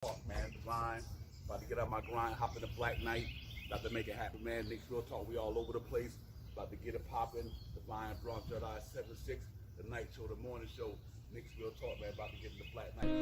Talk, man. Divine. About to get out my grind, hop in the Black Knight. About to make it happen, man. Nick's Real Talk. We all over the place. About to get it popping. Divine Bronx JEDI 7-6. The night show, the morning show. Nick's Real Talk, man. About to get in the Black Knight.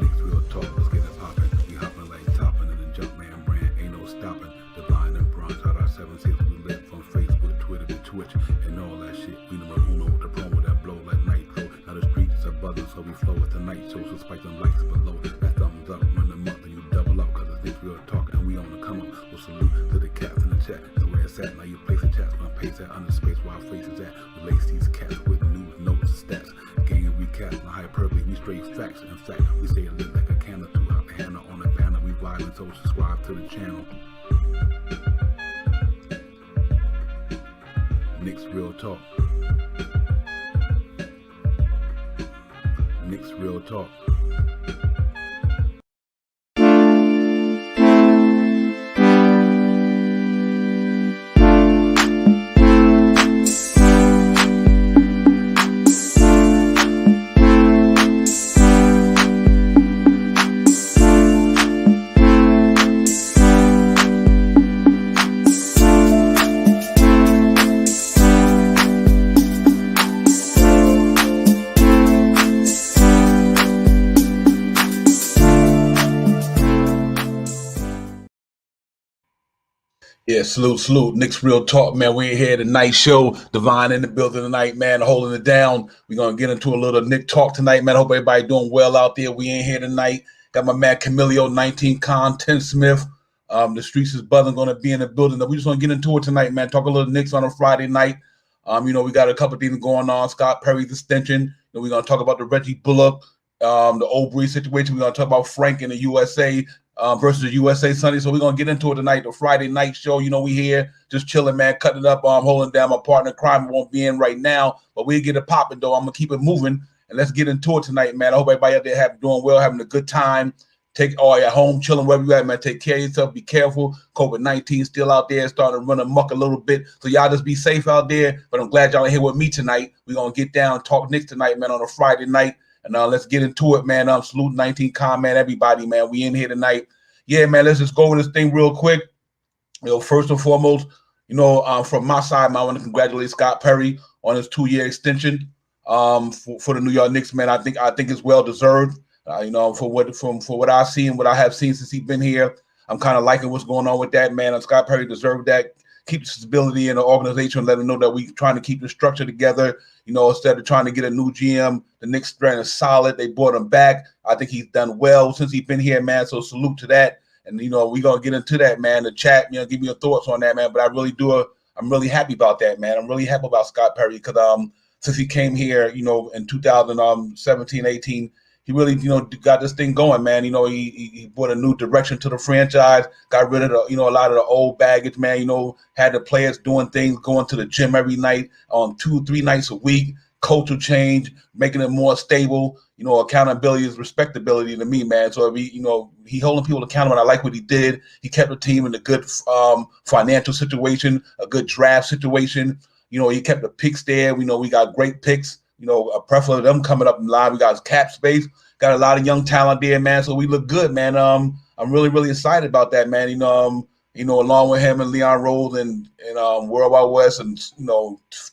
Nick's Real Talk. Let's get it popping. We hopping like topping in the Jumpman brand. Ain't no stopping. Divine and Bronx JEDI 7-6. We lit from Facebook, Twitter to Twitch, and all that shit. We number uno with the promo that blow like nitro. Now the streets are buzzing, so we flow with the night show. So spike them likes below. That thumbs up, run them up, and you double up, cause it's Nick's Real Talk, and we on the come up. We'll salute to the cats in the chat. That's where it's at. Now you place the chats, when I pace that under space where our face is at. We lace these cats with news, notes, stats, game recap, and hyperbole. We straight facts. In fact, we say it lit like a candle to hop a handle on the banner. We vibing, so subscribe to the channel. Nick's Real Talk. Nick's Real Talk. Yeah, salute. Nick's Real Talk, man. We in here tonight show. Divine in the building tonight, man, holding it down. We're going to get into a little Nick talk tonight, man. Hope everybody doing well out there. We in here tonight. Got my man Camilio, 19 Con, 10 Smith. The streets is buzzing, going to be in the building. We just want to get into it tonight, man. Talk a little Knicks on a Friday night. We got a couple things going on. Scott Perry's extension. We're going to talk about the Reggie Bullock, the Aubrey situation. We're going to talk about Frank in the USA. Versus the USA Sunday. So we're going to get into it tonight, the Friday night show. We here just chilling, man, cutting it up. Holding down my partner in crime. Won't be in right now, but we'll get it popping, though. I'm going to keep it moving, and let's get into it tonight, man. I hope everybody out there doing well, having a good time. Take all at home, chilling wherever you at, man. Take care of yourself. Be careful. COVID-19 still out there, starting to run amok a little bit. So y'all just be safe out there. But I'm glad y'all are here with me tonight. We're going to get down, talk Knicks tonight, man, on a Friday night. And let's get into it, man. Salute 19 Com, man, everybody, man. We in here tonight. Yeah, man, let's just go over this thing real quick. First and foremost, from my side, man, I want to congratulate Scott Perry on his 2-year extension for the New York Knicks, man. I think it's well deserved. For what I've seen, what I have seen since he's been here, I'm kind of liking what's going on with that, man. And Scott Perry deserved that. Keep the stability in the organization, let them know that we trying to keep the structure together. Instead of trying to get a new GM, the Knicks strand is solid. They brought him back. I think he's done well since he's been here, man. So salute to that. And we're gonna get into that, man. The chat, give me your thoughts on that, man. But I'm really happy about that, man. I'm really happy about Scott Perry because since he came here, in 2017, 18. He really, got this thing going, man. He brought a new direction to the franchise, got rid of a lot of the old baggage, man. Had the players doing things, going to the gym every night, 2-3 nights a week, culture change, making it more stable. Accountability is respectability to me, man. So he holding people accountable. And I like what he did. He kept the team in a good financial situation, a good draft situation. He kept the picks there. We got great picks. A preference of them coming up in line. We got cap space, got a lot of young talent there, man. So we look good, man. I'm really, really excited about that, man. Along with him and Leon Rose and World Wide West and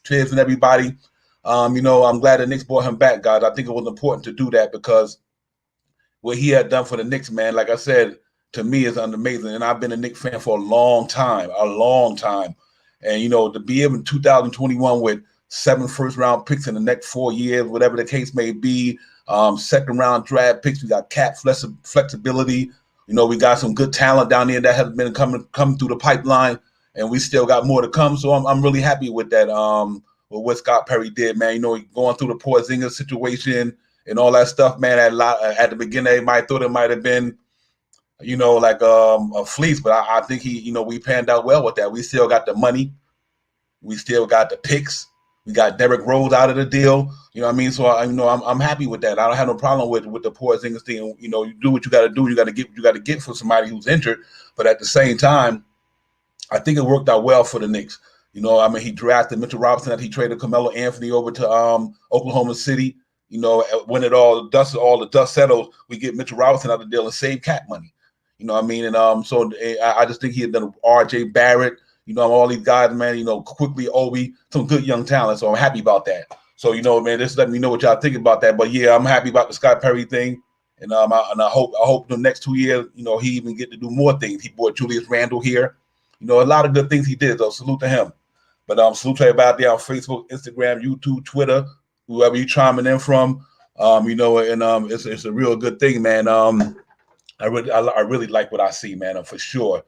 Tibbs and everybody. I'm glad the Knicks brought him back, guys. I think it was important to do that because what he had done for the Knicks, man, like I said, to me is amazing. And I've been a Knicks fan for a long time. And to be able in 2021 with 7 first-round picks in the next 4 years, whatever the case may be, second-round draft picks. We got cap flexibility. We got some good talent down there that has been coming through the pipeline, and we still got more to come. So I'm really happy with that. With what Scott Perry did, man. Going through the Porzingis situation and all that stuff, man. At the beginning, they might thought it might have been, like a fleece, but I think we panned out well with that. We still got the money. We still got the picks. We got Derrick Rose out of the deal. You know what I mean? So I'm happy with that. I don't have no problem with the Porzingis thing. You do what you got to do. You got to get for somebody who's injured. But at the same time, I think it worked out well for the Knicks. He drafted Mitchell Robinson. He traded Carmelo Anthony over to Oklahoma City. You know, when all the dust settles, we get Mitchell Robinson out of the deal and save cap money. You know what I mean? And so I just think he had done R.J. Barrett. You know, all these guys, man. You know, quickly Obi, some good young talent. So I'm happy about that. So you know, man, just let me know what y'all think about that. But yeah, I'm happy about the Scott Perry thing. And I hope the next 2 years, you know, he even get to do more things. He brought Julius Randle here. You know, a lot of good things he did. So salute to him. But salute to everybody out there on Facebook, Instagram, YouTube, Twitter, whoever you chiming in from. You know, and it's a real good thing, man. I really like what I see, man, for sure.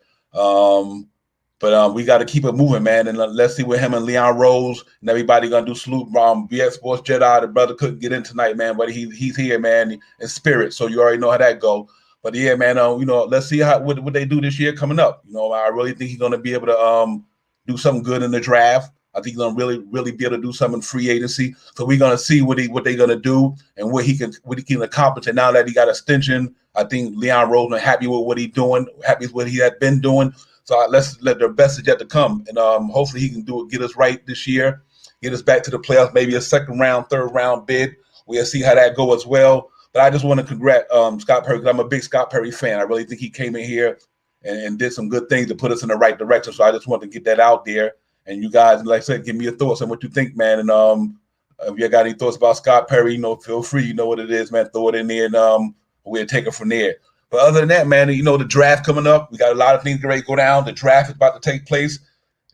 But we got to keep it moving, man. And let's see what him and Leon Rose and everybody gonna do. Salute BX Sports JEDI. The brother couldn't get in tonight, man, but he's here, man, in spirit. So you already know how that go. But yeah, man, you know, let's see what they do this year coming up. You know, I really think he's gonna be able to do something good in the draft. I think he's gonna really be able to do something in free agency. So we're gonna see what they're gonna do and what he can accomplish. And now that he got a extension, I think Leon Rose is happy with what he's doing, happy with what he had been doing. So let's let their best is yet to come, and hopefully he can get us right this year, get us back to the playoffs, maybe a second round, third round bid. We'll see how that goes as well. But I just want to congratulate Scott Perry, because I'm a big Scott Perry fan. I really think he came in here and did some good things to put us in the right direction. So I just want to get that out there. And you guys, like I said, give me your thoughts on what you think, man. And if you got any thoughts about Scott Perry, you know, feel free. You know what it is, man. Throw it in there, and we'll take it from there. But other than that, man, you know, the draft coming up. We got a lot of things ready to go down. The draft is about to take place.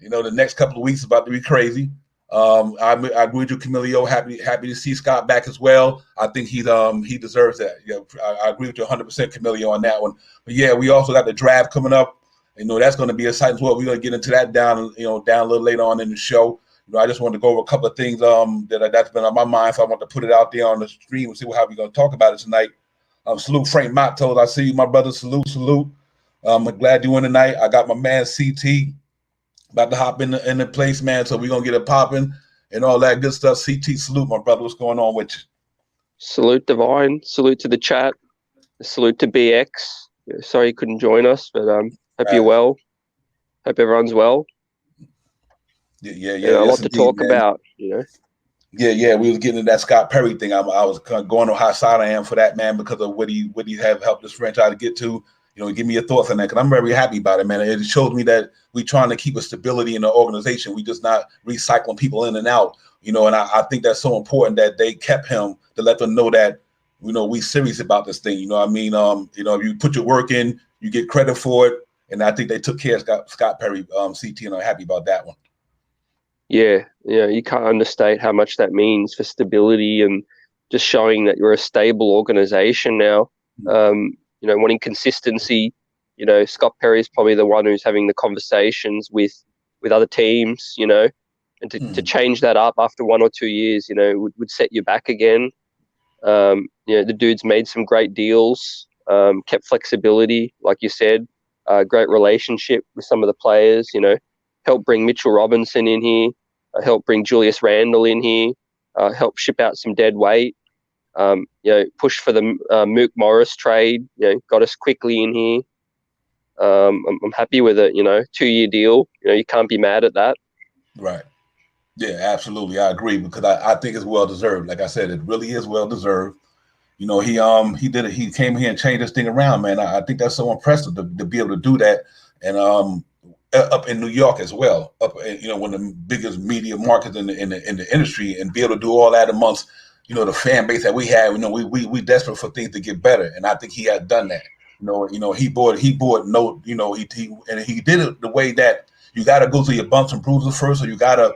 You know, the next couple of weeks is about to be crazy. I agree with you, Camilio. Happy to see Scott back as well. I think he deserves that. Yeah, I agree with you 100%, Camilio, on that one. But yeah, we also got the draft coming up. You know, that's going to be exciting as well. We're going to get into that down a little later on in the show. You know, I just wanted to go over a couple of things that's been on my mind, so I want to put it out there on the stream and see how we're going to talk about it tonight. Salute Frank Matos. I see you, my brother. Salute. I'm glad you're in tonight. I got my man CT about to hop in the place, man. So we're gonna get it popping and all that good stuff. CT, salute, my brother. What's going on with you? Salute, Divine. Salute to the chat. Salute to BX. Sorry you couldn't join us, but hope you're well. Hope everyone's well. Yeah. A lot to talk about, you know. Yeah, we was getting into that Scott Perry thing. I was kind of going on how side I am for that, man, because of what he have helped this franchise to get to. You know, give me your thoughts on that, because I'm very happy about it, man. It shows me that we're trying to keep a stability in the organization. We just not recycling people in and out, you know, and I think that's so important that they kept him to let them know that, you know, we serious about this thing. You know what I mean? You know, if you put your work in, you get credit for it. And I think they took care of Scott Perry, CT, and I'm happy about that one. Yeah, you can't understate how much that means for stability and just showing that you're a stable organization now. You know, wanting consistency. You know, Scott Perry is probably the one who's having the conversations with other teams, you know, and to change that up after 1 or 2 years, you know, would set you back again. You know, the dude's made some great deals, kept flexibility, like you said, great relationship with some of the players, you know, helped bring Mitchell Robinson in here, helped bring Julius Randle in here, helped ship out some dead weight. You know, push for the Mook Morris trade, you know, got us quickly in here. I'm happy with it, you know, 2-year deal. You know, you can't be mad at that. Right. Yeah, absolutely. I agree, because I think it's well deserved. Like I said, it really is well deserved. You know, he did it. He came here and changed this thing around, man. I think that's so impressive to be able to do that. And up in New York as well, you know, one of the biggest media markets in the industry, and be able to do all that amongst, you know, the fan base that we have. You know, we desperate for things to get better, and I think he has done that. You know, he bought no, you know, he did it the way that you got to go through your bumps and bruises first, so you got to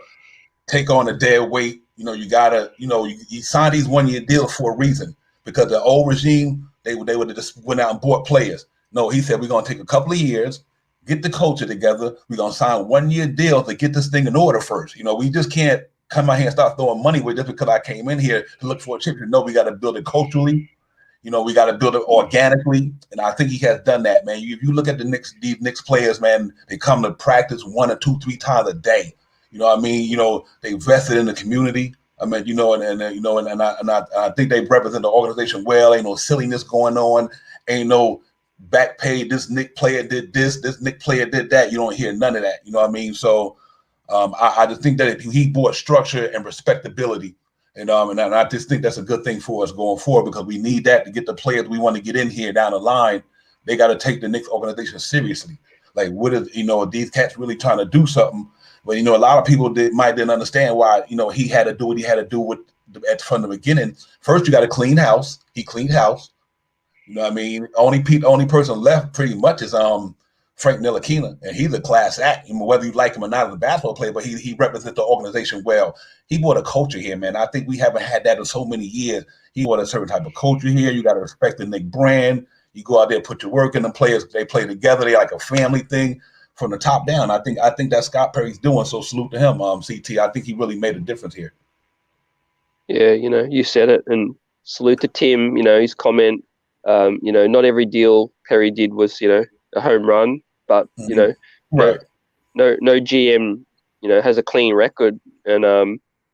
take on a dead weight. You know, you got to, you know, you sign these 1-year deals for a reason, because the old regime, they would have just went out and bought players. No, he said, we're going to take a couple of years, get the culture together. We're going to sign 1-year deals to get this thing in order first. You know, we just can't come out here and start throwing money away just because I came in here to look for a championship. No, we got to build it culturally. You know, we got to build it organically. And I think he has done that, man. If you look at these Knicks players, man, they come to practice 1 or 2, 3 times a day. You know what I mean? You know, they invested in the community. I mean, you know, and I think they represent the organization well. Ain't no silliness going on. Ain't no back pay. This Knick player did this. This Knick player did that. You don't hear none of that. You know what I mean? So I just think that he brought structure and respectability And I just think that's a good thing for us going forward, because we need that to get the players we want to get in here down the line. They got to take the Knicks organization seriously. Like, what is, these cats really trying to do something? But, a lot of people didn't understand why, he had to do what he had to do from the beginning. First, you got to clean house. He cleaned house. You know what I mean? Only person left pretty much is Frank Ntilikina, and he's a class act. Whether you like him or not as a basketball player, but he represents the organization well. He brought a culture here, man. I think we haven't had that in so many years. He brought a certain type of culture here. You got to respect the Knick brand. You go out there, put your work in. The players, they play together. They like a family thing from the top down. I think that Scott Perry's doing. So salute to him, CT. I think he really made a difference here. Yeah, you said it, and salute to Tim. His comment. Not every deal Perry did was a home run, but right. no GM has a clean record, and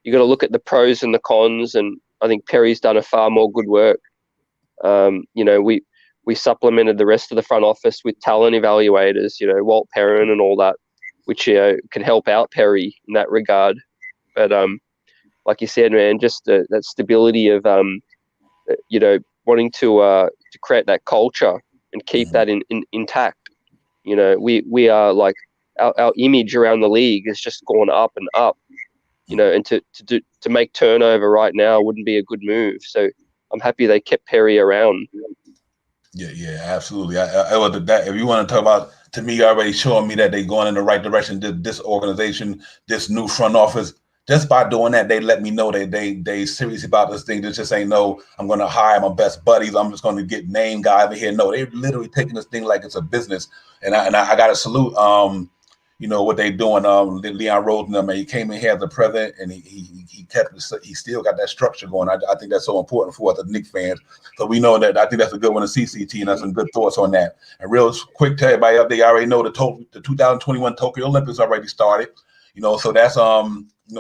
you got to look at the pros and the cons, and I think Perry's done a far more good work. We supplemented the rest of the front office with talent evaluators, Walt Perrin and all that, which could help out Perry in that regard. But like you said, man, just that stability of wanting to create that culture and keep that intact. We are like our image around the league has just gone up and up. And to make turnover right now wouldn't be a good move. So I'm happy they kept Perry around. Yeah, absolutely. If you want to talk about, to me, already showing me that they're going in the right direction. This organization, this new front office, just by doing that, they let me know that they serious about this thing. This just ain't no, I'm going to hire my best buddies. I'm just going to get name guys over here. No, they're literally taking this thing like it's a business. And I got to salute, what they doing. Leon Rosen, man, he came in here as the president, and he still got that structure going. I think that's so important for us as Knicks fans. So we know that. I think that's a good one to CCT, and that's some good thoughts on that. And real quick, tell everybody up there, you already know the 2021 Tokyo Olympics already started. So that's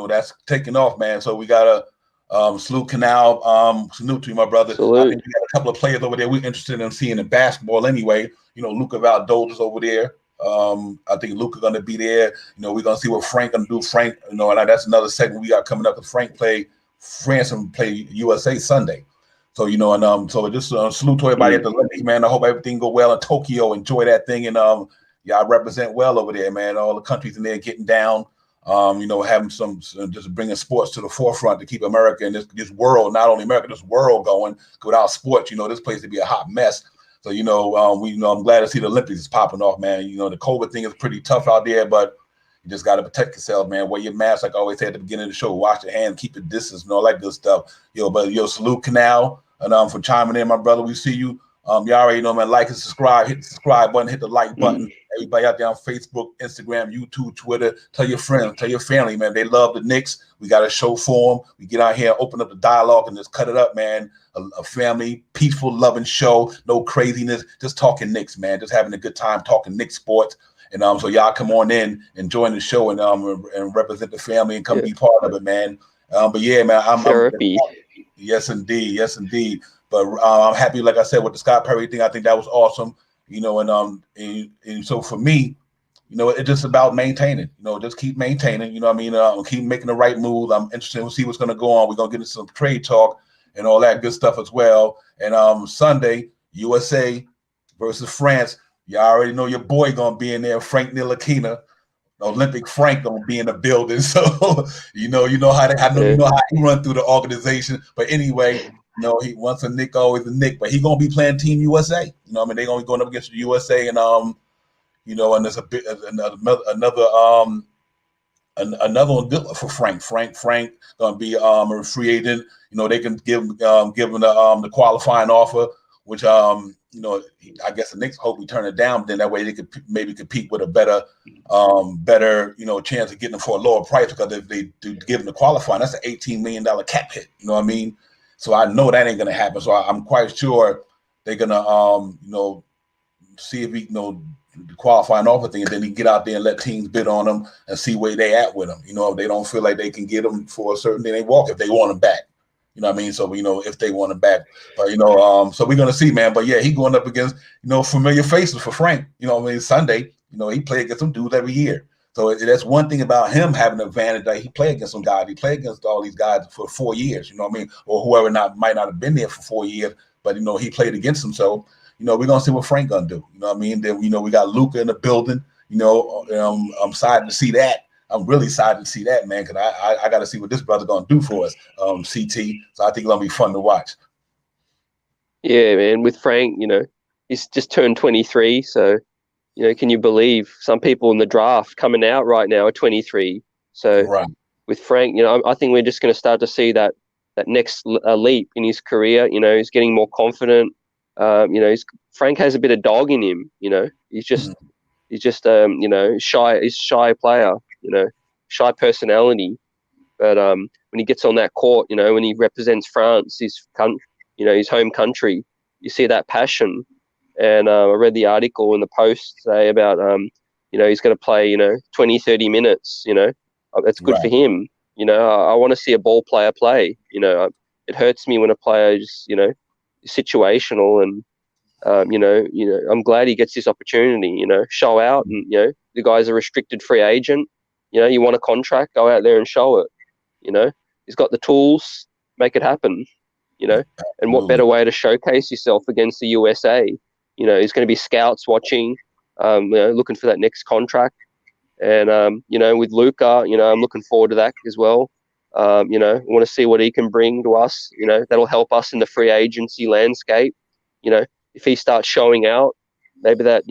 that's taking off, man. So we got a salute Canal, salute to you, my brother. Salute. I think we got a couple of players over there we're interested in seeing in basketball anyway. Luka Valdola's over there. I think Luka going to be there. We're going to see what Frank going to do. Frank, and that's another segment we got coming up. Frank play France and play USA Sunday. So, so just salute to everybody at the Olympics, man. I hope everything go well in Tokyo. Enjoy that thing. And y'all represent well over there, man. All the countries in there getting down. Having some just bringing sports to the forefront to keep America and this world, not only America, this world going. Without sports, this place to be a hot mess. So, I'm glad to see the Olympics is popping off, man. The COVID thing is pretty tough out there, but you just got to protect yourself, man. Wear your mask, like I always say at the beginning of the show. Wash your hands, keep your distance, and all that good stuff. Salute Canal, and for chiming in, my brother. We see you. You already know, man. Like and subscribe. Hit the subscribe button. Hit the like button. Everybody out there on Facebook, Instagram, YouTube, Twitter. Tell your friends. Tell your family, man. They love the Knicks. We got a show for them. We get out here, open up the dialogue, and just cut it up, man. A family, peaceful, loving show. No craziness. Just talking Knicks, man. Just having a good time talking Knicks sports. And so y'all come on in and join the show and represent the family and come be part of it, man. But yeah, man. Therapy. Yes, indeed. Yes, indeed. But I'm happy, like I said, with the Scott Perry thing. I think that was awesome, and so for me, it's just about maintaining, just keep maintaining, keep making the right moves. I'm interested to see what's going to go on. We're going to get into some trade talk and all that good stuff as well. And Sunday, USA versus France. You already know your boy going to be in there, Frank Ntilikina. Olympic Frank gonna be in the building, so you know how he run through the organization. But anyway, he wants a Knick, always a Knick. But he gonna be playing Team USA. They're gonna be going up against the USA, and and there's another one good for Frank. Frank gonna be a free agent. They can give him the qualifying offer, which I guess the Knicks hope we turn it down. Then that way they could maybe compete with a better chance of getting them for a lower price, because if they do give them the qualifying, that's an $18 million cap hit. You know what I mean? So I know that ain't gonna happen. So I'm quite sure they're gonna see if he the qualifying offer thing, and then he get out there and let teams bid on them and see where they at with them. If they don't feel like they can get them for a certain thing, they walk. If they want them back. You know what I mean? So, if they want him back. But, so we're going to see, man. But, yeah, he going up against, familiar faces for Frank. Sunday, he play against some dudes every year. So that's one thing about him having an advantage that he played against some guys. He played against all these guys for 4 years, you know what I mean? Or whoever might not have been there for 4 years, but he played against them. So, we're gonna see what Frank gonna do. You know what I mean? Then we got Luka in the building. I'm excited to see that. I'm really excited to see that, man, because I got to see what this brother gonna do for us, CT. So I think it's gonna be fun to watch. Yeah, man. With Frank, he's just turned 23, so can you believe some people in the draft coming out right now are 23? So right. With Frank, I think we're just going to start to see that next leap in his career. He's getting more confident. Frank has a bit of dog in him. He's just shy. He's a shy player. Shy personality. But when he gets on that court, when he represents France, his home country, you see that passion. And I read the article in the Post say about, he's going to play, 20, 30 minutes, that's good for him. I want to see a ball player play. It hurts me when a player is, situational, and, I'm glad he gets this opportunity, show out. And, the guy's a restricted free agent. You want a contract, go out there and show it. He's got the tools, make it happen, and what better way to showcase yourself against the USA? He's going to be scouts watching, looking for that next contract. And, with Luka, I'm looking forward to that as well. I want to see what he can bring to us. That'll help us in the free agency landscape. If he starts showing out, maybe that,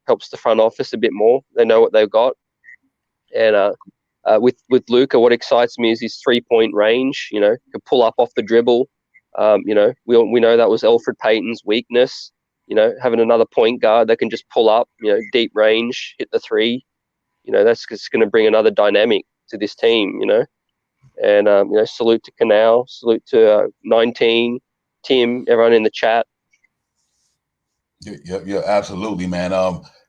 helps the front office a bit more. They know what they've got. And with Luka, what excites me is his 3-point range. Can pull up off the dribble. We know that was Elfrid Payton's weakness. Having another point guard that can just pull up, deep range, hit the three, that's just going to bring another dynamic to this team, And, salute to Canal, salute to 19, Tim, everyone in the chat. Yeah, absolutely, man.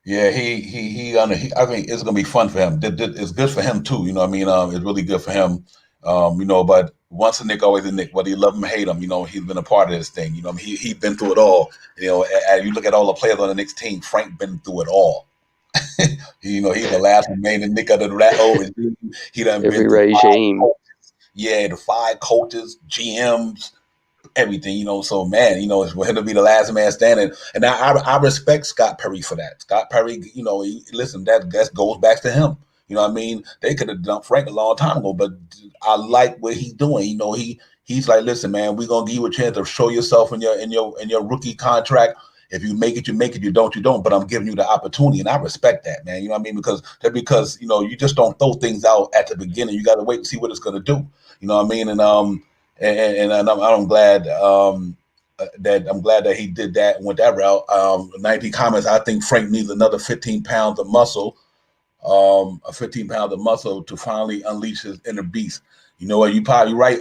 Yeah, I think it's gonna be fun for him. It's good for him too. It's really good for him. But once a Nick, always a Nick. Whether you love him or hate him, he's been a part of this thing. He's been through it all. As you look at all the players on the Knicks team, Frank been through it all. He's the last one made the Nick under the rat over. He done every been regime. The 5 coaches, GMs, everything. So man, it's for him to be the last man standing. And I respect Scott Perry for that. Scott Perry, listen, that goes back to him. They could have done Frank a long time ago, but I like what he's doing. He's like, listen, man, we're gonna give you a chance to show yourself in your rookie contract. If you make it, you make it. You don't. But I'm giving you the opportunity, and I respect that, man. Because you just don't throw things out at the beginning. You got to wait and see what it's gonna do. And I'm glad that he did that and went that route. 19 comments. I think Frank needs another 15 pounds of muscle. 15 pounds of muscle to finally unleash his inner beast. You're probably right,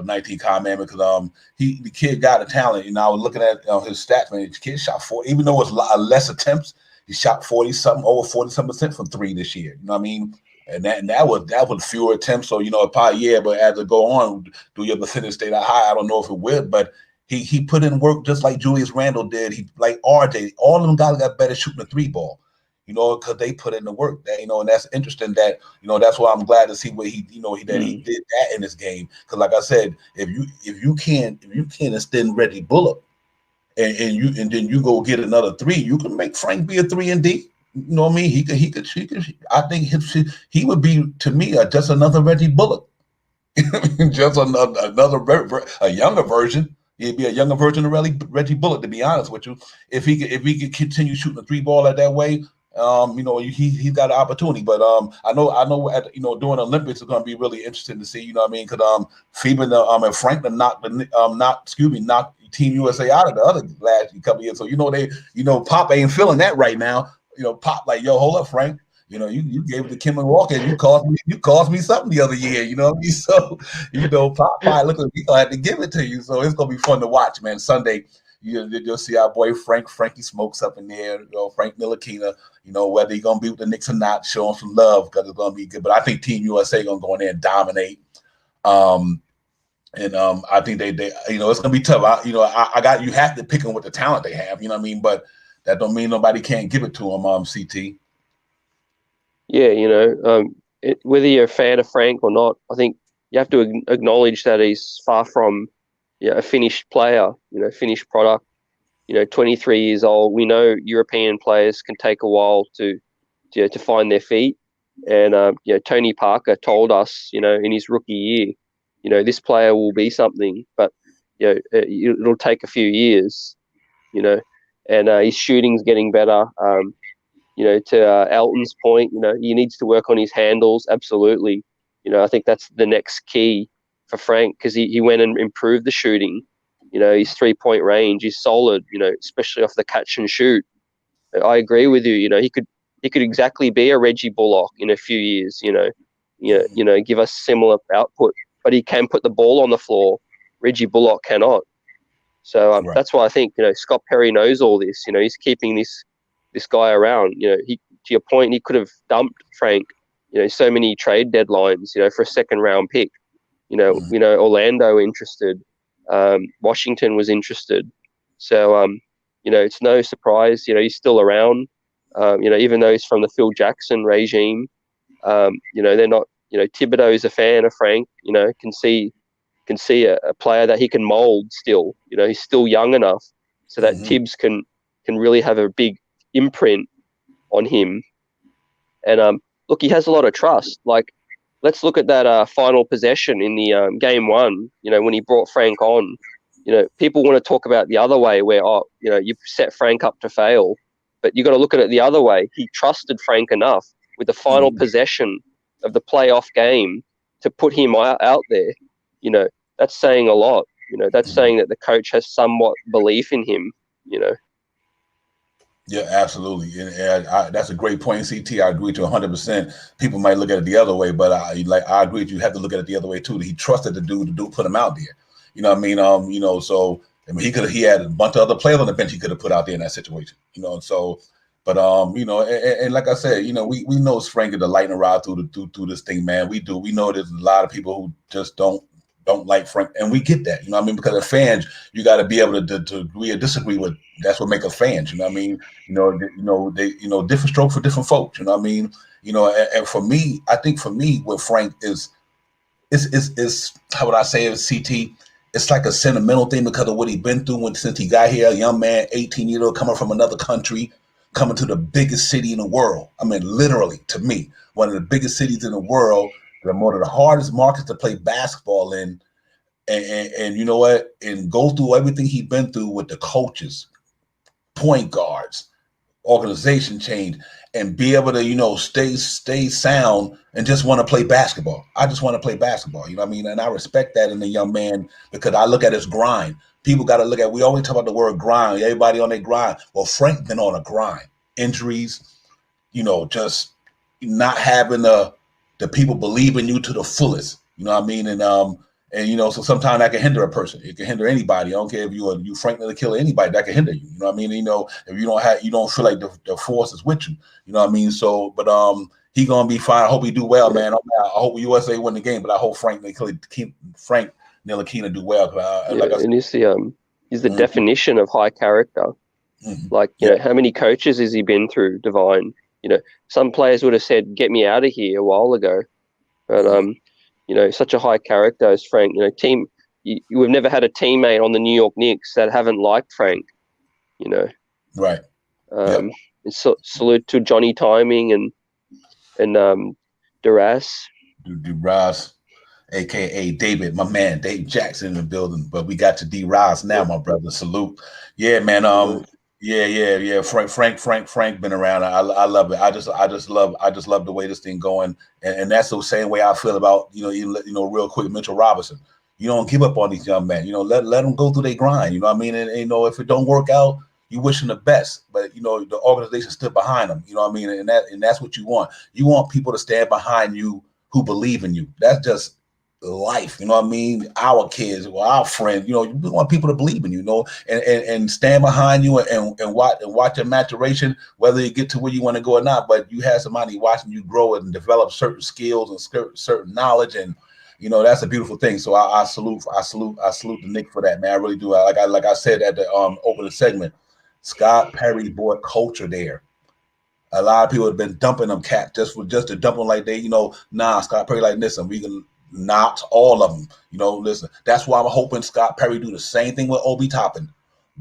19 comment, because the kid got a talent. I was looking at his stats, man. The kid shot 40, even though it was less attempts, he shot 40-something, over 40-something% from 3 this year. You know what I mean? And that was fewer attempts. So probably but as it go on, do your percentage stay that high? I don't know if it will, but he put in work just like Julius Randle did. He like RJ. All of them guys got better shooting the 3 ball. Because they put in the work. That, and that's interesting. That that's why I'm glad to see what he that he did that in this game. Because like I said, if you can't extend Reggie Bullock, and then you go get another 3, you can make Frank be a 3 and D. You know what I mean? He could. I think he would be, to me, just another Reggie Bullock, just a younger version. He'd be a younger version of Reggie Bullock, to be honest with you. If he could continue shooting the 3 ball that way. He's got an opportunity, but I know at during the Olympics it's going to be really interesting to see. You know what I mean? Because FIBA and Franklin knocked Team USA out of the other last couple years. So they Pop ain't feeling that right now. Pop like, yo, hold up, Frank. You gave it to Kim and Walker, and you cost me something the other year. You know what I mean? So Pop probably look like he gonna have to give it to you. So it's gonna be fun to watch, man. Sunday. You'll see our boy Frankie Smokes up in there, Frank Ntilikina, whether he's going to be with the Knicks or not, show him some love because it's going to be good. But I think Team USA going to go in there and dominate. I think they it's going to be tough. You have to pick them with the talent they have, you know what I mean? But that don't mean nobody can't give it to them, CT. Yeah, whether you're a fan of Frank or not, I think you have to acknowledge that he's far from a finished player, finished product. 23 years old. We know European players can take a while to find their feet, and Tony Parker told us, in his rookie year, this player will be something, but it'll take a few years, and his shooting's getting better. To Elton's point, he needs to work on his handles. Absolutely. I think that's the next key for Frank, because he went and improved the shooting. His 3-point range is solid, especially off the catch and shoot. I agree with you. He could exactly be a Reggie Bullock in a few years, give us similar output, but he can put the ball on the floor. Reggie Bullock cannot. So Right. that's why I think, Scott Perry knows all this. He's keeping this guy around. To your point, he could have dumped Frank, so many trade deadlines, for a second round pick. Orlando interested, Washington was interested. So it's no surprise, he's still around. Even though he's from the Phil Jackson regime, they're not. Thibodeau is a fan of Frank. Can see a player that he can mold still. He's still young enough so that Tibbs can really have a big imprint on him. And look, he has a lot of trust. Like, let's look at that final possession in the game one. When he brought Frank on. People want to talk about the other way, where you set Frank up to fail, but you got to look at it the other way. He trusted Frank enough with the final possession of the playoff game to put him out there. That's saying a lot. That's saying that the coach has somewhat belief in him. Yeah, absolutely, and that's a great point, CT. I agree with you 100%. People might look at it the other way, but I agree with you. You have to look at it the other way too. He trusted the dude put him out there. You know what I mean? So I mean, he had a bunch of other players on the bench he could have put out there in that situation. So, but and like I said, we know Frank is the lightning rod through this thing, man. We do. We know there's a lot of people who just don't like Frank, and we get that. Because as fans, you got to be able to agree or disagree with. That's what makes us fans. They different stroke for different folks. And for me, I think with Frank is how would I say it, CT? It's like a sentimental thing because of what he's been through since he got here, a young man, 18 years old, coming from another country, coming to the biggest city in the world. I mean, literally, to me, one of the biggest cities in the world, one of the hardest markets to play basketball in, and you know what? And go through everything he's been through with the coaches, point guards, organization change, and be able to, stay sound and just want to play basketball. I just want to play basketball. You know what I mean? And I respect that in the young man because I look at his grind. People got to look at, we always talk about the word grind. Everybody on their grind. Well, Frank been on a grind. Injuries, just not having the people believe in you to the fullest. You know what I mean? And so sometimes that can hinder a person. It can hinder anybody. I don't care if you Franklin the Killer, anybody that can hinder you. You know what I mean? If you don't feel like the force is with you. You know what I mean? So, but he gonna be fine. I hope he do well, man. I hope USA win the game, but I hope Frank Ntilikina do well. And he's the definition of high character. Like, how many coaches has he been through, Divine? Some players would have said, "Get me out of here" a while ago, but such a high character as Frank. We've never had a teammate on the New York Knicks that haven't liked Frank. Right. And salute to Johnny Timing and Duras. Duras, aka David, my man, Dave Jackson in the building. But we got to D-Ross now, my brother. Salute. Yeah, man. Yeah. Frank been around. I love it. I just love the way this thing going. And that's the same way I feel about, real quick, Mitchell Robinson. You don't give up on these young men. Let them go through their grind. You know what I mean? And if it don't work out, you wish them the best. But the organization stood behind them. You know what I mean? And that's what you want. You want people to stand behind you who believe in you. That's just life, you know what I mean? Our kids, our friends, we want people to believe in you, and stand behind you and watch your maturation, whether you get to where you want to go or not. But you have somebody watching you grow and develop certain skills and certain knowledge, and that's a beautiful thing. So I salute the Knicks for that, man. I really do. Like I said at the opening segment, Scott Perry brought culture there. A lot of people have been dumping them cat just to dump them like they, Scott Perry like, listen, we can knock all of them. Listen, that's why I'm hoping Scott Perry do the same thing with Obi Toppin.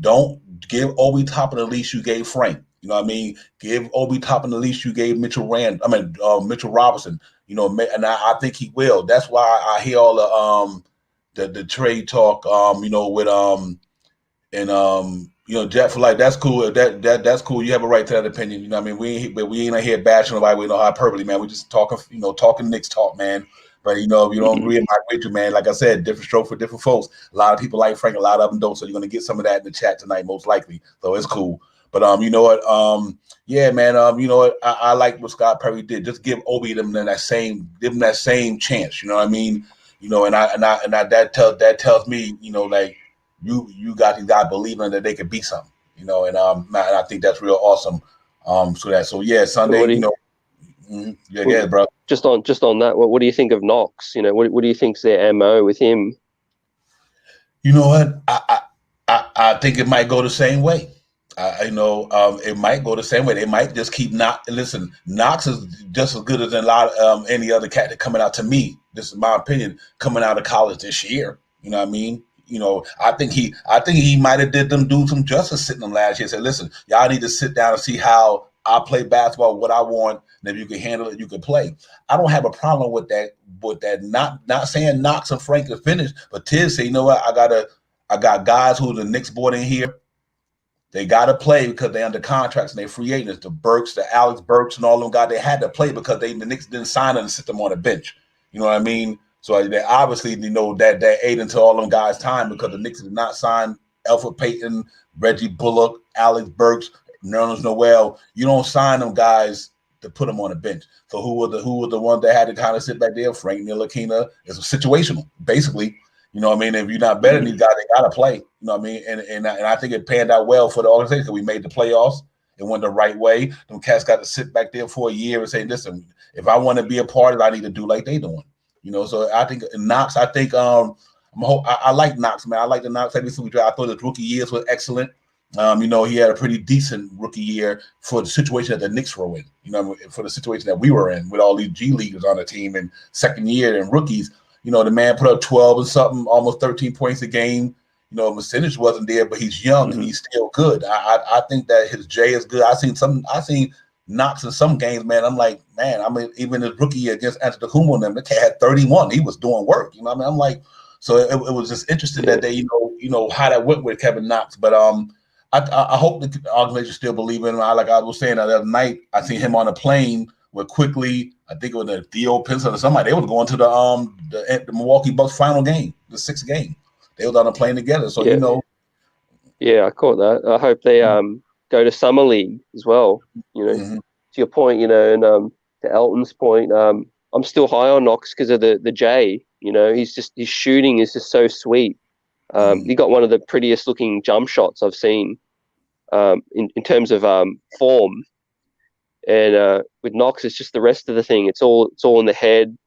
Don't give Obi Toppin the leash you gave Frank. You know what I mean? Give Obi Toppin the leash you gave Mitchell Robinson. And I think he will. That's why I hear all the trade talk. Jeff, like, that's cool. That's cool. You have a right to that opinion. You know what I mean? We ain't here bashing nobody with no hyperbole, man. We just talking, talking Knicks talk, man. But if you don't agree with you, man, like I said, different stroke for different folks. A lot of people like Frank, a lot of them don't. So you're gonna get some of that in the chat tonight, most likely. So it's cool. But you know what? Yeah, man. You know what? I like what Scott Perry did. Just give Obi them that same chance. You know what I mean? That tells me, like, you got these guys believing that they could beat something. And I think that's real awesome. So yeah, Sunday. Yeah, bro. Just on that, what do you think of Knox? What do you think's their MO with him? You know what? I think it might go the same way. It might go the same way. They might just keep listen. Knox is just as good as a lot of any other cat that coming out, to me. This is my opinion, coming out of college this year. You know what I mean? I think he might have did them dudes some justice sitting them last year. Said, listen, y'all need to sit down and see how I play basketball, what I want, and if you can handle it, you can play. I don't have a problem with that. Not saying Knox and Frank are finished, but Tiz say, you know what, I got guys who the Knicks brought in here. They got to play because they're under contracts and they're free agents. The Burks, the Alex Burks, and all them guys, they had to play because the Knicks didn't sign them and sit them on the bench. You know what I mean? So they obviously, that ate into all them guys' time because the Knicks did not sign Elfrid Payton, Reggie Bullock, Alex Burks, Nerlens Noel. You don't sign them guys to put them on the bench. So who were the ones that had to kind of sit back there? Frank Ntilikina. It's situational, basically. You know what I mean? If you're not better than these guys, they got to play. You know what I mean? And I think it panned out well for the organization. We made the playoffs. It went the right way. Them cats got to sit back there for a year and say, listen, if I want to be a part of it, I need to do like they doing. So I think Knox, I like Knox, man. I like the Knox. I thought his rookie years were excellent. He had a pretty decent rookie year for the situation that the Knicks were in, for the situation that we were in with all these G Leaguers on the team and second year and rookies. The man put up 12 and something, almost 13 points a game. Percentage wasn't there, but he's young and he's still good. I think that his J is good. I seen Knox in some games, man. I'm like, man, even his rookie year against Antetokounmpo and them, the cat had 31. He was doing work. I'm like, so it was just interesting that they, how that went with Kevin Knox. But I hope the organization still believe in him. Like I was saying the other night, I seen him on a plane with Quickly. I think it was the Theo Pinson or somebody. They was going to the Milwaukee Bucks final game, the sixth game. They was on a plane together. So Yeah, I caught that. I hope they go to summer league as well. To your point, and to Elton's point, I'm still high on Knox because of the J. His shooting is just so sweet. He got one of the prettiest looking jump shots I've seen in terms of form. And with Knox, it's just the rest of the thing. It's all in the head.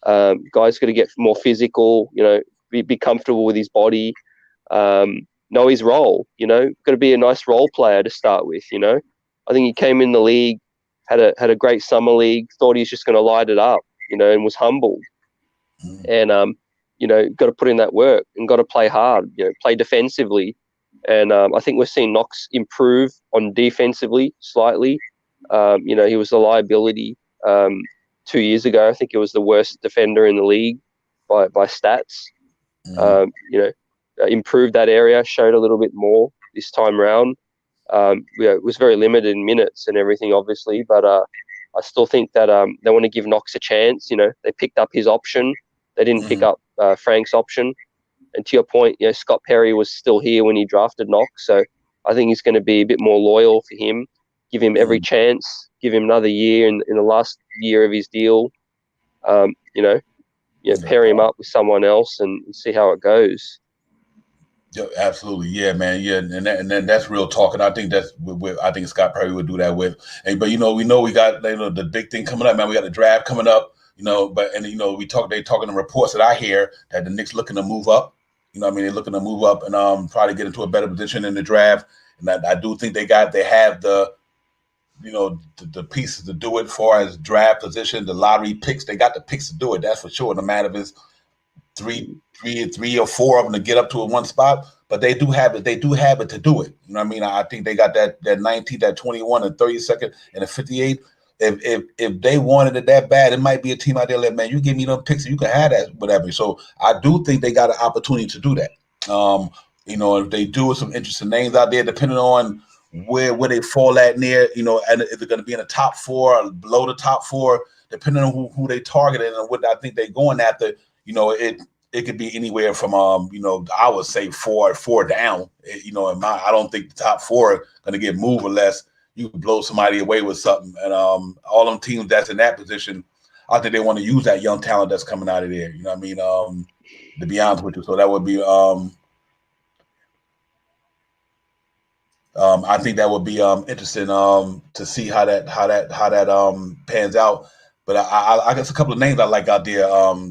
Guys got to get more physical. Be comfortable with his body. Know his role. Got to be a nice role player to start with. I think he came in the league, had a great summer league, thought he was just going to light it up. And was humbled. And got to put in that work and got to play hard. Play defensively. And I think we're seeing Knox improve on defensively slightly. He was a liability 2 years ago. I think he was the worst defender in the league by stats. Improved that area, showed a little bit more this time round. It was very limited in minutes and everything, obviously, but I still think that they want to give Knox a chance. They picked up his option. They didn't pick up Frank's option. And to your point, Scott Perry was still here when he drafted Knox, so I think he's going to be a bit more loyal for him. Give him every chance. Give him another year in the last year of his deal. Pair him up with someone else and see how it goes. Yeah, absolutely, yeah, man, yeah, and then that's real talk, and I think I think Scott Perry would do that with. But we know we got the big thing coming up, man. We got the draft coming up, they talking the reports that I hear that the Knicks looking to move up. They're looking to move up and probably get into a better position in the draft. And I do think they have the pieces to do it for as draft position, the lottery picks. They got the picks to do it. That's for sure. No matter if it's three or four of them to get up to a one spot, but they do have it. They do have it to do it. You know what I mean? I think they got that 19, that 21, and 32nd, and a 58. If they wanted it that bad, it might be a team out there like, man, you give me them picks, you can have that, whatever. So I do think they got an opportunity to do that. If they do with some interesting names out there, depending on where they fall at near, and if they're going to be in the top four or below the top four, depending on who they targeted and what I think they're going after, it could be anywhere from I would say four down. I don't think the top four are going to get moved unless you blow somebody away with something. And all them teams that's in that position, I think they want to use that young talent that's coming out of there. You know what I mean? To be honest with you, so that would be I think that would be interesting to see how that pans out. But I guess a couple of names I like out there. CT,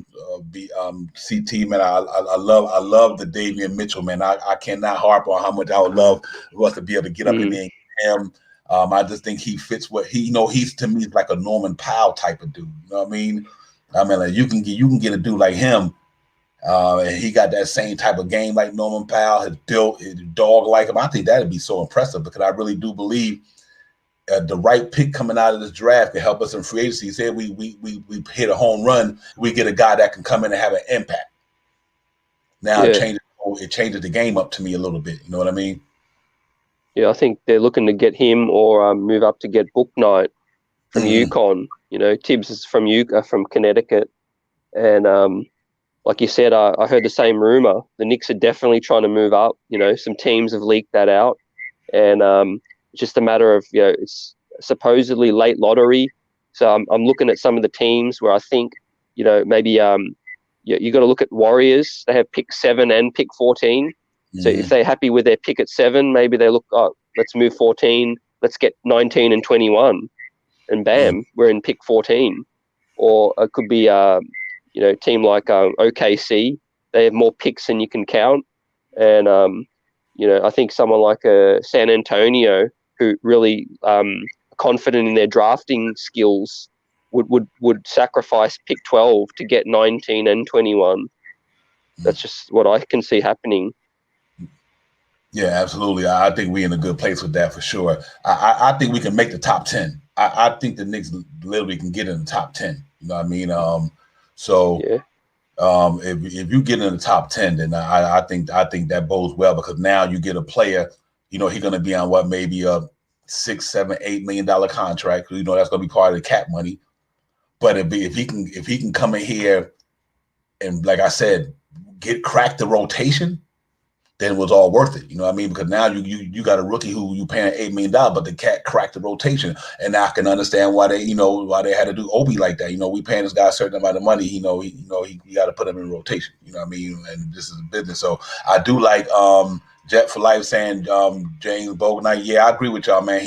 man, I love the Davian Mitchell, man. I cannot harp on how much I would love for us to be able to get up in there and get him. I just think he fits what he's to me like a Norman Powell type of dude. You know what I mean? Like you can get a dude like him. And he got that same type of game like Norman Powell, his dog like him. I think that'd be so impressive because I really do believe the right pick coming out of this draft can help us in free agency. Say we hit a home run, we get a guy that can come in and have an impact. Now it changes the game up to me a little bit. You know what I mean? Yeah, I think they're looking to get him or move up to get Book Knight from UConn. Tibbs is from Connecticut, and like you said, I heard the same rumor. The Knicks are definitely trying to move up. Some teams have leaked that out, and it's just a matter of it's supposedly late lottery. So I'm looking at some of the teams where I think maybe you got to look at Warriors. They have pick 7 and pick 14. So if they're happy with their pick at 7, maybe they look, let's move 14. Let's get 19 and 21, and bam, we're in pick 14. Or it could be team like OKC, they have more picks than you can count. And, I think someone like San Antonio, who really confident in their drafting skills, would sacrifice pick 12 to get 19 and 21. That's just what I can see happening. Yeah, absolutely. I think we're in a good place with that for sure. I think we can make the top 10. I think the Knicks literally can get in the top 10. You know what I mean? If you get in the top 10, then I think that bodes well because now you get a player, he's going to be on what, maybe a $6, $7, $8 million contract. That's going to be part of the cap money. But if he can come in here and, like I said, crack the rotation, then it was all worth it. You know what I mean? Because now you got a rookie who you paying $8 million, but the cat cracked the rotation. And now I can understand why they had to do Obi like that. We paying this guy a certain amount of money. He got to put him in rotation. You know what I mean? And this is a business. So I do like Jet for Life saying James Bognite. Yeah, I agree with y'all, man.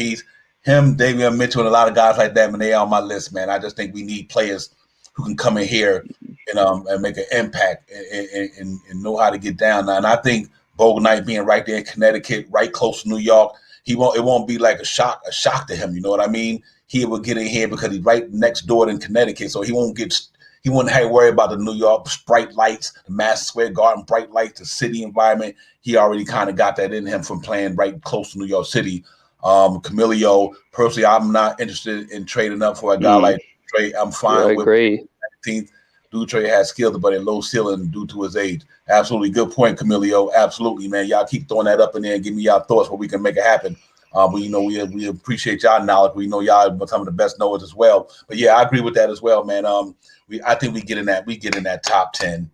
Him, Davion Mitchell, and a lot of guys like that, man, they on my list, man. I just think we need players who can come in here and make an impact and know how to get down now. And I think Bognite being right there in Connecticut, right close to New York, it won't be like a shock to him. You know what I mean? He will get in here because he's right next door in Connecticut, so he wouldn't have to worry about the New York bright lights, the Madison Square Garden bright lights, the city environment. He already kind of got that in him from playing right close to New York City. Camilio, personally, I'm not interested in trading up for a guy like Trey. I'm fine with 19th. Dutre has skills, but a low ceiling due to his age. Absolutely. Good point, Camilio. Absolutely, man. Y'all keep throwing that up in there and give me y'all thoughts where we can make it happen. We appreciate y'all knowledge. We know y'all are some of the best knowers as well. But yeah, I agree with that as well, man. I think we get in that top 10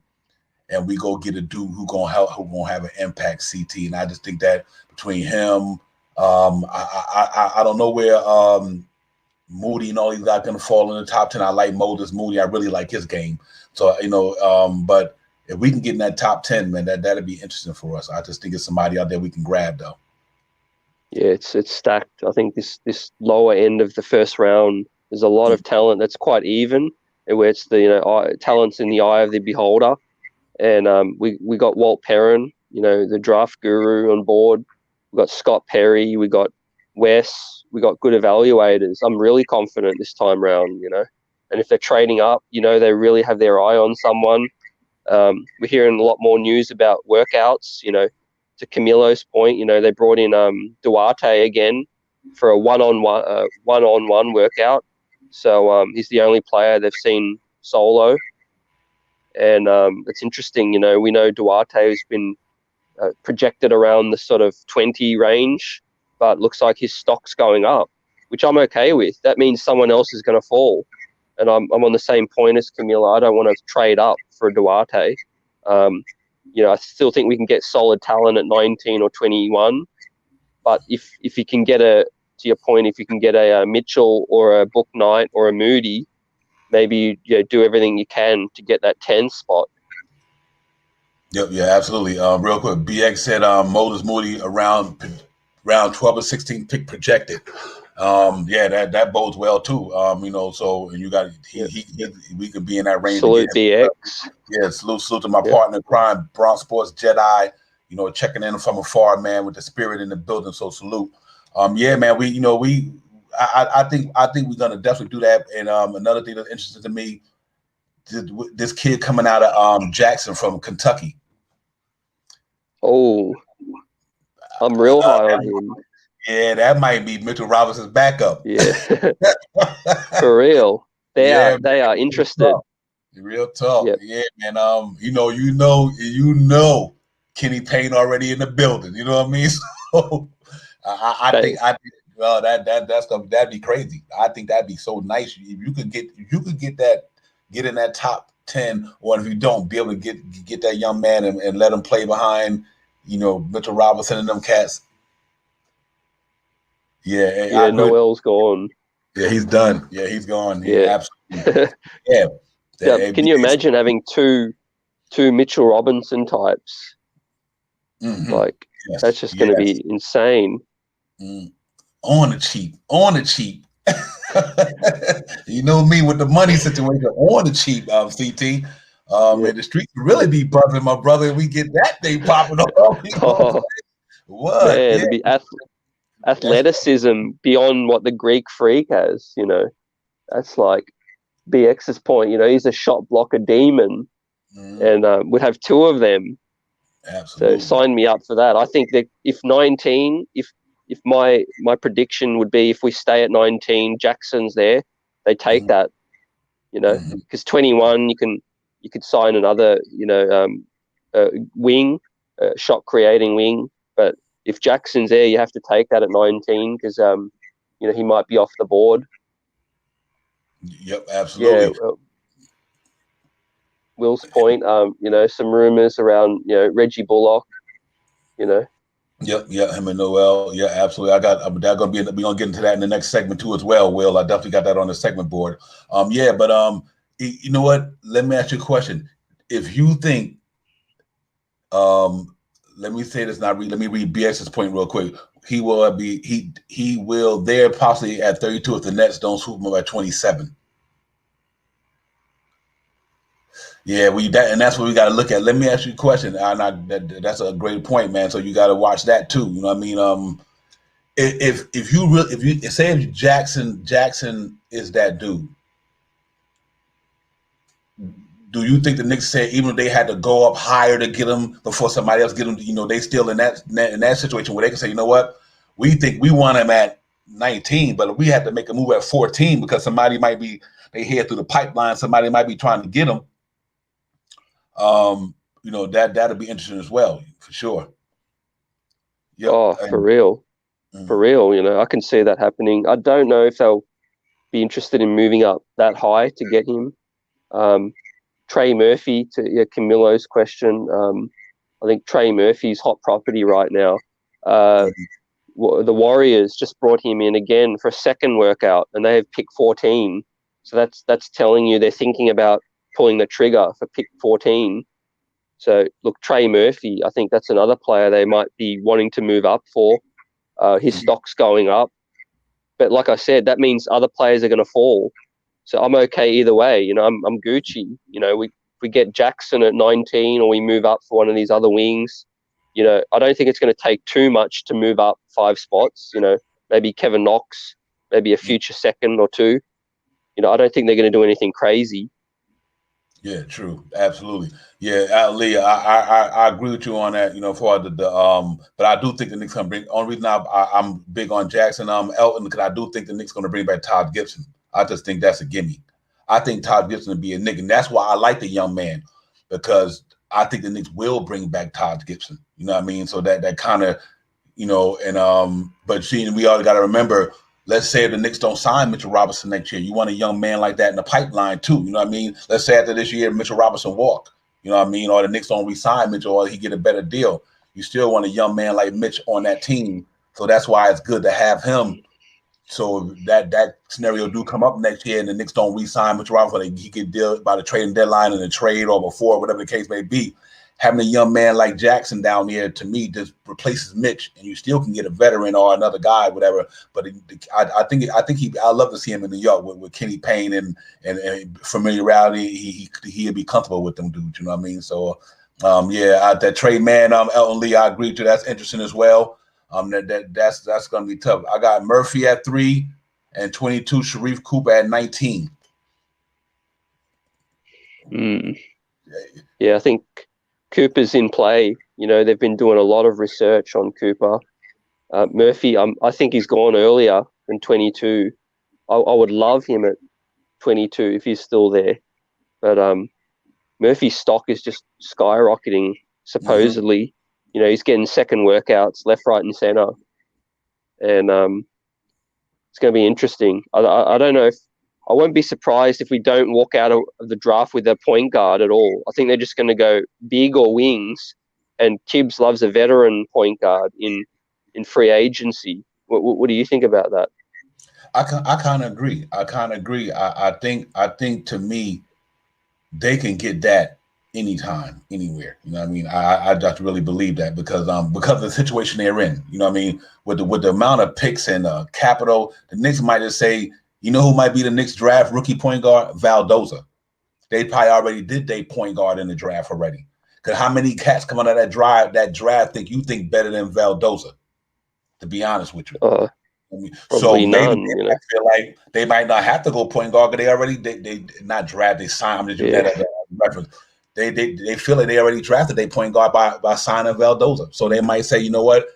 and we go get a dude who gonna have an impact, CT. And I just think that between him, I don't know where Moody and all these guys going to fall in the top 10. I like Moses Moody. I really like his game. So, but if we can get in that top 10, man, that'd be interesting for us. I just think it's somebody out there we can grab, though. Yeah, it's stacked. I think this lower end of the first round, there's a lot of talent that's quite even, where it's the talent's in the eye of the beholder. And we got Walt Perrin, the draft guru on board. We got Scott Perry. We got Wes. we got good evaluators. I'm really confident this time round, you know. And if they're trading up, you know, they really have their eye on someone. We're hearing a lot more news about workouts, you know. To Camilo's point, you know, they brought in Duarte again for a one-on-one workout. So he's the only player they've seen solo. And it's interesting, you know, we know Duarte has been projected around the sort of 20 range, but looks like his stock's going up, which I'm okay with. That means someone else is going to fall. And I'm on the same point as Camilo. I don't want to trade up for Duarte. You know, I still think we can get solid talent at 19 or 21. But if you can get to your point, if you can get a Mitchell or a Book Knight or a Moody, maybe you know, do everything you can to get that 10 spot. Yep, yeah, absolutely. Real quick, BX said Moses Moody around 12 or 16 pick projected. Yeah, that bodes well too. You know, so you got we could be in that range. Salute again. BX. Yeah, salute to my partner in crime, Bronx Sports JEDI. You know, checking in from afar, man, with the spirit in the building. So salute. Yeah, man. I think we're gonna definitely do that. And another thing that's interesting to me, this kid coming out of Jackson from Kentucky. Oh, I'm real high on him. Yeah, that might be Mitchell Robinson's backup. Yeah, for real. They are interested. Real talk. Yep. Yeah, man. You know, Kenny Payne already in the building. You know what I mean? So I think well, that'd be crazy. I think that'd be so nice. If you could get in that top 10, or if you don't, be able to get that young man and let him play behind, you know, Mitchell Robinson and them cats. Yeah, Noel's gone. Yeah, he's done. Yeah, he's gone. Yeah, absolutely. Yeah. Can you imagine having two Mitchell Robinson types? Mm-hmm. Like that's just going to be insane. On the cheap. You know me with the money situation. On the cheap, CT. And the streets really be buzzing, my brother. We get that thing popping off. What? Man, it'd be athleticism beyond what the Greek freak has, you know. That's like BX's point, you know, he's a shot blocker demon, and would have two of them. Absolutely. So sign me up for that. I think that if my prediction would be if we stay at 19, Jackson's there, they take that, you know, because 21 you could sign another, you know, wing, shot creating wing, but if Jackson's there, you have to take that at 19 because, you know, he might be off the board. Yep, absolutely. Yeah. Will's point, you know, some rumors around, you know, Reggie Bullock, you know. Yep, him and Noel. Yeah, absolutely. We're gonna get into that in the next segment too as well, Will. I definitely got that on the segment board. You know what? Let me ask you a question. If you think let me say this. Let me read BX's point real quick. He will there possibly at 32 if the Nets don't swoop him at 27. Yeah, and that's what we got to look at. Let me ask you a question. That's a great point, man. So you got to watch that too. You know what I mean? If Jackson is that dude, do you think the Knicks say even if they had to go up higher to get him before somebody else get him, you know, they still in that situation where they can say, you know what, we think we want him at 19, but if we had to make a move at 14 because somebody might be they head through the pipeline, somebody might be trying to get him. You know, that'll be interesting as well, for sure. Yep. Oh, for real. For real, you know, I can see that happening. I don't know if they'll be interested in moving up that high to get him. Trey Murphy, to Camilo's question, I think Trey Murphy's hot property right now. The Warriors just brought him in again for a second workout, and they have pick 14. So that's telling you they're thinking about pulling the trigger for pick 14. So look, Trey Murphy, I think that's another player they might be wanting to move up for. His stock's going up, but like I said, that means other players are going to fall. So I'm okay either way. You know, I'm Gucci. You know, we get Jackson at 19 or we move up for one of these other wings. You know, I don't think it's going to take too much to move up 5 spots. You know, maybe Kevin Knox, maybe a future second or two. I don't think they're going to do anything crazy. Yeah, true, absolutely. Yeah, Lee, I agree with you on that. For but I do think the Knicks gonna bring. Only reason I'm big on Jackson, Elton, because I do think the Knicks gonna bring back Todd Gibson. I just think that's a gimme. I think Todd Gibson will be a Knick, and that's why I like the young man, because I think the Knicks will bring back Todd Gibson. You know what I mean? So that kind of, but see, we all got to remember. Let's say the Knicks don't sign Mitchell Robinson next year. You want a young man like that in the pipeline too. You know what I mean? Let's say after this year, Mitchell Robinson walk. You know what I mean? Or the Knicks don't re-sign Mitchell, or he get a better deal. You still want a young man like Mitch on that team. So that's why it's good to have him. So that scenario do come up next year, and the Knicks don't re-sign Mitchell Robinson. He get deal by the trading deadline, in the trade, or before, whatever the case may be. Having a young man like Jackson down there, to me, just replaces Mitch, and you still can get a veteran or another guy, whatever. But I think I love to see him in New York with Kenny Payne and familiarity. He'd be comfortable with them dudes. You know what I mean? So that trade man, Elton Lee, I agree to. That's interesting as well. That's going to be tough. I got Murphy at 3 and 22. Sharif Cooper at 19. Yeah, I think Cooper's in play. They've been doing a lot of research on Cooper. Murphy, I think he's gone earlier than 22. I would love him at 22 if he's still there. But Murphy's stock is just skyrocketing, supposedly. He's getting second workouts left, right, and center. And it's going to be interesting. I don't know if I won't be surprised if we don't walk out of the draft with a point guard at all. I think they're just going to go big or wings, and Tibbs loves a veteran point guard in free agency. What do you think about that? I kind of agree. I think to me, they can get that anytime, anywhere. You know what I mean? I just really believe that because of the situation they're in. You know what I mean? With the amount of picks and capital, the Knicks might just say, you know who might be the Knicks draft rookie point guard? Valdoza. They probably already did their point guard in the draft already. Because how many cats come out of that draft think you think better than Valdoza? To be honest with you. So maybe none, I feel like they might not have to go point guard because they already they not draft, they signed. I'm just using that as a reference. They feel like they already drafted their point guard by signing Valdoza. So they might say, you know what,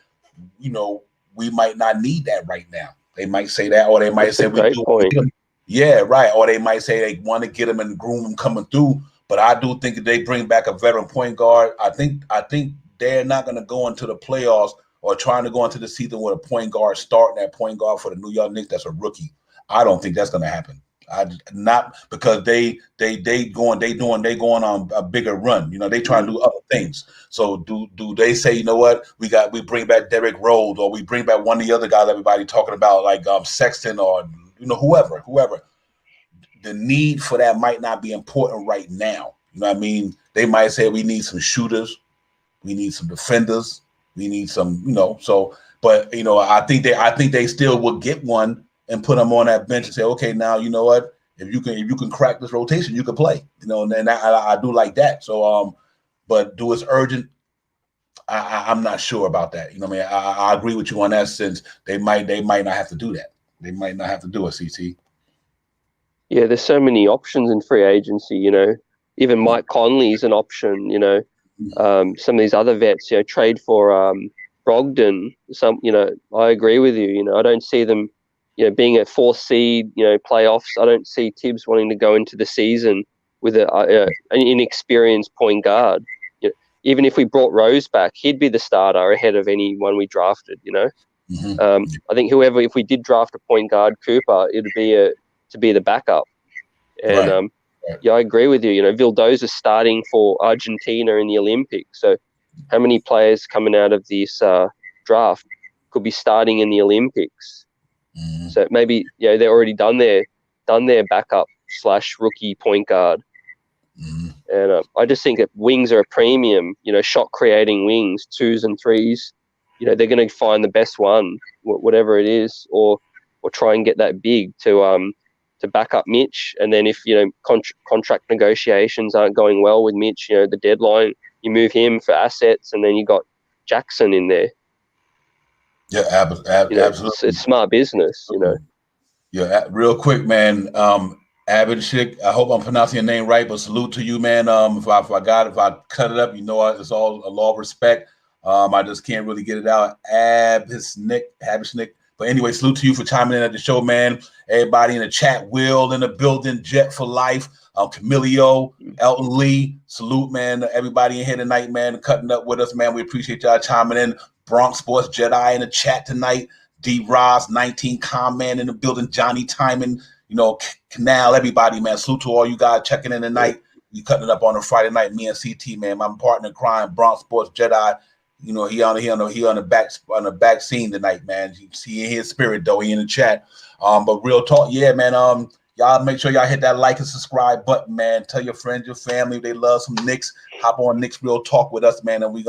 we might not need that right now. They might say that, or they might say we do. Yeah, right. Or they might say they want to get him and groom him coming through. But I do think if they bring back a veteran point guard, I think they're not going to go into the playoffs or trying to go into the season with a point guard starting that point guard for the New York Knicks that's a rookie. I don't think that's going to happen. Not because they going on a bigger run. They trying to do other things. So do they say, you know what, we bring back Derrick Rose, or we bring back one of the other guys everybody talking about, like Sexton, or whoever. The need for that might not be important right now. You know what I mean? They might say we need some shooters, we need some defenders, we need some, so, but I think they still would get one and put them on that bench and say, okay, now you know what? If you can crack this rotation, you can play. And I do like that. So, but do it's urgent? I'm not sure about that. You know what I mean? I agree with you on that sense. They might not have to do that. They might not have to do it, CT. Yeah, there's so many options in free agency. Even Mike Conley's an option. Some of these other vets, trade for Brogdon. I agree with you. I don't see them, being at 4th seed, playoffs. I don't see Tibbs wanting to go into the season with an inexperienced point guard. Even if we brought Rose back, he'd be the starter ahead of anyone we drafted. I think if we did draft a point guard, Cooper, it'd be to be the backup. And right. Yeah, I agree with you. Vildoza's starting for Argentina in the Olympics. So how many players coming out of this draft could be starting in the Olympics? Mm-hmm. So maybe they're already done their backup / rookie point guard. Mm-hmm. And I just think that wings are a premium. Shot creating wings, 2s and 3s. They're going to find the best one, whatever it is, or try and get that big to back up Mitch. And then if contract negotiations aren't going well with Mitch, the deadline, you move him for assets, and then you got Jackson in there. Yeah, absolutely. It's smart business. Yeah, real quick, man. Abhishek, I hope I'm pronouncing your name right, but salute to you, man. If I cut it up, it's all a law of respect. I just can't really get it out. Abhishek. But anyway, salute to you for chiming in at the show, man. Everybody in the chat, Will in the building, Jet for Life, Camilio, Elton Lee, salute, man. Everybody in here tonight, man, cutting up with us, man. We appreciate y'all chiming in. Bronx Sports Jedi in the chat tonight. D. Ross, 19 man in the building, Johnny Timon, Canal, everybody, man. Salute to all you guys checking in tonight. We cutting it up on a Friday night. Me and CT, man, my partner in crime, Bronx Sports Jedi. He on the back scene tonight, man. You see in his spirit though. He in the chat. But real talk, yeah, man. Y'all make sure y'all hit that like and subscribe button, man. Tell your friends, your family, if they love some Knicks. Hop on Knicks Real Talk with us, man, and we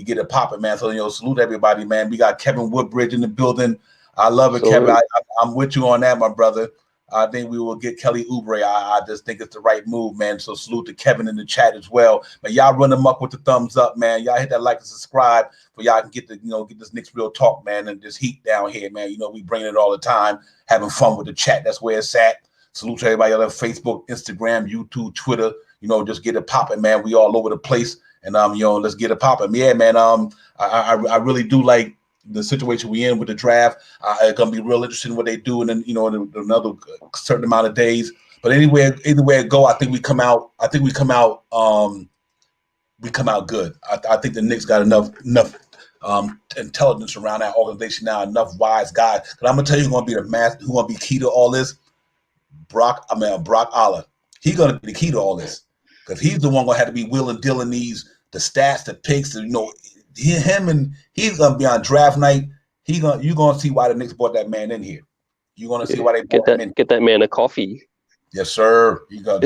get it popping, man. So, salute everybody, man. We got Kevin Woodbridge in the building. I love it, Kevin. I'm with you on that, my brother. I think we will get Kelly Oubre. I just think it's the right move, man. So salute to Kevin in the chat as well. But y'all run them up with the thumbs up, man. Y'all hit that like and subscribe for y'all can get this Knicks Real Talk, man, and this heat down here, man. We bring it all the time, having fun with the chat. That's where it's at. Salute to everybody on Facebook, Instagram, YouTube, Twitter. Just get it popping, man. We all over the place. And let's get it popping. Yeah, man. I really do like the situation we in with the draft. It's gonna be real interesting what they do, and then in another certain amount of days. But either way it go, I think we come out. We come out good. I think the Knicks got enough intelligence around that organization now, enough wise guys. But I'm gonna tell you who's gonna be who's gonna be key to all this. Brock Allah. He's gonna be the key to all this. Because he's the one gonna have to be willing dealing the stats, the picks, him, and he's gonna be on draft night. You're gonna see why the Knicks brought that man in here. You're gonna see why they brought him in. Get that man a coffee. Yes, sir. He's gonna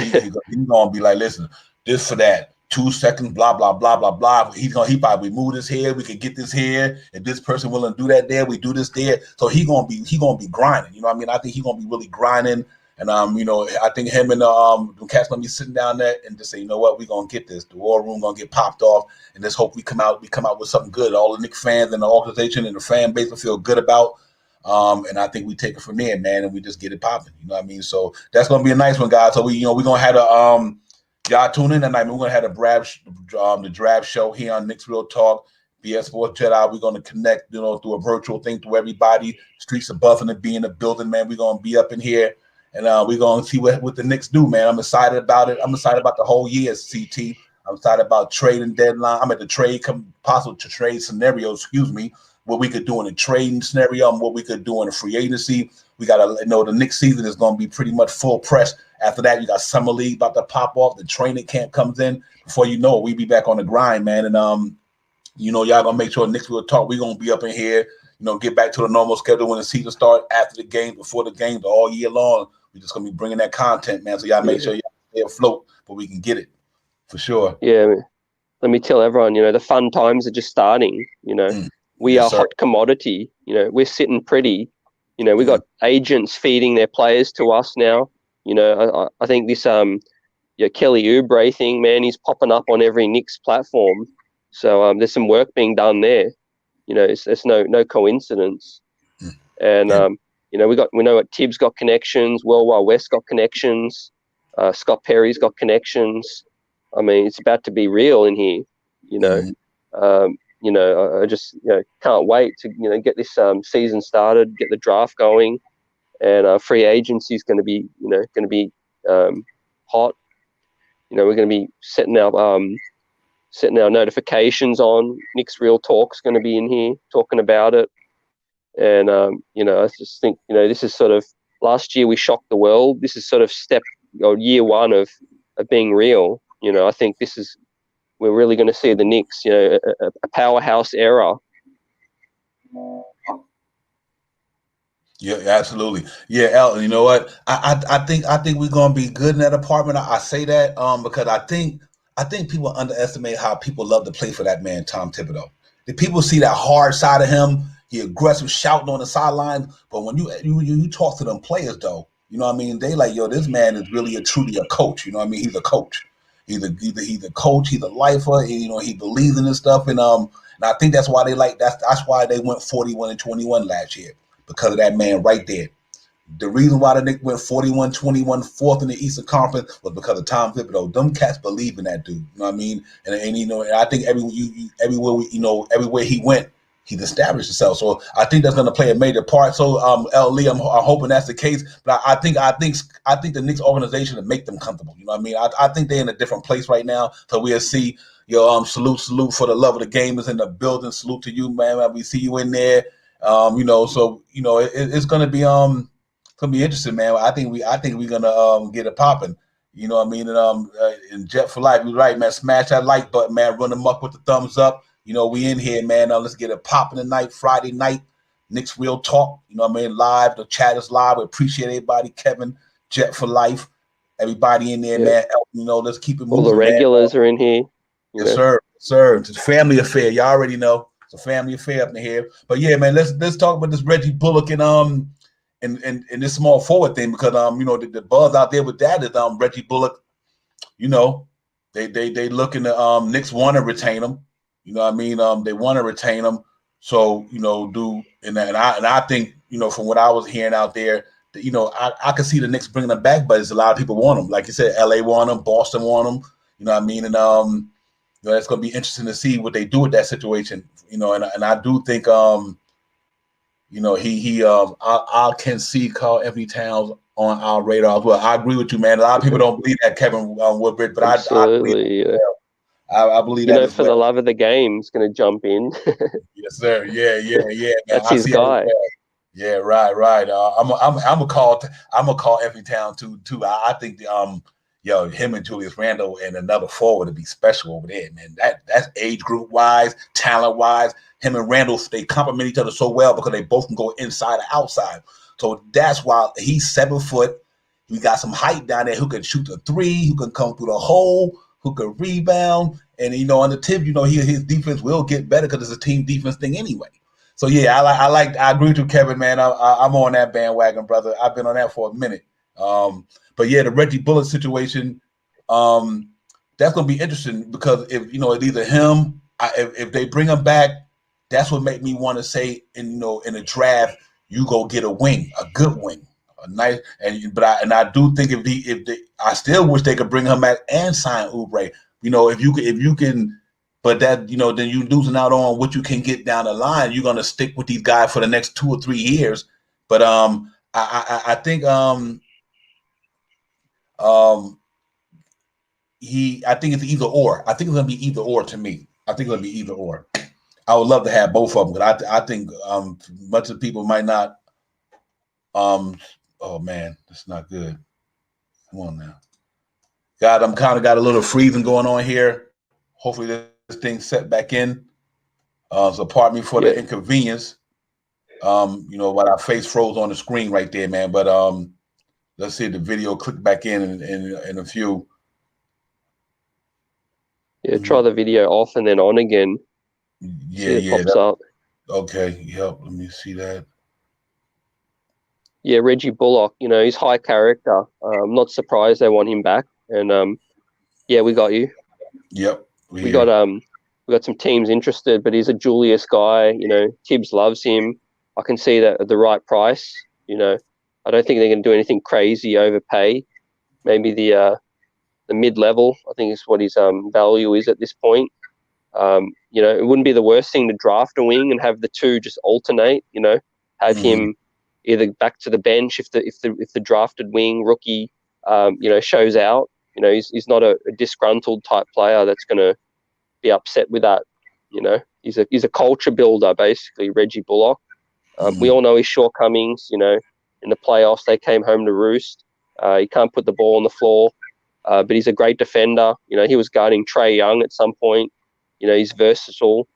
be like, listen, this for that. 2 seconds, blah blah blah blah blah. He probably move this here. We could get this here. If this person willing to do that there, we do this there. So he gonna be grinding. You know what I mean? I think he's gonna be really grinding. And I think him and the cats gonna be sitting down there and just say, you know what, we're gonna get this. The war room gonna get popped off, and just hope we come out with something good. All the Knicks fans and the organization and the fan base will feel good about. And I think we take it from there, man, and we just get it popping. You know what I mean? So that's gonna be a nice one, guys. So we're gonna have y'all tune in tonight. We're gonna have the draft show here on Knicks Real Talk. BS Sports Jedi, we're going to connect, through a virtual thing to everybody. Streets of Buffing and be in the building, man. We're going to be up in here. And we're going to see what the Knicks do, man. I'm excited about it. I'm excited about the whole year, CT. I'm excited about trading deadline. I'm at the possible trade scenario, what we could do in a trading scenario and what we could do in a free agency. We got to know the next season is going to be pretty much full press. After that, you got Summer League about to pop off. The training camp comes in. Before you know it, we be back on the grind, man. And, y'all going to make sure Knicks Real Talk, we're going to be up in here, get back to the normal schedule when the season starts, after the game, before the game, all year long. We're just going to be bringing that content, man. So y'all make sure y'all stay afloat, but we can get it for sure. Yeah. Let me tell everyone, the fun times are just starting. We are hot commodity. We're sitting pretty. We got agents feeding their players to us now. I think this Kelly Oubre thing, man, he's popping up on every Knicks platform. So there's some work being done there. It's no coincidence. And we know what Tibbs got connections, World Wide West got connections, Scott Perry's got connections. I mean, it's about to be real in here. I just can't wait to get this season started, get the draft going, and free agency is going to be hot. We're going to be setting our notifications on. Knicks Real Talk's going to be in here talking about it. And, I just think, this is sort of, last year we shocked the world. This is sort of year one of being real. I think we're really going to see the Knicks, a powerhouse era. Yeah, absolutely. Yeah, Elton, you know what? I think we're going to be good in that department. I say that because I think people underestimate how people love to play for that man, Tom Thibodeau. The people see that hard side of him. He aggressive, shouting on the sideline. But when you talk to them players, though, they like, yo, this man is really truly a coach. He's a coach. He's a coach, he's a lifer, and, he believes in this stuff, and I think that's why that's why they went 41-21 last year, because of that man right there. The reason why the Knicks went 41-21, fourth in the Eastern Conference, was because of Tom Thibodeau. Them cats believe in that dude. You know what I mean? And and I think everywhere he went, he's established himself. So I think that's going to play a major part. So L. Lee, I'm hoping that's the case. But I think the Knicks organization will make them comfortable. You know what I mean? I think they're in a different place right now. So we'll see. Salute for the love of the game is in the building. Salute to you, man. We see you in there. It's going to be It's gonna be interesting, man. I think we're gonna get it popping. You know what I mean? And Jet for Life, you're right, man. Smash that like button, man. Run them up with the thumbs up. We in here, man. Let's get it popping tonight, Friday night. Knicks Real Talk. You know what I mean? Live. The chat is live. We appreciate everybody. Kevin, Jet for Life, everybody in there, man. Let's keep it moving. All the regulars are in here. Yes, sir. Sir, it's a family affair. Y'all already know it's a family affair up in here. But yeah, man, let's talk about this Reggie Bullock and this small forward thing, because the buzz out there with that is Reggie Bullock. They looking to Knicks want to retain him. You know what I mean? They want to retain him. So I think from what I was hearing out there, that, I could see the Knicks bringing him back, but it's a lot of people want him. Like you said, LA want him, Boston want him. You know what I mean? And it's going to be interesting to see what they do with that situation. And I do think I can see Karl Anthony Towns on our radar as well. I agree with you, man. A lot of people don't believe that, Kevin Woodbridge, but I believe that. I believe that. For the love of the game, he's going to jump in. Yes, sir. Yeah. Man. That's his guy. Yeah, right. I'm gonna call Anthony Towns too. I think him and Julius Randle and another forward would be special over there, man. That's age group wise, talent wise. Him and Randall, they complement each other so well because they both can go inside or outside. So that's why he's 7 foot. We got some height down there who can shoot the three, who can come through the hole, who can rebound. And, on the tip, his defense will get better because it's a team defense thing anyway. So, yeah, I agree with you, Kevin, man. I'm on that bandwagon, brother. I've been on that for a minute. But, yeah, the Reggie Bullock situation, that's going to be interesting because if, it's either him, if they bring him back, that's what made me want to say, in a draft, you go get a wing, a good wing, a nice. But I do think I still wish they could bring him back and sign Oubre. If you can, but that then you losing out on what you can get down the line. You're gonna stick with these guys for the next 2 or 3 years. But I think I think it's either or. I think it's gonna be either or to me. I think it's gonna be either or. I would love to have both of them, but I think much of people might not. Oh man, that's not good. Come on now, God, I'm kind of got a little freezing going on here. Hopefully this thing set back in. So pardon me for the inconvenience. While our face froze on the screen right there, man. But let's see if the video click back in a few. Yeah, try the video off and then on again. Yeah, it pops up. Okay, yep. Let me see that. Yeah, Reggie Bullock. He's high character. I'm not surprised they want him back. And we got you. Yep. We got some teams interested, but he's a Julius guy. Tibbs loves him. I can see that at the right price. I don't think they're going to do anything crazy, overpay. Maybe the mid-level, I think is what his value is at this point. It wouldn't be the worst thing to draft a wing and have the two just alternate. Have him either back to the bench if the drafted wing rookie, shows out. He's not a disgruntled type player that's going to be upset with that. He's a culture builder basically. Reggie Bullock. We all know his shortcomings. In the playoffs they came home to roost. He can't put the ball on the floor, but he's a great defender. He was guarding Trae Young at some point. He's versatile.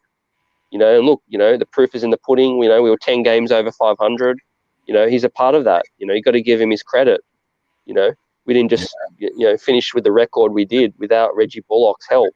And look, the proof is in the pudding. We were 10 games over 500. He's a part of that. You got to give him his credit. We didn't just finish with the record we did without Reggie Bullock's help.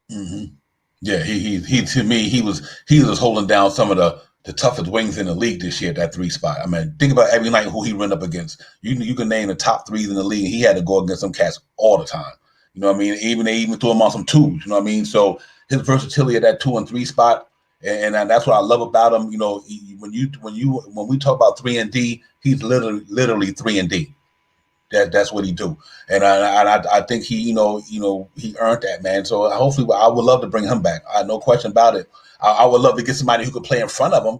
Mm-hmm. Yeah, he to me he was holding down some of the toughest wings in the league this year at that 3 spot. I mean, think about every night who he ran up against. You can name the top 3s in the league. He had to go against some cats all the time. You know what I mean? They even threw him on some twos. You know what I mean? So his versatility at that 2 and 3 spot, and that's what I love about him. You know, when we talk about 3 and D, he's literally 3 and D. That's what he do, and I think he he earned that, man. So hopefully I would love to bring him back. No question about it. I would love to get somebody who could play in front of him.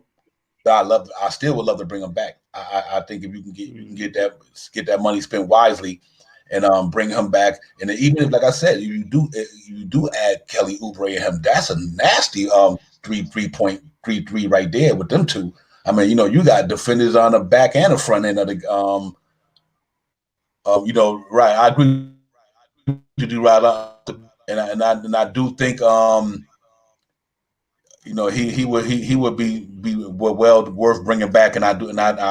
But I still would love to bring him back. I think if you can get that money spent wisely, and bring him back. And even if, like I said, you do add Kelly Oubre and him, that's a nasty 3.33 right there with them two. I mean, you got defenders on the back and the front end of the right. I agree to do right, and I do think he would be well worth bringing back, and I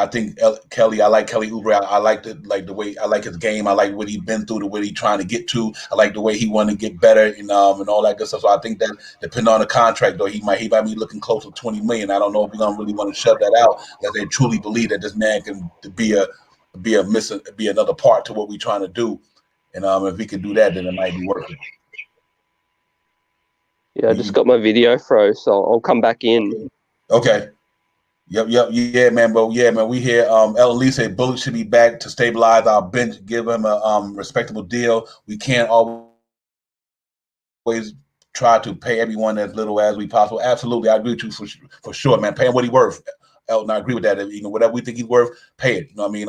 think Kelly. I like Kelly Oubre. I like the way I like his game. I like what he's been through, the way he's trying to get to. I like the way he want to get better, and all that good stuff. So I think that depending on the contract, though, he might be looking close to $20 million. I don't know if we're gonna really want to shut that out, that they truly believe that this man can be another part to what we're trying to do, and if he can do that, then it might be worth it. Yeah, I just got my video froze, so I'll come back in. Okay. Yep. Yeah, man. But yeah, man, we hear Ellen Lee say Bullock should be back to stabilize our bench, give him a respectable deal. We can't always try to pay everyone as little as we possible. Absolutely, I agree with you for sure, man. Pay him what he's worth. Elton, I agree with that. Whatever we think he's worth, pay it. You know what I mean?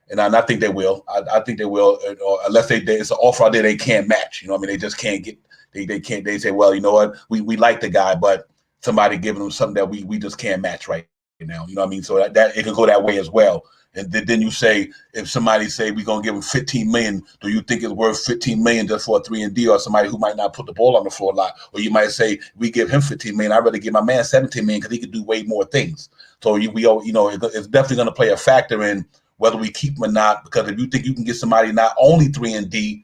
And I think they will. I think they will, unless it's an offer out there they can't match. You know what I mean? They just can't get. They can't. They say, well, you know what? We like the guy, but somebody giving them something that we just can't match right now. You know what I mean? So that it can go that way as well. And then you say, if somebody say we're gonna give him $15 million, do you think it's worth $15 million just for a 3 and D, or somebody who might not put the ball on the floor a lot? Or you might say, we give him $15 million, I'd rather give my man $17 million because he could do way more things. So it's definitely gonna play a factor in whether we keep him or not. Because if you think you can get somebody not only 3 and D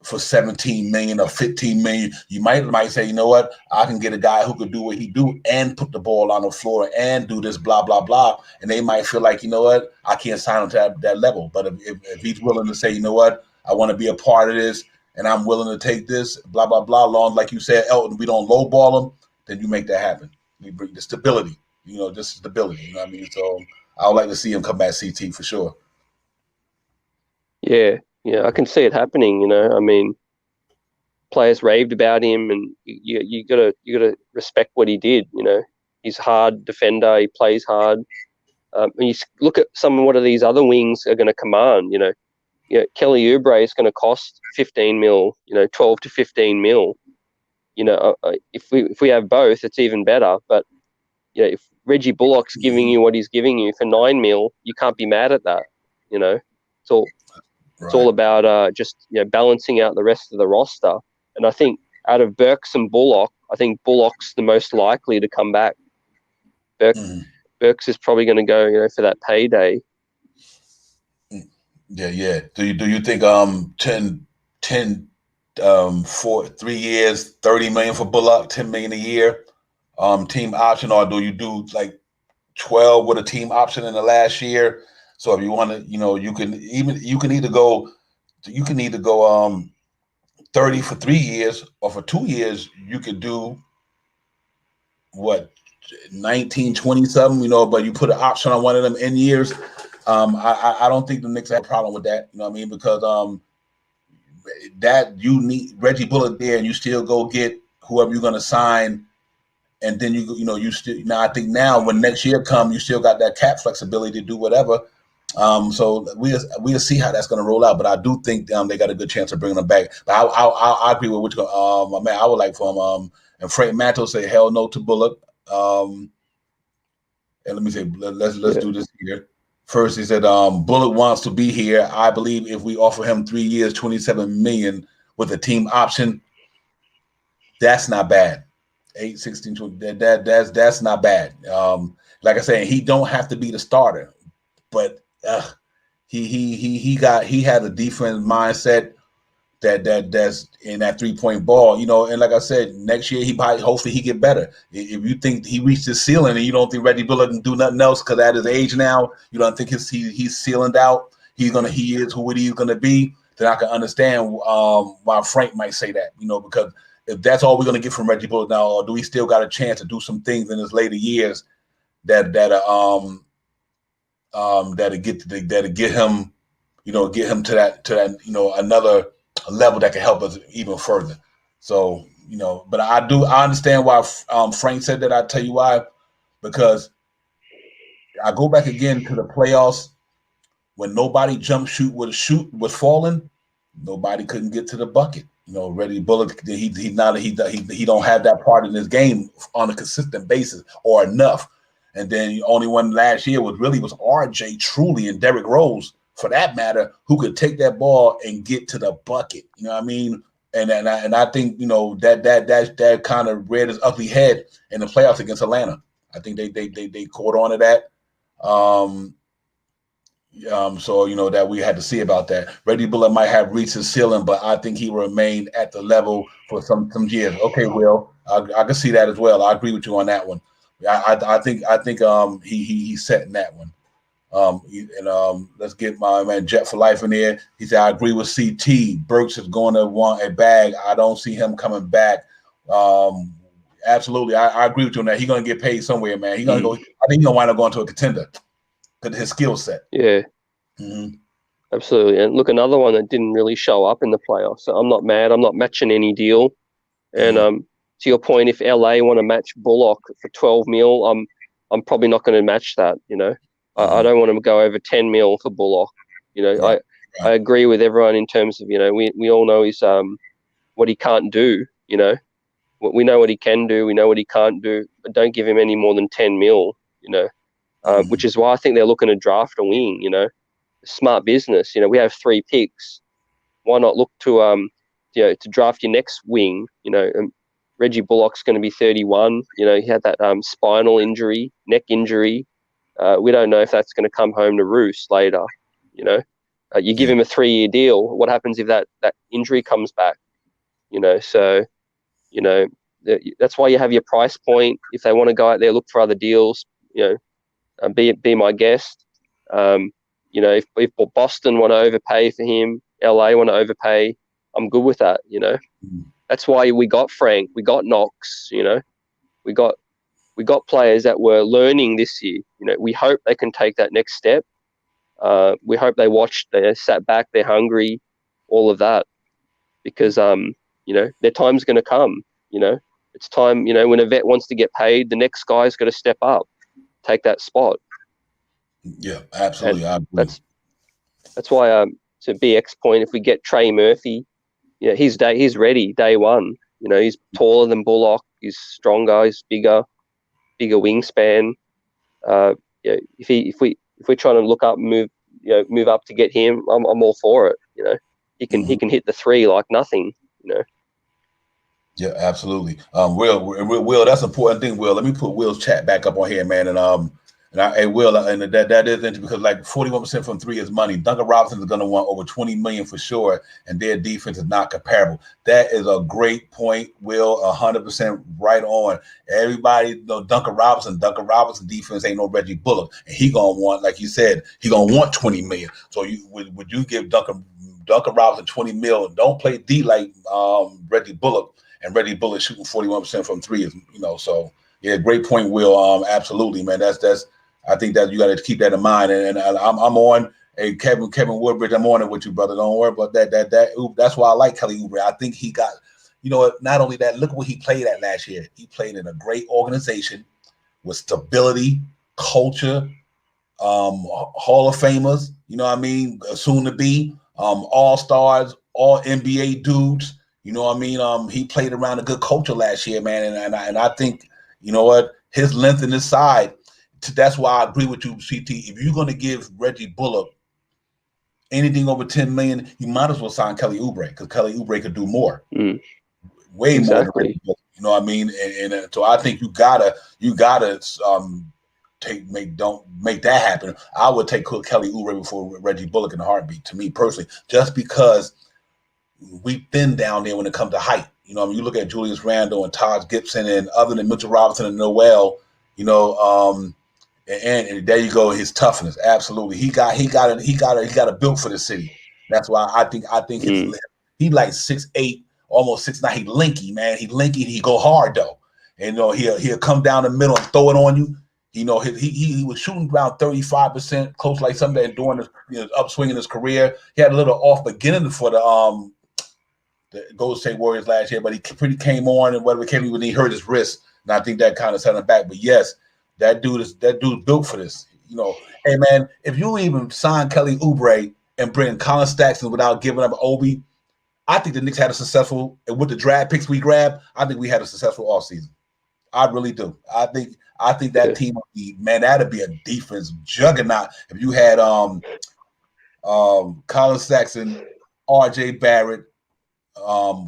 for $17 million or $15 million, you might say, you know what, I can get a guy who could do what he do and put the ball on the floor and do this blah blah blah, and they might feel like, you know what, I can't sign him to that level. But if he's willing to say, you know what, I want to be a part of this and I'm willing to take this blah blah blah, long like you said, Elton, we don't lowball him, then you make that happen. You bring the stability, just stability. You know what I mean? So I would like to see him come back, CT, for sure. Yeah, I can see it happening. I mean, players raved about him, and you gotta respect what he did. He's a hard defender. He plays hard. And you look at what of these other wings are going to command. Kelly Oubre is going to cost 15 mil. 12 to 15 mil. If we have both, it's even better. But if Reggie Bullock's giving you what he's giving you for 9 mil, you can't be mad at that. It's all about just balancing out the rest of the roster. And I think out of Burks and Bullock, I think Bullock's the most likely to come back. Burks is probably going to go, for that payday. Yeah. Do you think 10 for 3 years, $30 million for Bullock, $10 million a year, team option, or do you do like 12 with a team option in the last year? So if you want to, you can either go 30 for 3 years, or for 2 years you could do what 19, 20 something, but you put an option on one of them in years. I don't think the Knicks have a problem with that. You know what I mean? Because that you need Reggie Bullock there, and you still go get whoever you're going to sign. And then you still, I think now when next year comes, you still got that cap flexibility to do whatever. So we'll see how that's going to roll out. But I do think they got a good chance of bringing them back. But I agree with what my man. I would like for him. And Frank Mantle say hell no to Bullock. And let me say, let's do this here. First, he said Bullock wants to be here. I believe if we offer him 3 years, $27 million with a team option, that's not bad. 8, 16, 20, that's not bad. Like I said, he don't have to be the starter, but he had a defense mindset that's in that 3-point ball, and like I said, next year hopefully he get better. If you think he reached his ceiling and you don't think Reggie Bullock can do nothing else because at his age now, you don't think he's ceilinged out. He is who he's gonna be. then I can understand why Frank might say that, because if that's all we're going to get from Reggie Bullock now, or do we still got a chance to do some things in his later years that'll get him, get him to that another level that can help us even further. So, but I understand why Frank said that. I tell you why, because I go back again to the playoffs when nobody jump shoot was falling, nobody couldn't get to the bucket. Reggie Bullock, he don't have that part in his game on a consistent basis or enough. And then the only one last year was RJ Truly and Derrick Rose, for that matter, who could take that ball and get to the bucket. You know what I mean? And I think that kind of reared its ugly head in the playoffs against Atlanta. I think they caught on to that. So that we had to see about that. Reggie Bullock might have reached his ceiling, but I think he remained at the level for some years. Okay, Will, I can see that as well. I agree with you on that one. I think he's setting that one. Let's get my man Jet for Life in there. He said, I agree with CT. Burks is going to want a bag. I don't see him coming back. Absolutely. I agree with you on that. He's going to get paid somewhere, man. He's going to go. I think he's going to wind up going to a contender because of his skill set. Yeah. Mm-hmm. Absolutely. And look, another one that didn't really show up in the playoffs. So I'm not mad. I'm not matching any deal. And to your point, if LA want to match Bullock for 12 mil, I'm probably not going to match that. I don't want to go over 10 mil for Bullock. Right. I agree with everyone in terms of, we all know he's what he can't do. We know what he can do. We know what he can't do. But don't give him any more than 10 mil. Which is why I think they're looking to draft a wing. Smart business. We have 3 picks. Why not look to to draft your next wing? And Reggie Bullock's going to be 31. He had that spinal injury, neck injury. We don't know if that's going to come home to roost later. You give him a 3-year deal. What happens if that injury comes back? So that's why you have your price point. If they want to go out there, look for other deals. Be my guest. If Boston want to overpay for him, LA want to overpay, I'm good with that. That's why we got Frank, we got Knox. We got players that were learning this year. We hope they can take that next step. We hope they sat back, they're hungry, all of that, because their time's going to come. It's time. When a vet wants to get paid, the next guy's got to step up, take that spot. Yeah, absolutely. I agree. That's why to BX point, if we get Trey Murphy, he's ready day one. He's taller than Bullock, he's stronger, he's bigger wingspan. If we're trying to look up and move up to get him, I'm all for it. He can hit the 3 like nothing. Yeah, absolutely. Will, that's an important thing. Will, let me put Will's chat back up on here, man. Will, and that is interesting because 41% from 3 is money. Duncan Robinson is going to want over $20 million for sure, and their defense is not comparable. That is a great point, Will. 100% right on. Everybody know Duncan Robinson defense ain't no Reggie Bullock, and he gonna want, like you said, he gonna want $20 million. So would you give Duncan Robinson $20 million? Don't play D like Reggie Bullock, and Reggie Bullock shooting 41% from 3 is so. Yeah, great point, Will. Absolutely, man. That's. I think that you got to keep that in mind. And I'm on. Hey, Kevin Woodbridge, I'm on it with you, brother. Don't worry about that. That's why I like Kelly Oubre. I think he got, not only that. Look what he played at last year. He played in a great organization with stability, culture, Hall of Famers. Soon to be all stars, all NBA dudes. He played around a good culture last year, man. And I think. His length and his side. That's why I agree with you, CT. If you're going to give Reggie Bullock anything over $10 million, you might as well sign Kelly Oubre because Kelly Oubre could do more, way more than Reggie Bullock. You know what I mean? And so I think you gotta don't make that happen. I would take Kelly Oubre before Reggie Bullock in a heartbeat. To me personally, just because we thin down there when it comes to height. You look at Julius Randle and Taj Gibson, and other than Mitchell Robinson and Noel, and there you go, his toughness. Absolutely, he got a built for the city. That's why I think he like 6'8", almost 6'9". He linky, man. He linky. He go hard though, and he'll come down the middle and throw it on you. He was shooting around 35%, close like something during his upswing in his career. He had a little off beginning for the Golden State Warriors last year, but he pretty came on and whatever came when he hurt his wrist, and I think that kind of set him back. But yes, that dude's built for this. Hey man, if you even sign Kelly Oubre and bring Colin Sexton without giving up Obi, I think the Knicks had a successful, and with the draft picks we grabbed, I think we had a successful offseason. I really do. I think that team would be, man, that'd be a defense juggernaut if you had Colin Sexton, RJ Barrett,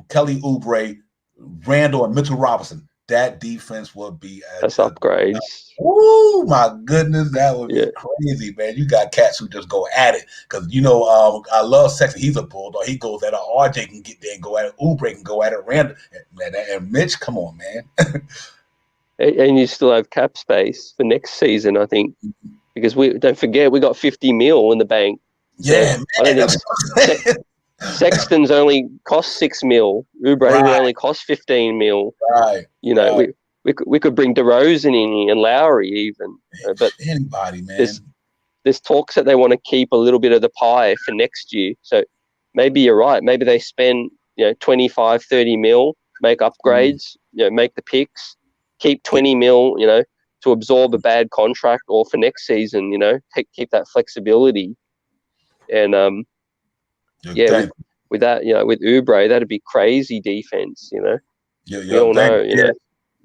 Kelly Oubre, Randall, and Mitchell Robinson. That defense would be that's upgrades. Oh my goodness, that would be crazy, man. You got cats who just go at it because I love Sexton. He's a bulldog. He goes at it. RJ can get there and go at it. Oubre can go at it. Randall and Mitch, come on, man. And you still have cap space for next season, I think, because we don't forget we got 50 mil in the bank. Yeah, so man. I think Sexton's only cost 6 mil. Oubre only cost 15 mil. Right. We could bring DeRozan in and Lowry even. But anybody, man. There's talks that they want to keep a little bit of the pie for next year. So maybe you're right. Maybe they spend 25, 30 mil, make upgrades, make the picks, keep 20 mil, to absorb a bad contract, or for next season, keep that flexibility. And with that, with Oubre, that'd be crazy defense, We all know,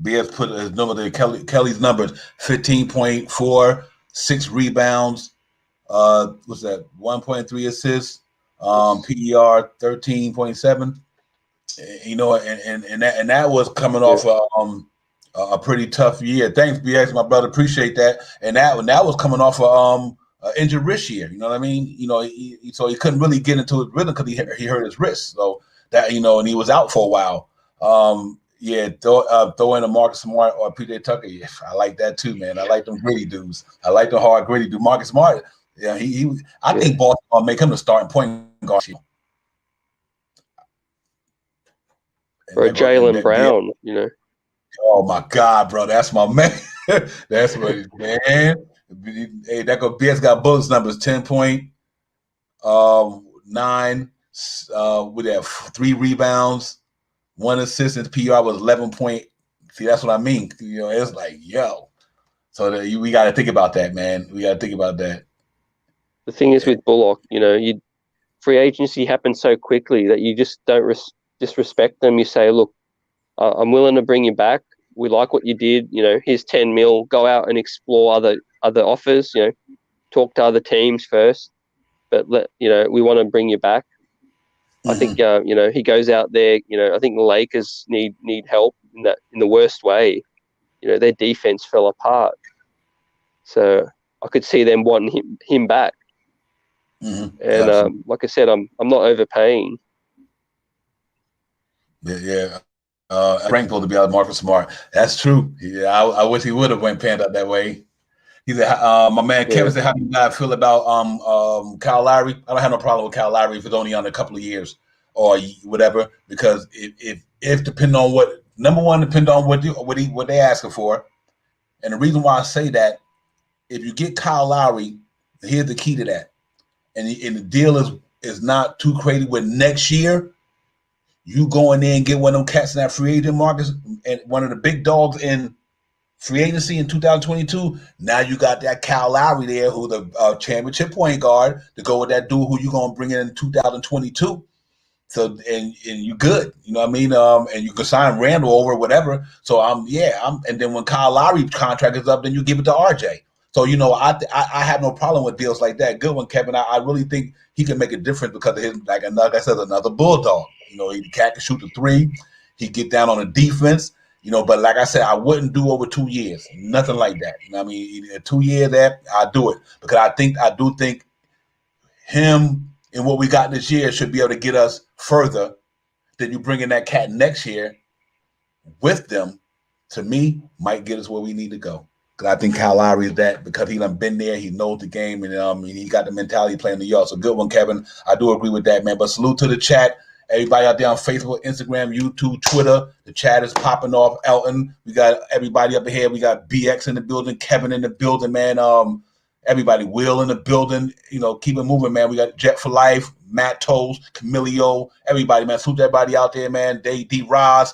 BS put his number Kelly's numbers: 15.4, 6 rebounds, what's that? 1.3 assists, PER 13.7. And that was coming off a pretty tough year. Thanks, BX, my brother. Appreciate that. And that was coming off injured wrist year. You know what I mean? So he couldn't really get into his rhythm because he hurt his wrist. So that and he was out for a while. Throw in a Marcus Smart or PJ Tucker. Yeah, I like that too, man. I like them gritty dudes. I like the hard gritty dude. Marcus Smart. Yeah, I think Boston will make him the starting point guard. Or Jaylen Brown, Oh my God, bro, that's my man. That's what man. Hey, that go. BS got bullets numbers 10.9. With that 3 rebounds, 1 assist, and PR was 11 point. See, that's what I mean. It's like So we got to think about that, man. We got to think about that. The thing is with Bullock, free agency happens so quickly that you just don't disrespect them. You say, look, I'm willing to bring you back. We like what you did. Here's 10 mil. Go out and explore other offers. Talk to other teams first. But we want to bring you back. I think he goes out there. I think the Lakers need help in the worst way. Their defense fell apart. So I could see them wanting him back. Mm-hmm. And like I said, I'm not overpaying. Yeah. Frankfurt to be out of Marcus Smart. That's true. Yeah, I wish he would have went panned out that way. He said, my man Kevin said, how do you guys feel about Kyle Lowry? I don't have no problem with Kyle Lowry if it's only on a couple of years or whatever, because if depending on what, number one, depend on what they asking for. And the reason why I say that, if you get Kyle Lowry, here's the key to that. And the deal is not too crazy with next year. You go in there and get one of them cats in that free agent market and one of the big dogs in free agency in 2022. Now you got that Kyle Lowry there, who's the championship point guard, to go with that dude who you gonna bring in 2022. So and you good, you know what I mean? And you can sign Randall over whatever. So and then when Kyle Lowry's contract is up, then you give it to RJ. So I have no problem with deals like that. Good one, Kevin. I really think he can make a difference because of his, like I said, another bulldog. He can shoot the 3. He get down on the defense. But like I said, I wouldn't do over 2 years. Nothing like that. I mean, 2 years that I do it because I do think him and what we got this year should be able to get us further than you bring in that cat next year with them. To me, might get us where we need to go. I think Kyle Lowry is that because he done been there, he knows the game, and he got the mentality playing New York. So good one, Kevin. I do agree with that, man. But salute to the chat. Everybody out there on Facebook, Instagram, YouTube, Twitter. The chat is popping off. Elton, we got everybody up here. We got BX in the building, Kevin in the building, man. Everybody, Will in the building. Keep it moving, man. We got Jet for Life, Matt Toes, Camilio, everybody, man. Salute everybody out there, man. D. Roz,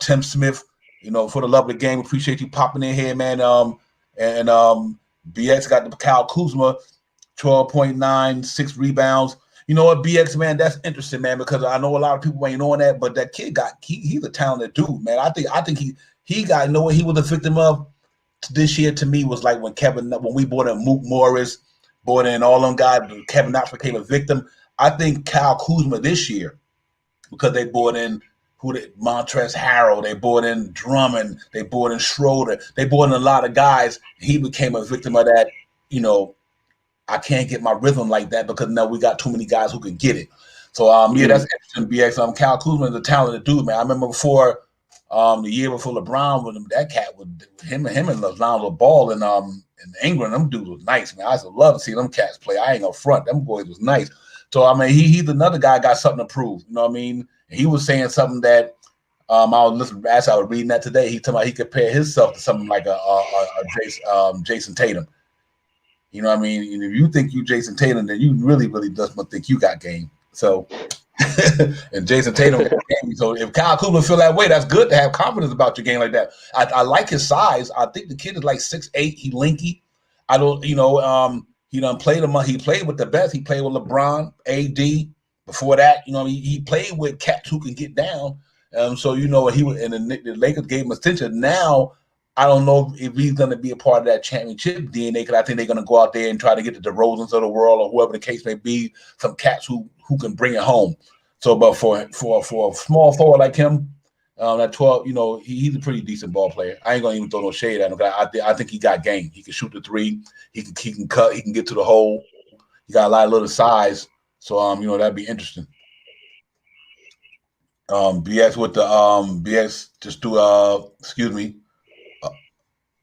Tim Smith. For the love of the game, appreciate you popping in here, man. And BX got the Kyle Kuzma, 12.9, 6 rebounds. You know what, BX, man, that's interesting, man, because I know a lot of people ain't on that, but that kid he's a talented dude, man. I think he got, what he was a victim of this year to me was like when we brought in Mook Morris, brought in all them guys, Kevin Knox became a victim. I think Kyle Kuzma this year, because they brought in Montrezl Harrell, they brought in Drummond, they brought in Schroeder, they brought in a lot of guys. He became a victim of that. I can't get my rhythm like that because now we got too many guys who can get it. So that's interesting. BX. Kyle Kuzma is a talented dude, man. I remember before the year before LeBron, when that cat with him and LeBron Ball and England, them dudes was nice, man. I used to love to see them cats play. I ain't gonna front, them boys was nice. So he's another guy got something to prove. You know what I mean? He was saying something that I was listening. As I was reading that today, he talking about he compared himself to something like a Jason Tatum. You know what I mean? And if you think you Jason Tatum, then you really, really just think you got game. So, and Jason Tatum got game. So if Kyle Kuzma feel that way, that's good to have confidence about your game like that. I like his size. I think the kid is like 6'8". He linky. I don't, he done played him. He played with the best. He played with LeBron, AD. Before that, he played with cats who can get down. So he was, and the Lakers gave him attention. Now, I don't know if he's going to be a part of that championship DNA, because I think they're going to go out there and try to get the DeRozans of the world or whoever the case may be, some cats who can bring it home. So, but for a small forward like him, at 12, he's a pretty decent ball player. I ain't going to even throw no shade at him. I think he got game. He can shoot the three. He can cut. He can get to the hole. He got a lot of little size. So, that'd be interesting. BX with the BX just do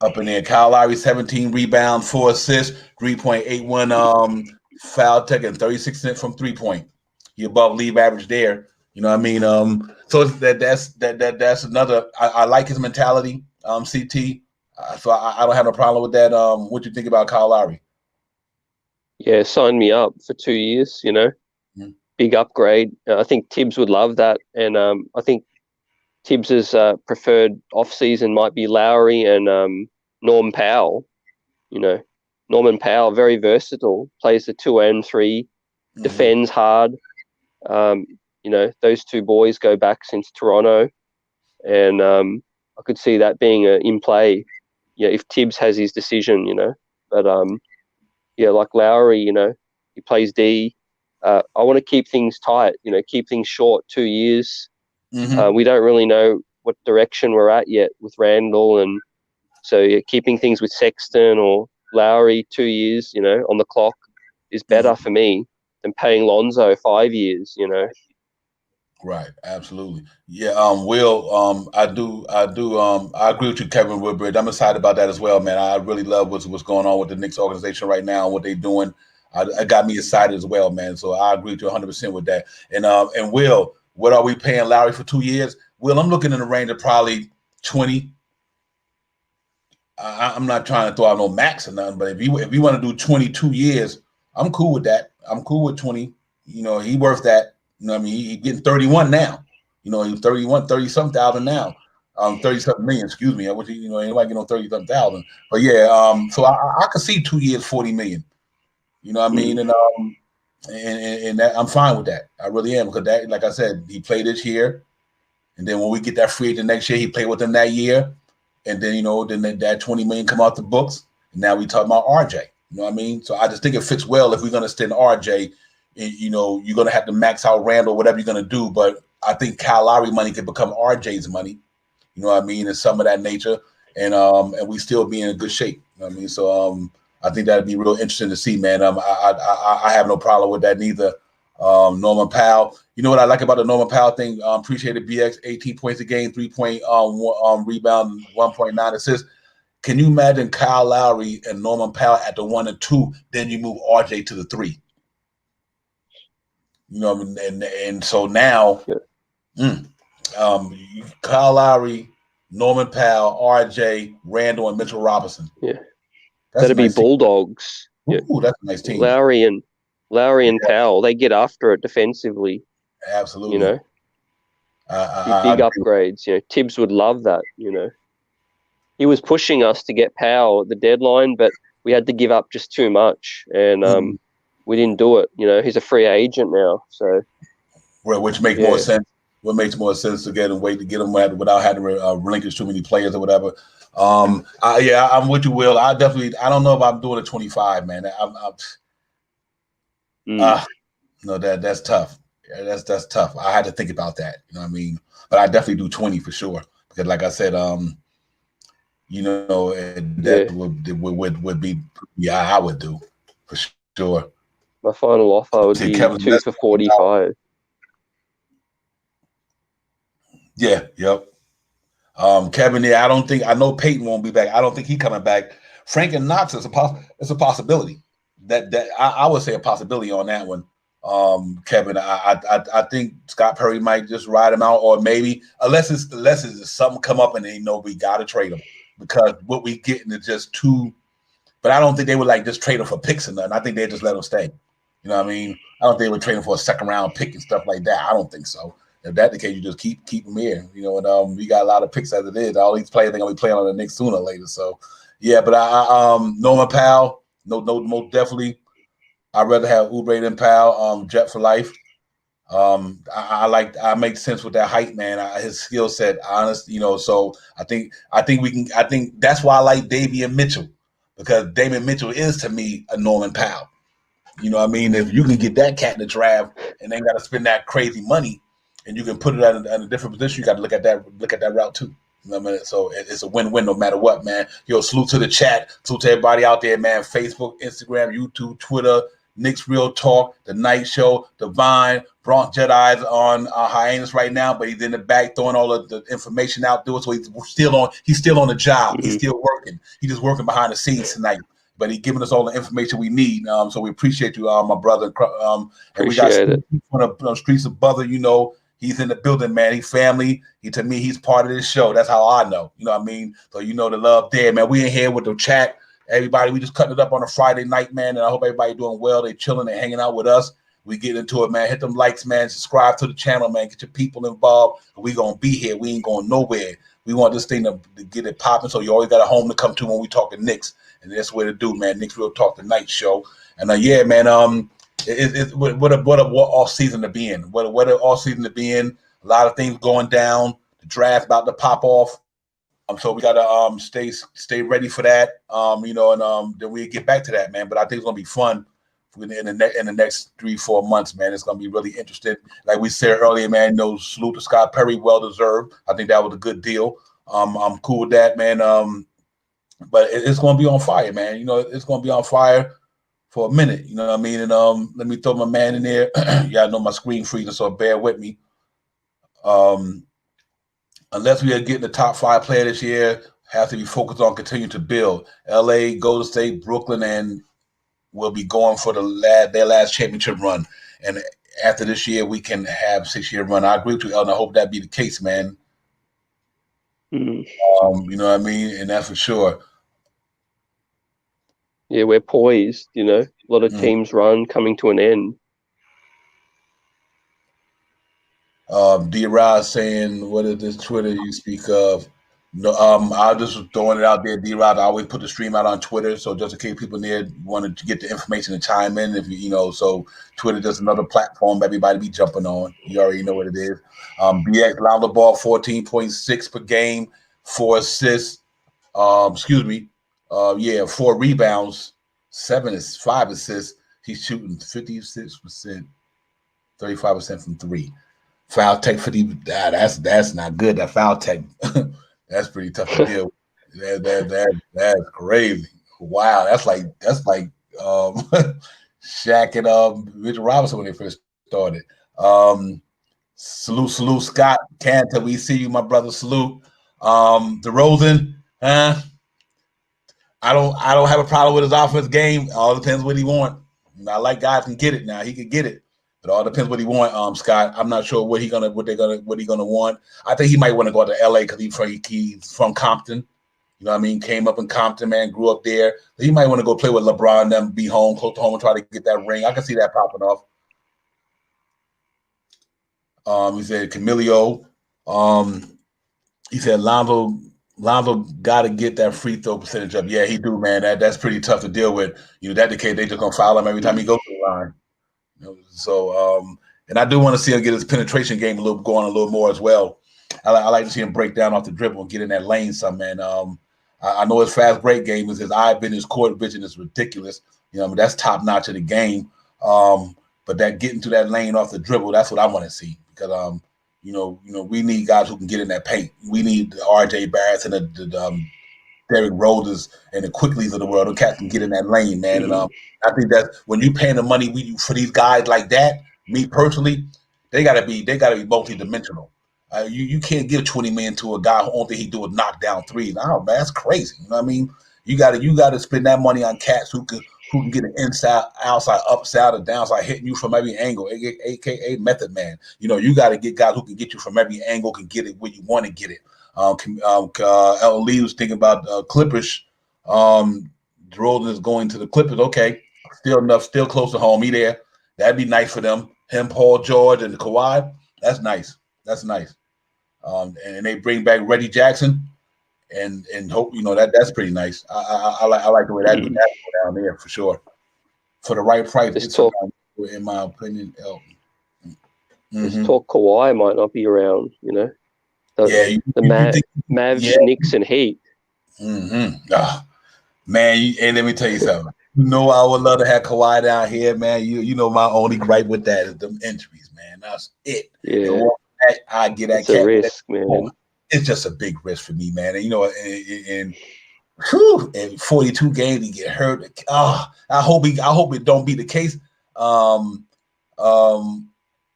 up in there. Kyle Lowry, 17 rebounds, 4 assists, 3.81 foul tech, and 36% from 3-point. He above league average there. You know what I mean? So that's another. I like his mentality. CT. So I don't have a problem with that. What do you think about Kyle Lowry? Yeah, sign me up for 2 years, big upgrade. I think Tibbs would love that. And I think Tibbs's preferred off-season might be Lowry and Norm Powell. Norman Powell, very versatile, plays the 2 and 3, defends hard. Those two boys go back since Toronto. And I could see that being in play, if Tibbs has his decision, But like Lowry, he plays D. I want to keep things tight, keep things short, 2 years. We don't really know what direction we're at yet with Randall. And so keeping things with Sexton or Lowry 2 years, on the clock is better for me than paying Lonzo 5 years, Right, absolutely. Yeah, Will, I agree with you, Kevin Woodbridge. I'm excited about that as well, man. I really love what's going on with the Knicks organization right now and what they're doing. It got me excited as well, man. So I agree with you 100% with that. And Will, what are we paying Lowry for 2 years? Will, I'm looking in the range of probably 20. I'm not trying to throw out no max or nothing, but if you want to do 22 years, I'm cool with that. I'm cool with 20. He worth that. He's getting 31 now. He's 31, 30-something thousand now. 30-something million, excuse me. I wish anybody get on 30-something thousand. But yeah, so I could see 2 years, 40 million. You know what I mean? And that, I'm fine with that. I really am, because that, like I said, he played this year, and then when we get that free agent next year, he played with them that year, and then then that 20 million come out the books, and now we talking about RJ. You know what I mean? So I just think it fits well if we're going to extend RJ. You're going to have to max out Randall, whatever you're going to do, but I think Kyle Lowry money could become RJ's money. You know what I mean? And some of that nature, and we still be in good shape. You know what I mean? So I think that'd be real interesting to see, man. I have no problem with that neither. Norman Powell. You know what I like about the Norman Powell thing? Appreciate it, BX, 18 points a game, 3-point rebound, 1.9 assists. Can you imagine Kyle Lowry and Norman Powell at the 1 and 2? Then you move RJ to the 3. You know, and so now, Kyle Lowry, Norman Powell, RJ, Randall, and Mitchell Robinson. Yeah, that's that'd nice be Bulldogs. Ooh, yeah. That's a nice team. Lowry and Powell, they get after it defensively. Absolutely. You know, big upgrades. You know, Tibbs would love that. You know, he was pushing us to get Powell at the deadline, but we had to give up just too much, and we didn't do it. You know, he's a free agent now, so which makes more sense. What makes more sense to get and wait to get him without having to relinquish too many players or whatever. I'm with you, Will. I don't know if I'm doing a 25, man. No, that's tough. Yeah, that's tough. I had to think about that. You know what I mean? But I definitely do 20 for sure. Because like I said, you know, that would be I would do for sure. My final offer would be Kevin 2 for 45. Yeah, yep. Kevin, I know Peyton won't be back. I don't think he's coming back. Frank and Knox is a possibility. That I would say a possibility on that one. Kevin, I think Scott Perry might just ride him out, or maybe unless it's something come up and they know we got to trade him, because what we getting is just too. But I don't think they would like just trade him for picks and nothing. I think they just let him stay. You know what I mean? I don't think they would trade him for a second round pick and stuff like that. I don't think so. If that's the case, you just keep him here. You know, and we got a lot of picks as it is. All these players they're gonna be playing on the Knicks sooner or later. So yeah, but Norman Powell, no, most definitely. I'd rather have Oubre than Powell. Jet for life. I make sense with that height, man. His skill set, honest, you know. So I think we can. I think that's why I like Davion Mitchell, because Davion Mitchell is to me a Norman Powell. You know what I mean? If you can get that cat in the draft and then got to spend that crazy money, and you can put it at a different position, you got to look at that route too. You know what I mean? So it's a win-win no matter what, man. Yo, salute to the chat, salute to everybody out there, man. Facebook, Instagram, YouTube, Twitter. Knicks Real Talk, The Night Show, Divine, Bronx Jedi's on hiatus right now, but he's in the back throwing all of the information out there. So he's still on the job. Mm-hmm. He's still working. He's just working behind the scenes tonight. But he's giving us all the information we need. So we appreciate you, my brother. And we got on the streets of Butler, you know, he's in the building, man. He's family. To me, he's part of this show. That's how I know. You know what I mean? So you know the love there, man. We in here with the chat. Everybody, we just cutting it up on a Friday night, man, and I hope everybody doing well. They chilling and hanging out with us. We get into it, man. Hit them likes, man. Subscribe to the channel, man. Get your people involved. We gonna be here. We ain't going nowhere. We want this thing to get it popping, so you always got a home to come to when we talking Knicks, and that's what to do, man. Knicks Real Talk, the night show, and yeah, man. What off season to be in? What an off season to be in? A lot of things going down. The draft about to pop off. So we gotta stay ready for that. You know, and then we get back to that, man. But I think it's gonna be fun in the next 3-4 months, man. It's gonna be really interesting. Like we said earlier, man. No salute to Scott Perry, well deserved. I think that was a good deal. I'm cool with that, man. But it's gonna be on fire, man. You know, it's gonna be on fire for a minute. You know what I mean? And let me throw my man in there. Yeah, I know my screen freezing, so bear with me. Unless we are getting the top 5 player this year, have to be focused on continuing to build. LA, Golden State, Brooklyn, and will be going for their last championship run. And after this year, we can have 6-year run. I agree with you, Elton. I hope that be the case, man. Mm-hmm. You know what I mean? And that's for sure. Yeah, we're poised, you know. A lot of teams' run coming to an end. D-Rod saying, what is this Twitter you speak of? No, I just was throwing it out there, D-Rod. I always put the stream out on Twitter, so just in case people there wanted to get the information and chime in, if you know, so Twitter just another platform everybody be jumping on. You already know what it is. BX allowed the ball 14.6 per game, 4 assists. 4 rebounds, 5 assists. He's shooting 56%, 35% from 3. Foul tech 50. That's not good. That foul tech, that's pretty tough to deal with. That's crazy. Wow, that's like Shaq and Mitchell Robinson when they first started. Salute, Scott Cantor. We see you, my brother. Salute. DeRozan, I don't have a problem with his offense game. All depends what he want. I like guys can get it now. He can get it. It all depends what he want, Scott. I'm not sure what he gonna want. I think he might want to go to LA because he's from Compton. You know what I mean? Came up in Compton, man, grew up there. He might want to go play with LeBron and them, be home, close to home, and try to get that ring. I can see that popping off. He said Camilio. He said Lonzo got to get that free throw percentage up. Yeah, he do, man. That's pretty tough to deal with. You know, that the case, they just gonna foul him every time he goes to the line. You know, so and I do want to see him get his penetration game going a little more as well. I like to see him break down off the dribble and get in that lane some, man. I know his fast break game is his eye vision, his court vision is ridiculous. You know, I mean, that's top notch of the game. But that getting to that lane off the dribble, that's what I want to see because you know, we need guys who can get in that paint. We need the R.J. Barretts and the Derrick Roses and the Quickleys of the world. The cats can get in that lane, man. And I think that when you paying the money for these guys like that, me personally, they gotta be multi-dimensional. You can't give $20 million to a guy who only thing he do is knock down threes. Oh man, that's crazy. You know what I mean? You gotta spend that money on cats who can get an inside, outside, upside, or downside, hitting you from every angle, aka method man. You know, you got to get guys who can get you from every angle, can get it where you want to get it. L. Lee was thinking about Clippers. DeRozan is going to the Clippers. Okay, still close to home. He there. That'd be nice for them. Him, Paul George, and Kawhi. That's nice. That's nice. And they bring back Reggie Jackson. And hope that's pretty nice. I like the way that go down there for sure. For the right price, in my opinion. This talk Kawhi might not be around. You know, the Mavs, Knicks, and Heat. Man, and let me tell you something. You know, I would love to have Kawhi down here, man. You know, my only gripe with that is them injuries, man. That's it. Yeah, I get that. It's a risk, man. It's just a big risk for me, man. And you know, in 42 games he get hurt. I hope it don't be the case. I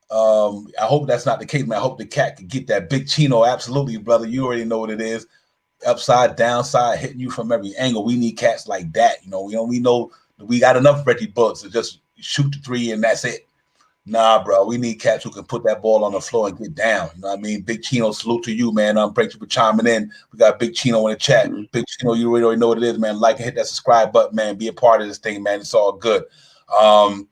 hope that's not the case, man. I hope the cat can get that big chino. Absolutely, brother. You already know what it is. Upside, downside, hitting you from every angle. We need cats like that. You know, we know we got enough Reggie Bucks to just shoot the three and that's it. Nah, bro, we need cats who can put that ball on the floor and get down. You know what I mean? Big Chino, salute to you, man. Thank you for chiming in. We got Big Chino in the chat. Big Chino, you already know what it is, man. Like and hit that subscribe button, man. Be a part of this thing, man. It's all good. BS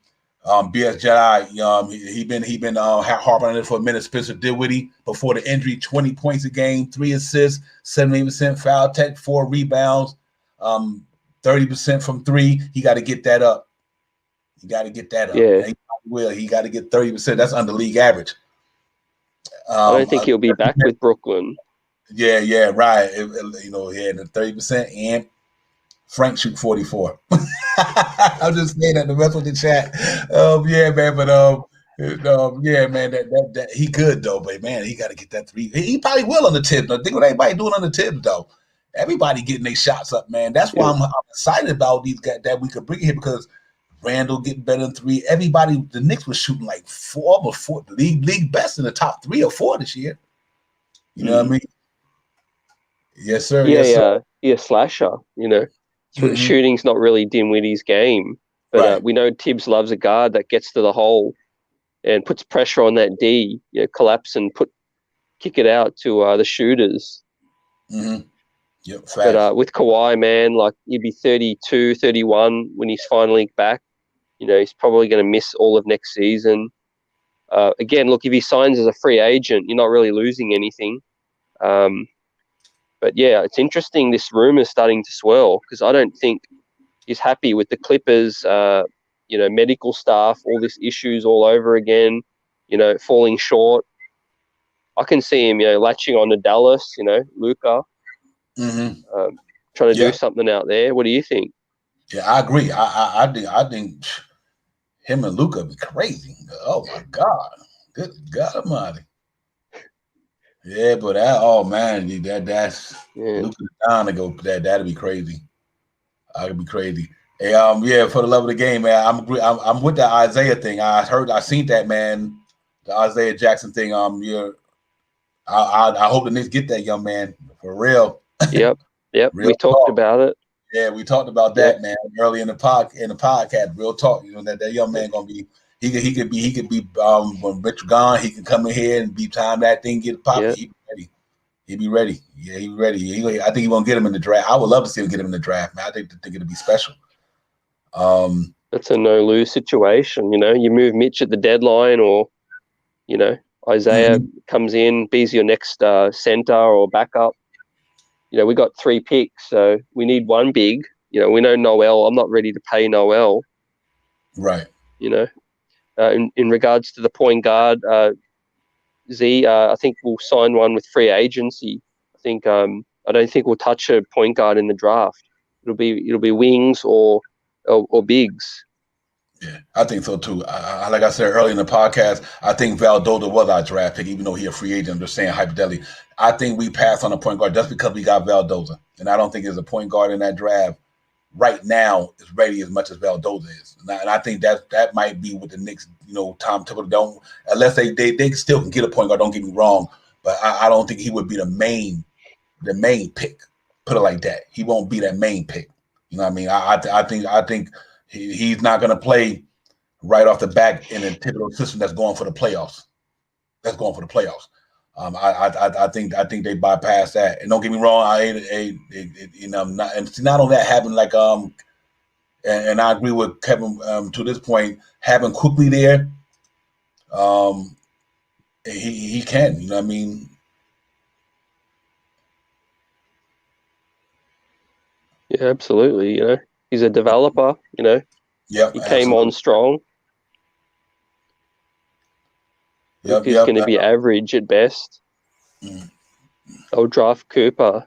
Jedi, he been harping on it for a minute. Spencer Dinwiddie before the injury, 20 points a game, 3 assists, 78% foul tech, 4 rebounds, 30% from 3. He got to get that up. Yeah. He got to get 30%. That's under league average. I don't think he'll be back with Brooklyn. Yeah, right. He had the 30% and Frank shoot 44. I'm just saying that the rest of the chat. Yeah, man, but yeah, man, that he could though, but man, he got to get that 3. He probably will on the tip. I think what everybody doing on the tip though. Everybody getting their shots up, man. That's why I'm excited about these guys that we could bring here because Randall getting better than 3. Everybody, the Knicks was shooting like 4, almost 4, league best in the top 3 or 4 this year. You know what I mean? Yes, sir. Yeah, slasher. You know, shooting's not really Dinwiddie's game, but we know Tibbs loves a guard that gets to the hole and puts pressure on that D. Collapse and kick it out to the shooters. Yep. Fast. But with Kawhi, man, like he'd be 32, 31 when he's finally back. You know, he's probably going to miss all of next season. Again, look, if he signs as a free agent, you're not really losing anything. But yeah, it's interesting. This rumor is starting to swirl because I don't think he's happy with the Clippers. Medical staff, all these issues all over again. Falling short. I can see him, latching on to Dallas. Luka, trying to do something out there. What do you think? Yeah, I agree. I think him and Luka be crazy. Oh my God, good God Almighty. Yeah, but that's Luka down to go. That'd be crazy. I'd be crazy. Hey, for the love of the game, man. I'm with that Isaiah thing. I seen that, man. The Isaiah Jackson thing. I hope the Knicks get that young man for real. Yep. We talked about it. Yeah, we talked about Yeah, that, man, early in the podcast. Real talk, that young man gonna be. He could be. When Rich gone, he can come in here and be time that thing get popping. yeah. He be ready. He be ready. Yeah, he be ready. I think he gonna get him in the draft. I would love to see him get him in the draft, man. I think it'd be special. That's a no lose situation. You move Mitch at the deadline, or Isaiah mhm. comes in, be's your next center or backup. We got 3 picks, so we need one big. We know Noel. I'm not ready to pay Noel. Right. In regards to the point guard, Z, I think we'll sign one with free agency. I don't think we'll touch a point guard in the draft. It'll be wings or bigs. Yeah, I think so too. Like I said earlier in the podcast, I think Valdoza was our draft pick, even though he's a free agent. I'm just saying hypothetically. I think we passed on a point guard just because we got Valdoza, and I don't think there's a point guard in that draft right now is ready as much as Valdoza is. And I think that might be what the Knicks, Tom Thibodeau don't, unless they still can get a point guard. Don't get me wrong, but I don't think he would be the main pick. Put it like that. He won't be that main pick. You know what I mean? I think he's not going to play right off the back in a typical system that's going for the playoffs. I think they bypass that. And don't get me wrong, not only that happened and I agree with Kevin to this point, having quickly there, he can, you know what I mean? Yeah, absolutely. He's a developer. Yep, He came absolutely. on strong. Yep, He's yep. going to be average at best. Mm. I'll draft Cooper,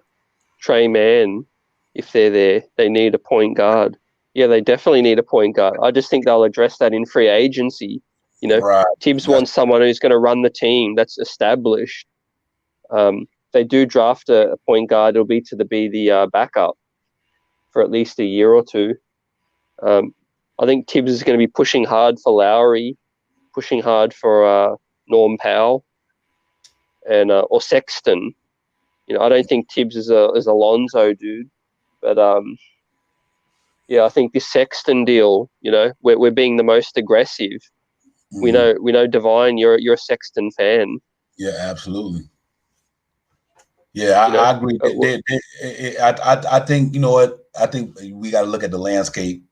Trey Mann, if they're there. They need a point guard. Yeah, they definitely need a point guard. I just think they'll address that in free agency. Right. Tibbs wants someone who's going to run the team that's established. They do draft a point guard. It'll be the backup for at least a year or two. I think Tibbs is going to be pushing hard for Lowry, pushing hard for Norm Powell, and or Sexton. I don't think Tibbs is a Lonzo dude, but yeah, I think this Sexton deal. We're being the most aggressive. Mm. We know Divine. You're a Sexton fan. Yeah, absolutely. Yeah, I agree. I think, you know what? I think we got to look at the landscape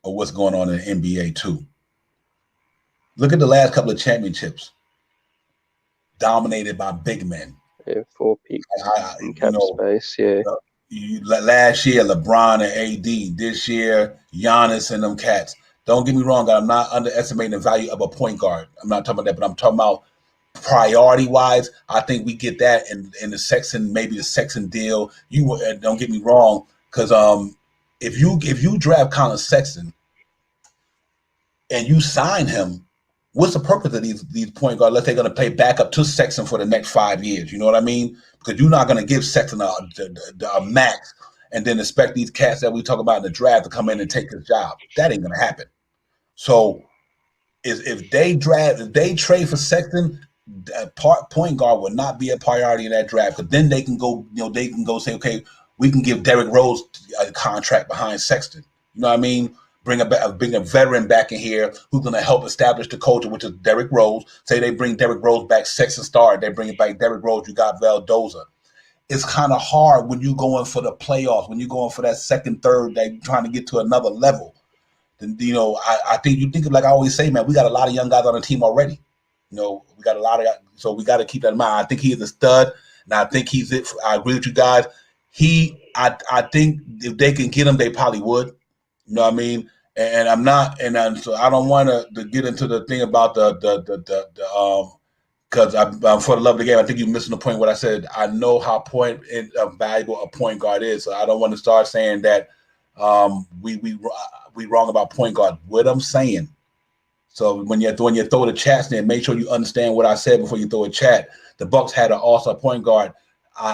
of what's going on in the NBA too. Look at the last couple of championships, dominated by big men. Yeah, 4 picks in cap space. Yeah. Last year, LeBron and AD. This year, Giannis and them cats. Don't get me wrong. I'm not underestimating the value of a point guard. I'm not talking about that, but I'm talking about priority wise. I think we get that in the Sexton, maybe the Sexton deal. You don't get me wrong, because if you draft Colin Sexton and you sign him, what's the purpose of these point guards? Let's say they're going to play backup to Sexton for the next 5 years. You know what I mean? Because you're not going to give Sexton a max and then expect these cats that we talk about in the draft to come in and take his job. That ain't going to happen. So if they trade for Sexton, point guard would not be a priority in that draft, because then they can go say, okay, we can give Derrick Rose a contract behind Sexton. You know what I mean? Bring a veteran back in here who's going to help establish the culture, which is Derrick Rose. Say they bring Derrick Rose back, Sexton started. They bring it back Derrick Rose. You got Valdoza. It's kind of hard when you're going for the playoffs, when you're going for that second, third, that you're trying to get to another level. Then, I think you think, like I always say, man, we got a lot of young guys on the team already. We got a lot of guys, so we got to keep that in mind. I think he is a stud, and I think he's it. I agree with you guys. I think if they can get him, they probably would. You know what I mean? And I'm not, so I don't want to get into the thing about because for the love of the game, I think you're missing the point. What I said, I know how valuable a point guard is, so I don't want to start saying that we wrong about point guard. What I'm saying. So when you throw the chats in, make sure you understand what I said before you throw a chat. The Bucks had an all-star point guard.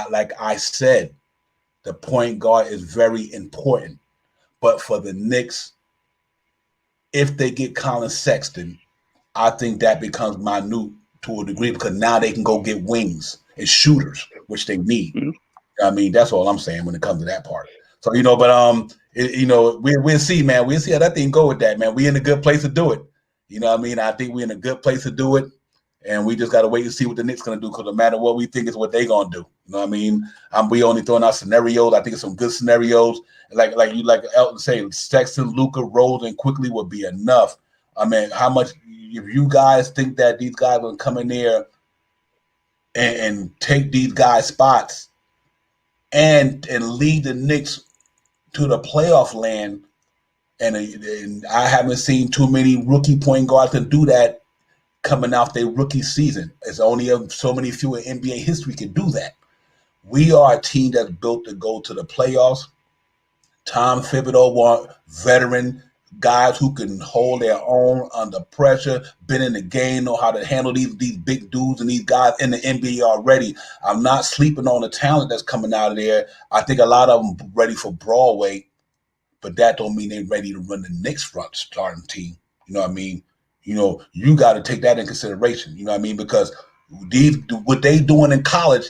Like I said, the point guard is very important. But for the Knicks, if they get Colin Sexton, I think that becomes minute to a degree, because now they can go get wings and shooters, which they need. Mm-hmm. I mean, that's all I'm saying when it comes to that part. So but we'll see, man. We'll see how that thing go with that, man. We in a good place to do it. You know what I mean? I think we're in a good place to do it. And we just got to wait and see what the Knicks going to do, because no matter what we think is what they going to do. You know what I mean? We only throwing out scenarios. I think it's some good scenarios. Like Elton say, Sexton, Luka, Rose, and quickly would be enough. I mean, how much if you guys think that these guys will come in there and take these guys' spots and lead the Knicks to the playoff land, and I haven't seen too many rookie point guards to do that coming off their rookie season. It's only so many few in NBA history can do that. We are a team that's built to go to the playoffs. Tom Thibodeau want veteran guys who can hold their own under pressure, been in the game, know how to handle these big dudes and these guys in the NBA already. I'm not sleeping on the talent that's coming out of there. I think a lot of them ready for Broadway, but that don't mean they're ready to run the Knicks front starting team. You know what I mean? You got to take that in consideration. You know what I mean? Because what they doing in college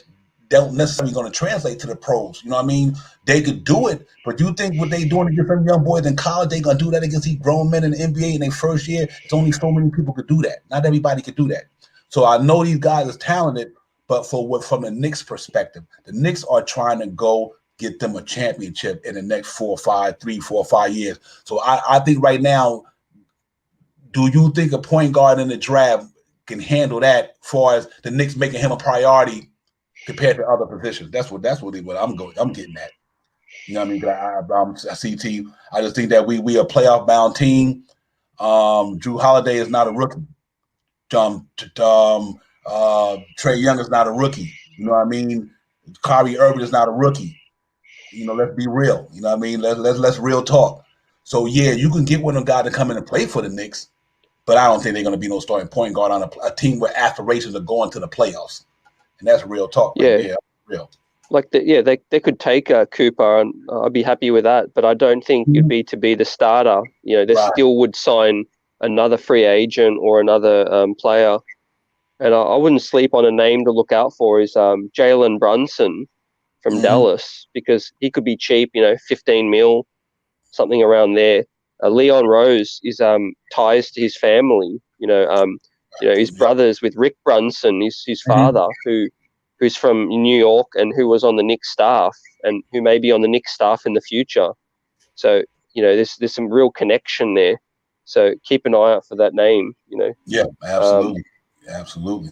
don't necessarily going to translate to the pros. You know what I mean? They could do it, but you think what they doing against them young boys in college, they going to do that against these grown men in the NBA in their first year? It's only so many people could do that. Not everybody could do that. So I know these guys are talented, but from the Knicks perspective, the Knicks are trying to go get them a championship in the next 4 or 5 years. So I think right now, do you think a point guard in the draft can handle that as far as the Knicks making him a priority compared to other positions? That's what I'm getting at. You know what I mean? I CT. I just think that we a playoff bound team. Drew Holiday is not a rookie. Trae Young is not a rookie. You know what I mean? Kyrie Irving is not a rookie. Let's be real. You know what I mean? Let's real talk. So yeah, you can get one of them guys to come in and play for the Knicks, but I don't think they're going to be no starting point guard on a team with aspirations of going to the playoffs. And that's real talk. Yeah, right? Real. Like they could take Cooper, and I'd be happy with that. But I don't think it'd be to be the starter. They still would sign another free agent or another player. And I wouldn't sleep on a name to look out for is Jalen Brunson from Dallas, because he could be cheap. 15 mil, something around there. Leon Rose is ties to his family. His brothers with Rick Brunson, his father, who's from New York and who was on the Knicks staff and who may be on the Knicks staff in the future. So there's some real connection there. So keep an eye out for that name. Yeah, absolutely, absolutely.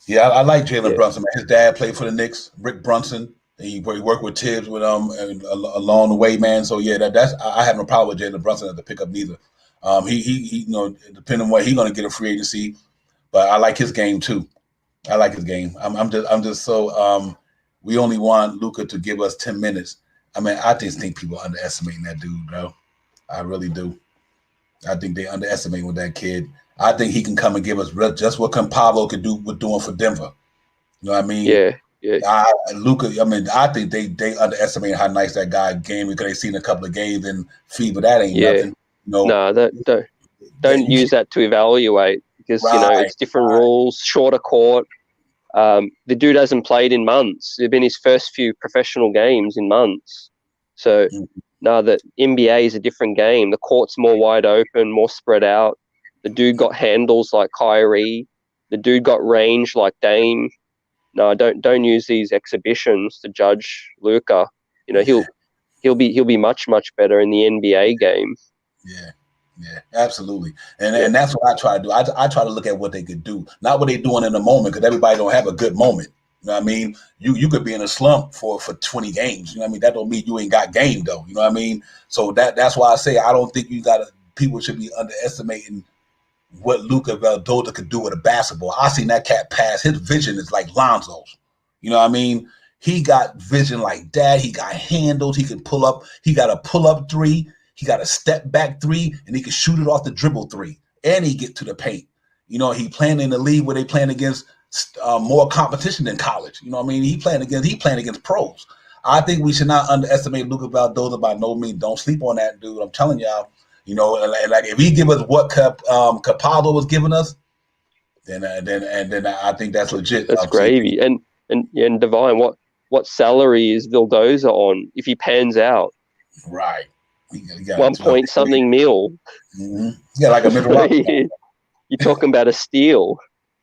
Yeah, I like Jalen Brunson. Man. His dad played for the Knicks, Rick Brunson. He worked with Tibbs with along the way, man. So yeah, that's I have no problem with Jalen Brunson as a pickup neither. He depending on what he's going to get a free agency, but I like his game too. I like his game. I'm just so we only want Luka to give us 10 minutes. I mean, I just think people are underestimating that dude, bro. I really do. I think they underestimate with that kid. I think he can come and give us just what Pablo could do with doing for Denver. You know what I mean? Yeah. Luka, I think they underestimate how nice that guy game, because they seen a couple of games and feed, but that ain't nothing. No, don't use that to evaluate, because it's different rules, shorter court. The dude hasn't played in months. It's been his first few professional games in months. So now the NBA is a different game. The court's more wide open, more spread out. The dude got handles like Kyrie. The dude got range like Dame. No, don't use these exhibitions to judge Luka. He'll be much better in the NBA game. Yeah, absolutely. And that's what I try to do. I try to look at what they could do, not what they're doing in the moment, because everybody don't have a good moment. You know what I mean? You could be in a slump for 20 games. You know what I mean? That don't mean you ain't got game though. You know what I mean? So that's why I say I don't think people should be underestimating what Luka Valdoza could do with a basketball. I seen that cat pass. His vision is like Lonzo's. You know what I mean? He got vision like that. He got handles. He can pull up. He got a pull-up three. He got a step back three, and he can shoot it off the dribble three. And he get to the paint. He playing in the league where they playing against more competition than college. You know what I mean? He playing against pros. I think we should not underestimate Luka Valdoza by no means. Don't sleep on that dude. I'm telling y'all. Like if he give us what Capaldo was giving us, then I think that's legit. That's gravy. And Divine, what salary is Vildoza on if he pans out? Right. You got 1 point something mil. Mm-hmm. Yeah, like a middle rock. You're talking about a steal.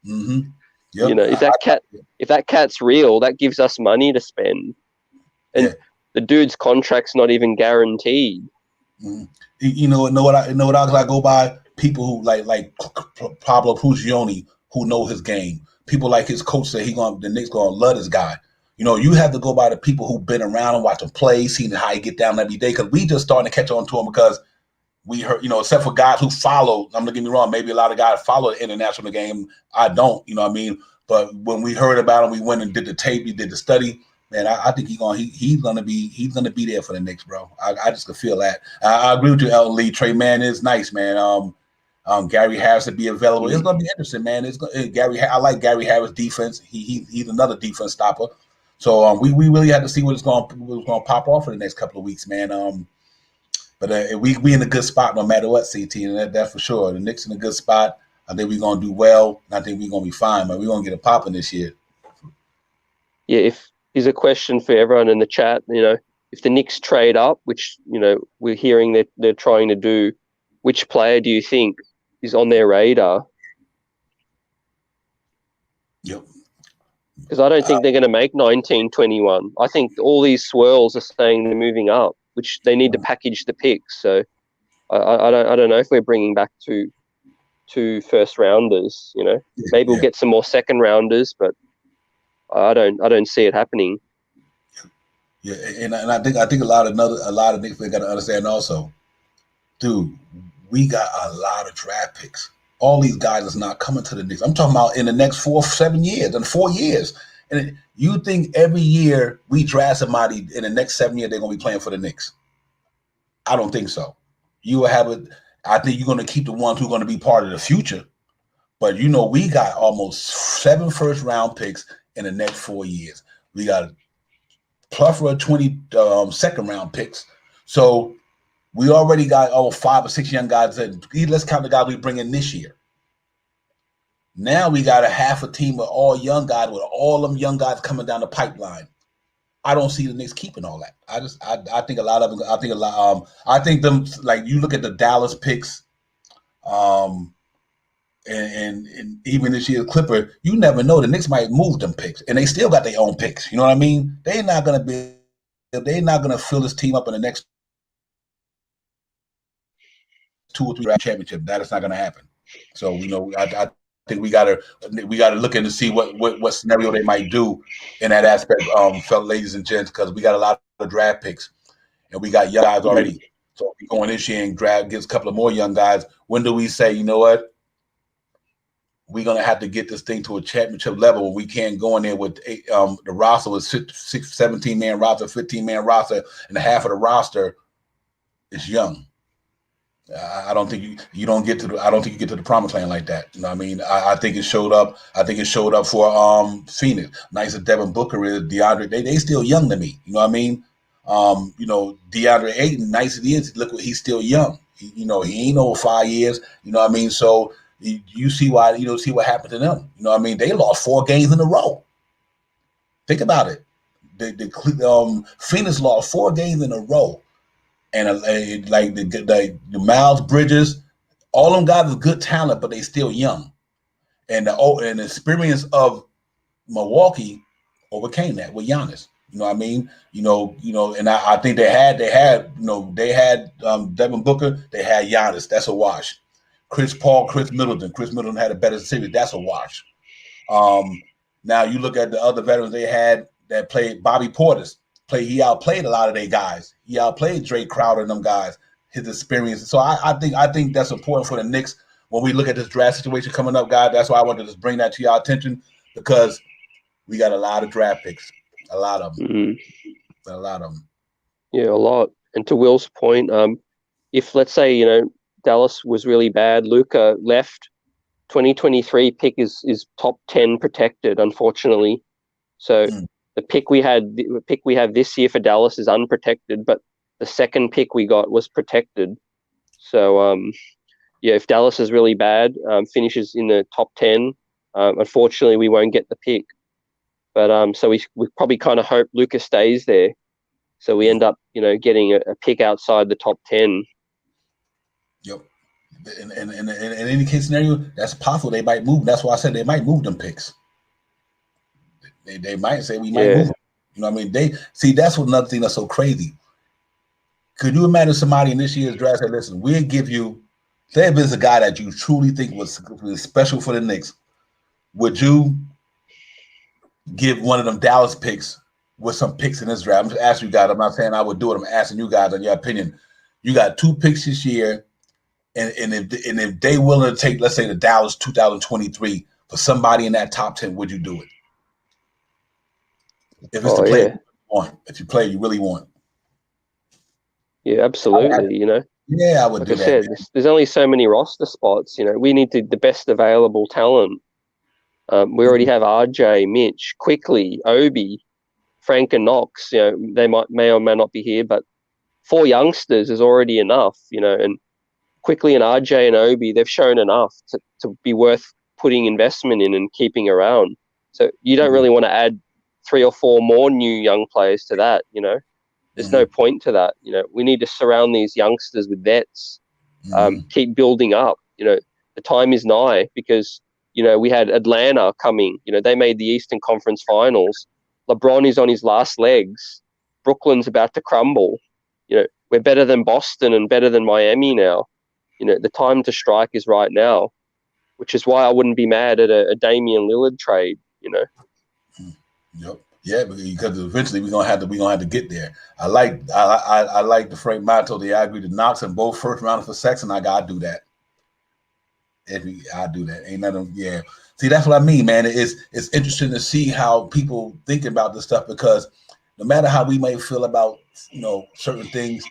Mm-hmm. Yep. You know, if that cat's real, that gives us money to spend, and yeah. the dude's contract's not even guaranteed. Mm-hmm. You know what I go by? People who like Pablo Pugioni, who know his game. People like his coach said the Knicks gonna love this guy. You know, you have to go by the people who've been around and watch him play, seen how he get down every day. Because we just starting to catch on to him because we heard, you know, except for guys who follow. I'm gonna get me wrong. Maybe a lot of guys follow the international game. I don't. You know what I mean? But when we heard about him, we went and did the tape. We did the study. Man, I think he's gonna be there for the Knicks, bro. I just could feel that. I agree with you, Elton Lee. Trey Mann is nice, man. Gary Harris to be available. It's gonna be interesting, man. I like Gary Harris' defense. He's another defense stopper. So we really have to see what's going to pop off for the next couple of weeks, man. But we in a good spot no matter what, CT, and that's for sure. The Knicks in a good spot. I think we're gonna do well. And I think we're gonna be fine, man. We're gonna get it popping this year. Yeah, if here's a question for everyone in the chat, you know, if the Knicks trade up, which, you know, we're hearing that they're trying to do, which player do you think is on their radar? Yep. Because I don't think they're going to make 1921. I think all these swirls are saying they're moving up, which they need to package the picks. So I don't know if we're bringing back two first rounders. You know, maybe we'll get some more second rounders, but I don't see it happening. Yeah, and I think a lot of Knicks fans got to understand also, dude. We got a lot of draft picks. All these guys is not coming to the Knicks. I'm talking about in the next 7 years, and 4 years. And you think every year we draft somebody in the next 7 years they're gonna be playing for the Knicks? I don't think so. You will have it. I think you're gonna keep the ones who are gonna be part of the future. But you know, we got almost 7 first-round picks in the next 4 years. We got a plethora of 20 second-round picks. So we already got 5 or 6 young guys. Let's count the guys we bring in this year. Now we got a half a team of all young guys with all them young guys coming down the pipeline. I don't see the Knicks keeping all that. I think a lot of them. I think them, like, you look at the Dallas picks, and even this year's Clipper. You never know, the Knicks might move them picks, and they still got their own picks. You know what I mean? They're not gonna fill this team up in the next 2 or 3 championship. That is not gonna happen. So I think we gotta look in to see what scenario they might do in that aspect, fellas, ladies and gents, because we got a lot of draft picks and we got young guys already. So if we go in this year and gets a couple of more young guys, when do we say, you know what, we're gonna have to get this thing to a championship level where we can't go in there with the roster was 17-man roster, 15-man roster, and half of the roster is young. I don't think you get to the promised land like that. You know what I mean? I think it showed up. I think it showed up for Phoenix. Nice as Devin Booker is, DeAndre. They still young to me. You know what I mean? DeAndre Ayton, nice as he is, look, he's still young. He ain't over 5 years. You know what I mean? So you see why, see what happened to them. You know what I mean? They lost 4 games in a row. Think about it. Phoenix lost 4 games in a row. And like the Miles Bridges, all them guys are good talent, but they still young. And the experience of Milwaukee overcame that with Giannis. You know what I mean? And I think they had Devin Booker, they had Giannis. That's a wash. Chris Paul, Chris Middleton had a better series. That's a wash. Now you look at the other veterans they had that played. Bobby Portis. He outplayed a lot of their guys. He outplayed Drake Crowder and them guys, his experience. So I think that's important for the Knicks when we look at this draft situation coming up, guys. That's why I wanted to just bring that to your attention, because we got a lot of draft picks. A lot of them. A lot of them. Yeah, a lot. And to Will's point, if let's say, Dallas was really bad, Luka left, 2023 pick is top 10 protected, unfortunately. So the pick we have this year for Dallas is unprotected, but the second pick we got was protected. So if Dallas is really bad, finishes in the top 10, unfortunately we won't get the pick. But so we probably kind of hope Luka stays there. So we end up, getting a pick outside the top 10. Yep. In any case scenario, that's possible. They might move. That's why I said they might move them picks. They might say we might move them. You know what I mean? That's what another thing that's so crazy. Could you imagine somebody in this year's draft said, listen, we'll give you, say if there's a guy that you truly think was special for the Knicks, would you give one of them Dallas picks with some picks in this draft? I'm just asking you guys. I'm not saying I would do it. I'm asking you guys on your opinion. You got 2 picks this year, and if they willing to take, let's say, the Dallas 2023 for somebody in that top 10, would you do it? If it's the player you want, if you play you really want. Yeah, absolutely. Yeah, I would like do I that. said, there's only so many roster spots. We need the best available talent. We already have RJ, Mitch, Quickly, Obi, Frank, and Knox. They may or may not be here, but 4 youngsters is already enough. And Quickly and RJ and Obi, they've shown enough to be worth putting investment in and keeping around. So you don't really want to add 3 or 4 more new young players to that. There's no point to that. We need to surround these youngsters with vets. Keep building up. The time is nigh because we had Atlanta coming. They made the Eastern Conference Finals. LeBron is on his last legs. Brooklyn's about to crumble. We're better than Boston and better than Miami now. The time to strike is right now, which is why I wouldn't be mad at a Damian Lillard trade. Yep. Yeah, because eventually we're gonna have to get there. I like the Frank Mato. I agree to Knox and both first rounders for Sexton. I gotta do that. I do that. Ain't nothing. Yeah. See, that's what I mean, man. It's interesting to see how people think about this stuff because no matter how we may feel about certain things,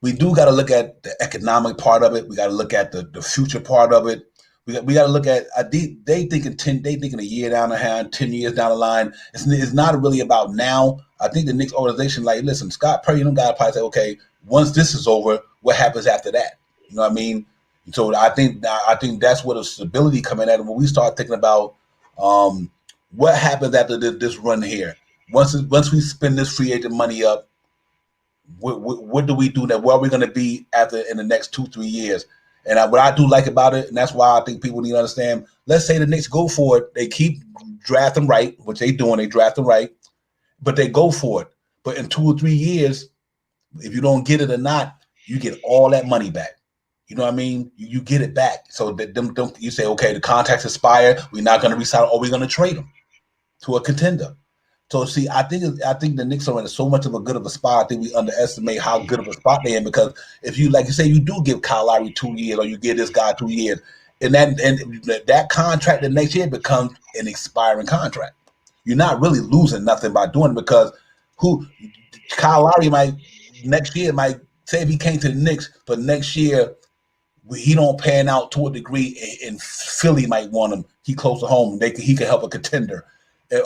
we do got to look at the economic part of it. We got to look at the future part of it. We got to look at they thinking a year down the line, 10 years down the line. It's not really about now. I think the Knicks organization, like, listen, Scott Perry, them guys probably say, okay, once this is over, what happens after that? You know what I mean? So I think that's where the stability coming at. And when we start thinking about what happens after this run here, once we spend this free agent money up, what do we do now? Where are we going to be in the next 2-3 years? And what I do like about it, and that's why I think people need to understand, let's say the Knicks go for it. They keep drafting right, which they doing. They drafting right, but they go for it. But in 2 or 3 years, if you don't get it or not, you get all that money back. You know what I mean? You get it back. So that you say, okay, the contracts expire. We're not going to resign, or we're going to trade them to a contender. So see, I think the Knicks are in so much of a good of a spot. I think we underestimate how good of a spot they're in because if you, like you say, you do give Kyle Lowry 2 years or you give this guy 2 years, and that contract the next year becomes an expiring contract. You're not really losing nothing by doing it because Kyle Lowry might say if he came to the Knicks, but next year he don't pan out to a degree, and Philly might want him. He close to home. He can help a contender.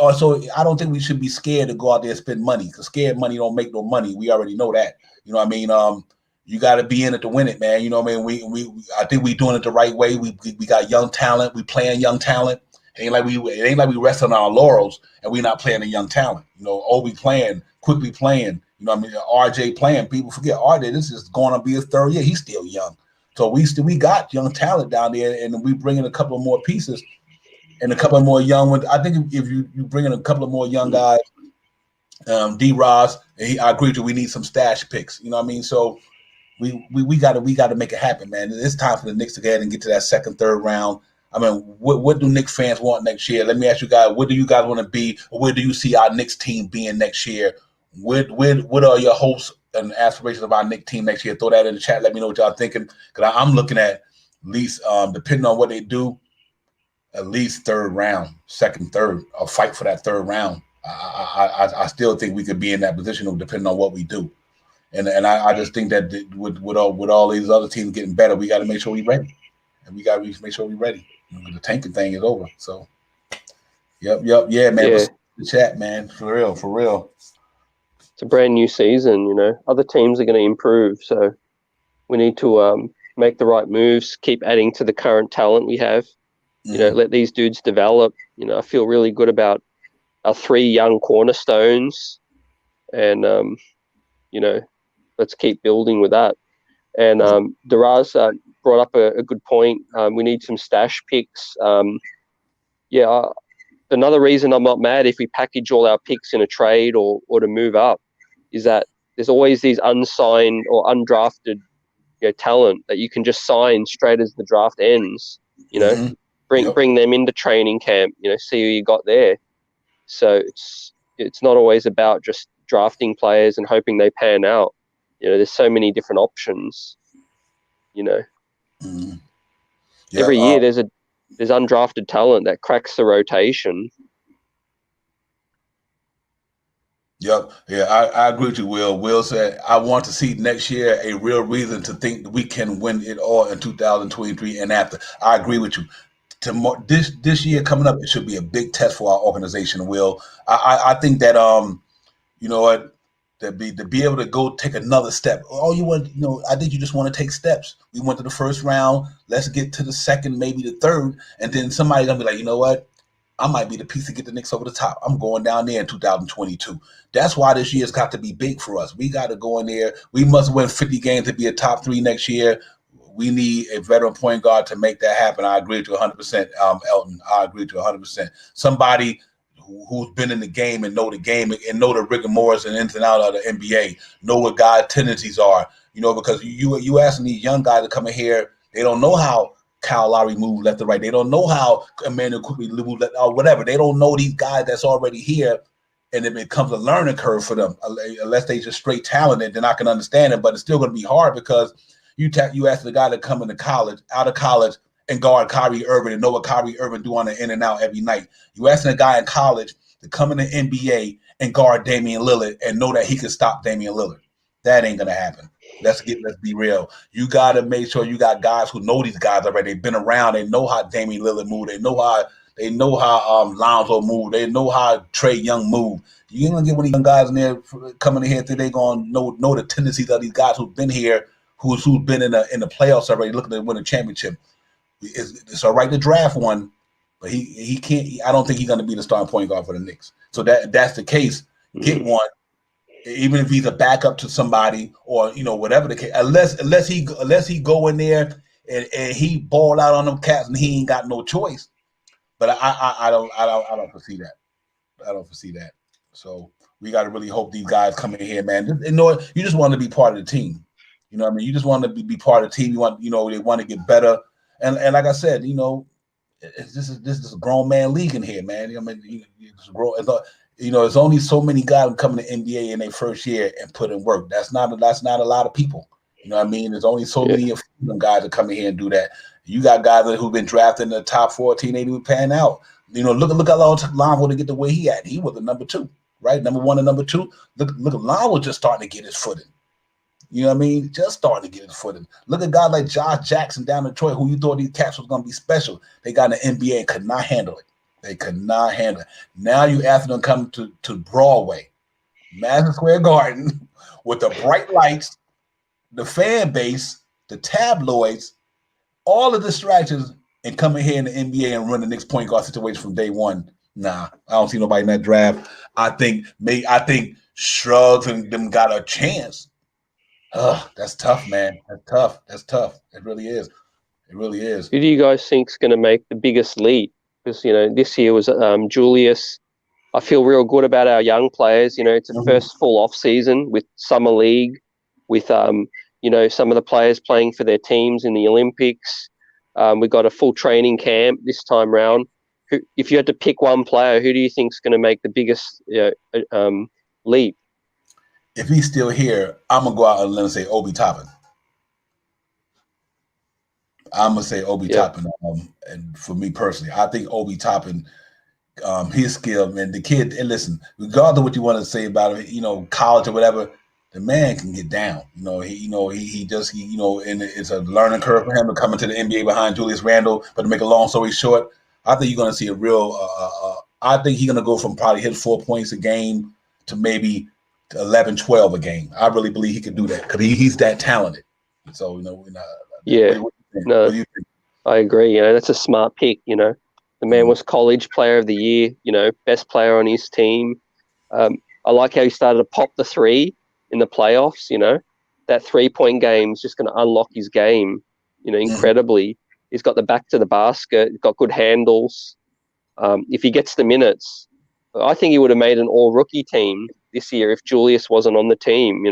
Also, I don't think we should be scared to go out there and spend money because scared money don't make no money. We already know that. You know what I mean? You got to be in it to win it, man. You know what I mean? I think we doing it the right way. We got young talent. We playing young talent. It ain't like we resting on our laurels and we not playing a young talent. Obi playing, Quickly playing. You know what I mean? RJ playing. People forget RJ. This is going to be his 3rd year. He's still young. So we got young talent down there, and we bring in a couple of more pieces. And a couple of more young ones. I think if you bring in a couple of more young guys, D. Ross, I agree with you. We need some stash picks. You know what I mean? So we got to make it happen, man. It's time for the Knicks to go ahead and get to that 2nd, 3rd round. I mean, what do Knicks fans want next year? Let me ask you guys, what do you guys want to be? Or where do you see our Knicks team being next year? What are your hopes and aspirations of our Knicks team next year? Throw that in the chat. Let me know what y'all thinking. Because I'm looking at least, depending on what they do, at least 3rd round, 2nd, 3rd, or fight for that 3rd round. I still think we could be in that position depending on what we do. And I just think that with all these other teams getting better, we got to make sure we're ready. And we got to make sure we're ready. The tanking thing is over. So, yeah, man. Yeah. The chat, man. For real. It's a brand new season, Other teams are going to improve. So we need to make the right moves, keep adding to the current talent we have. Let these dudes develop. I feel really good about our 3 young cornerstones, and let's keep building with that. And Daraz brought up a good point. We need some stash picks. Another reason I'm not mad if we package all our picks in a trade or to move up is that there's always these unsigned or undrafted talent that you can just sign straight as the draft ends. Bring them into training camp. See who you got there. So it's not always about just drafting players and hoping they pan out. There's so many different options. Every year there's undrafted talent that cracks the rotation. Yep. Yeah, I agree with you, Will. Will said, I want to see next year a real reason to think that we can win it all in 2023 and after. I agree with you. This year coming up, it should be a big test for our organization, Will. I think that to be able to go take another step. I think you just want to take steps. We went to the first round. Let's get to the second, maybe the third, and then somebody's gonna be like, you know what? I might be the piece to get the Knicks over the top. I'm going down there in 2022. That's why this year's got to be big for us. We got to go in there. We must win 50 games to be a top 3 next year. We need a veteran point guard to make that happen. I agree with you 100%, Elton. I agree with you 100%. Somebody who's been in the game and know the game and know the rigor mortis and ins and out of the NBA, know what guys' tendencies are. Because you asking these young guys to come in here, they don't know how Kyle Lowry move left to right. They don't know how Emmanuel quickly move left or whatever. They don't know these guys that's already here, and it becomes a learning curve for them. Unless they just straight talented, then I can understand it. But it's still going to be hard because you ask the guy to come out of college, and guard Kyrie Irving and know what Kyrie Irving do on the in and out every night. You asking a guy in college to come in the NBA and guard Damian Lillard and know that he can stop Damian Lillard. That ain't gonna happen. Let's be real. You gotta make sure you got guys who know these guys already. They've been around. They know how Damian Lillard move. They know how Lonzo move. They know how Trae Young move. You ain't gonna get one of these young guys in there coming in here think they gonna know the tendencies of these guys who've been here, who's been in the playoffs already, looking to win a championship. It's all right to draft one, but he can't. I don't think he's going to be the starting point guard for the Knicks. So that's the case. Get one, even if he's a backup to somebody or whatever the case. Unless he go in there and he ball out on them cats and he ain't got no choice. But I don't foresee that. I don't foresee that. So we got to really hope these guys come in here, man. You just want to be part of the team. You know what I mean? You just want to be part of the team. You want they want to get better. And like I said, this is a grown man league in here, man. It's only so many guys coming to NBA in their first year and put in work. That's not a lot of people. You know what I mean? There's only so many of them guys that come in here and do that. You got guys who've been drafted in the top 14, they do pan out. Look how long Lonzo to get the way he had. He was the number 2, right? Number 1 and number 2. Look at Lonzo just starting to get his footing. You know what I mean? Just starting to get his footing. Look at guys like Josh Jackson down in Detroit, who you thought these cats was going to be special. They got in the NBA and could not handle it. They could not handle it. Now you ask them to come to Broadway, Madison Square Garden, with the bright lights, the fan base, the tabloids, all the distractions, and come in here in the NBA and run the Knicks point guard situation from day one. Nah, I don't see nobody in that draft. I think Shrugs and them got a chance. That's tough, man. That's tough. It really is. Who do you guys think is going to make the biggest leap? Because this year was Julius. I feel real good about our young players. It's a first full off season with summer league, with some of the players playing for their teams in the Olympics. We got a full training camp this time round. If you had to pick one player, who do you think is going to make the biggest leap? If he's still here, I'm going to go out and let him say Obi Toppin. I'm going to say Obi Toppin. And for me personally, I think Obi Toppin, his skill, man, the kid, and listen, regardless of what you want to say about him, college or whatever, the man can get down. And it's a learning curve for him to come into the NBA behind Julius Randle. But to make a long story short, I think you're going to see a real, I think he's going to go from probably hit 4 points a game to maybe 11, 12 a game. I really believe he can do that because he's that talented. So, I agree. That's a smart pick. The The man was college player of the year, best player on his team. I like how he started to pop the three in the playoffs, That 3-point game is just going to unlock his game, incredibly. He's got the back to the basket, he's got good handles. If he gets the minutes, I think he would have made an all-rookie team this year if Julius wasn't on the team,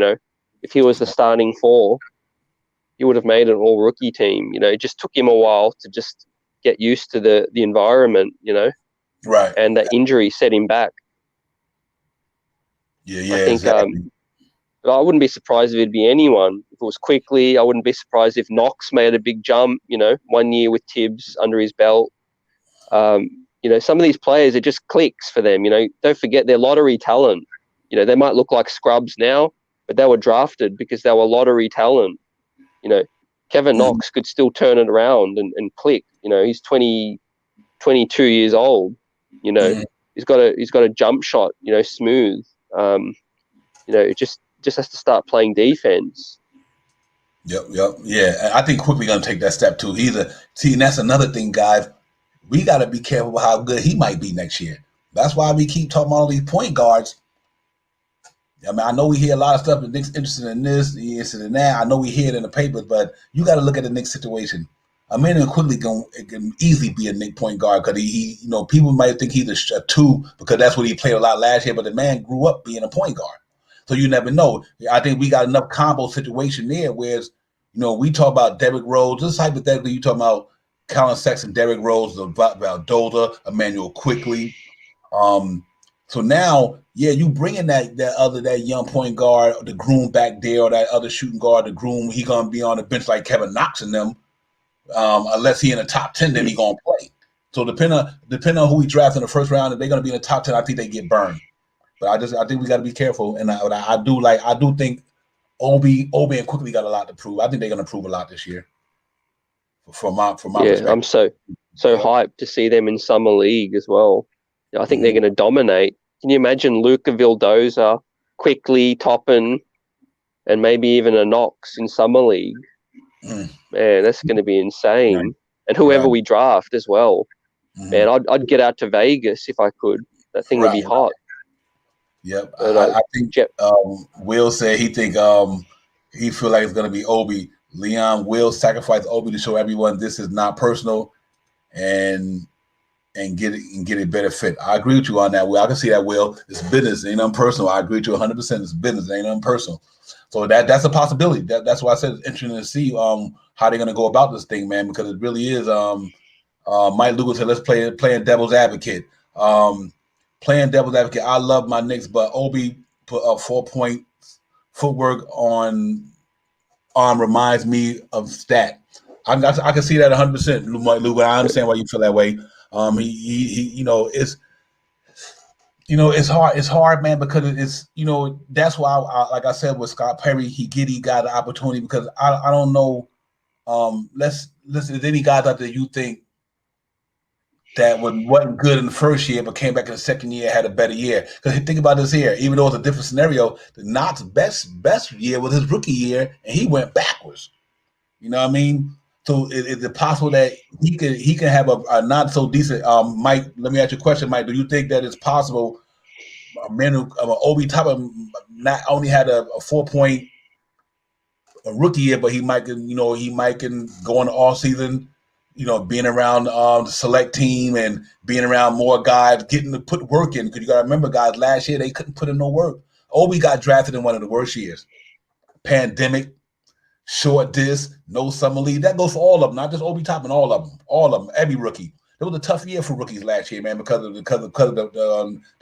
If he was the starting four, he would have made an all-rookie team. It just took him a while to just get used to the environment, Right. And that injury set him back. Yeah, I think, exactly. I wouldn't be surprised if it'd be anyone. If it was Quickly, I wouldn't be surprised if Knox made a big jump, 1 year with Tibbs under his belt. Some of these players, it just clicks for them. Don't forget they're lottery talent. They might look like scrubs now, but they were drafted because they were lottery talent. Kevin Knox could still turn it around and click. He's 22 years old. He's got a jump shot. Smooth. It just has to start playing defense. Yep. Yeah, I think Quickly gonna take that step too. And that's another thing, guys. We got to be careful how good he might be next year. That's why we keep talking about all these point guards. I mean, I know we hear a lot of stuff. The Knicks interested in this, interested in that. I know we hear it in the papers, but you got to look at the Knicks situation. Emmanuel Quickly can easily be a Knicks point guard because he people might think he's a two because that's what he played a lot last year, but the man grew up being a point guard. So you never know. I think we got enough combo situation there, whereas, we talk about Derrick Rose. This hypothetically, you talk about Colin Sexton, Derrick Rose, Valdoza, Emmanuel Quickly. So now, you bring in that young point guard, the groom back there, or that other shooting guard, the groom. He gonna be on the bench like Kevin Knox and them. Unless he in the top 10, then he gonna play. So depending on who he drafts in the first round, if they're gonna be in the top 10, I think they get burned. But I think we got to be careful, and I do think Obi and Quickly got a lot to prove. I think they're gonna prove a lot this year. From my perspective. I'm so hyped to see them in summer league as well. I think they're going to dominate. Can you imagine Luka Vildoza, Quickly, Toppin, and maybe even a Knox in summer league? Man, that's going to be insane. Right. And whoever we draft as well. Man, I'd get out to Vegas if I could. That thing would be hot. Yep. I think Will said he think he feel like it's going to be Obi. Leon will sacrifice Obi to show everyone this is not personal, and get it better fit. I agree with you on that, Will. I can see that, Will. It's business, it ain't unpersonal. I agree with you 100%. It's business, it ain't unpersonal. So that's a possibility. That's why I said it's interesting to see how they're gonna go about this thing, man, because it really is. Mike Lugo said, let's playing devil's advocate. Playing devil's advocate. I love my Knicks, but Obi put a 4-point footwork on arm reminds me of Stat. I can see that 100%, Lou, but I understand why you feel that way. It's hard. It's hard, man, because it's that's why like I said with Scott Perry, he got the opportunity because I don't know. Let's listen. Is any guys out there you think that wasn't good in the first year, but came back in the second year, had a better year? Because think about this here, even though it's a different scenario, the Knox's best year was his rookie year, and he went backwards. You know what I mean? So is it possible that he can have a not so decent? Mike, let me ask you a question, Mike. Do you think that it's possible? Obi Toppin not only had a 4-point rookie year, but he might can go in the off season. Being around the select team and being around more guys, getting to put work in. Because you got to remember, guys, last year they couldn't put in no work. Obi got drafted in one of the worst years. Pandemic, short disc, no summer league. That goes for all of them, not just Obi Toppin, all of them, every rookie. It was a tough year for rookies last year, man, because of the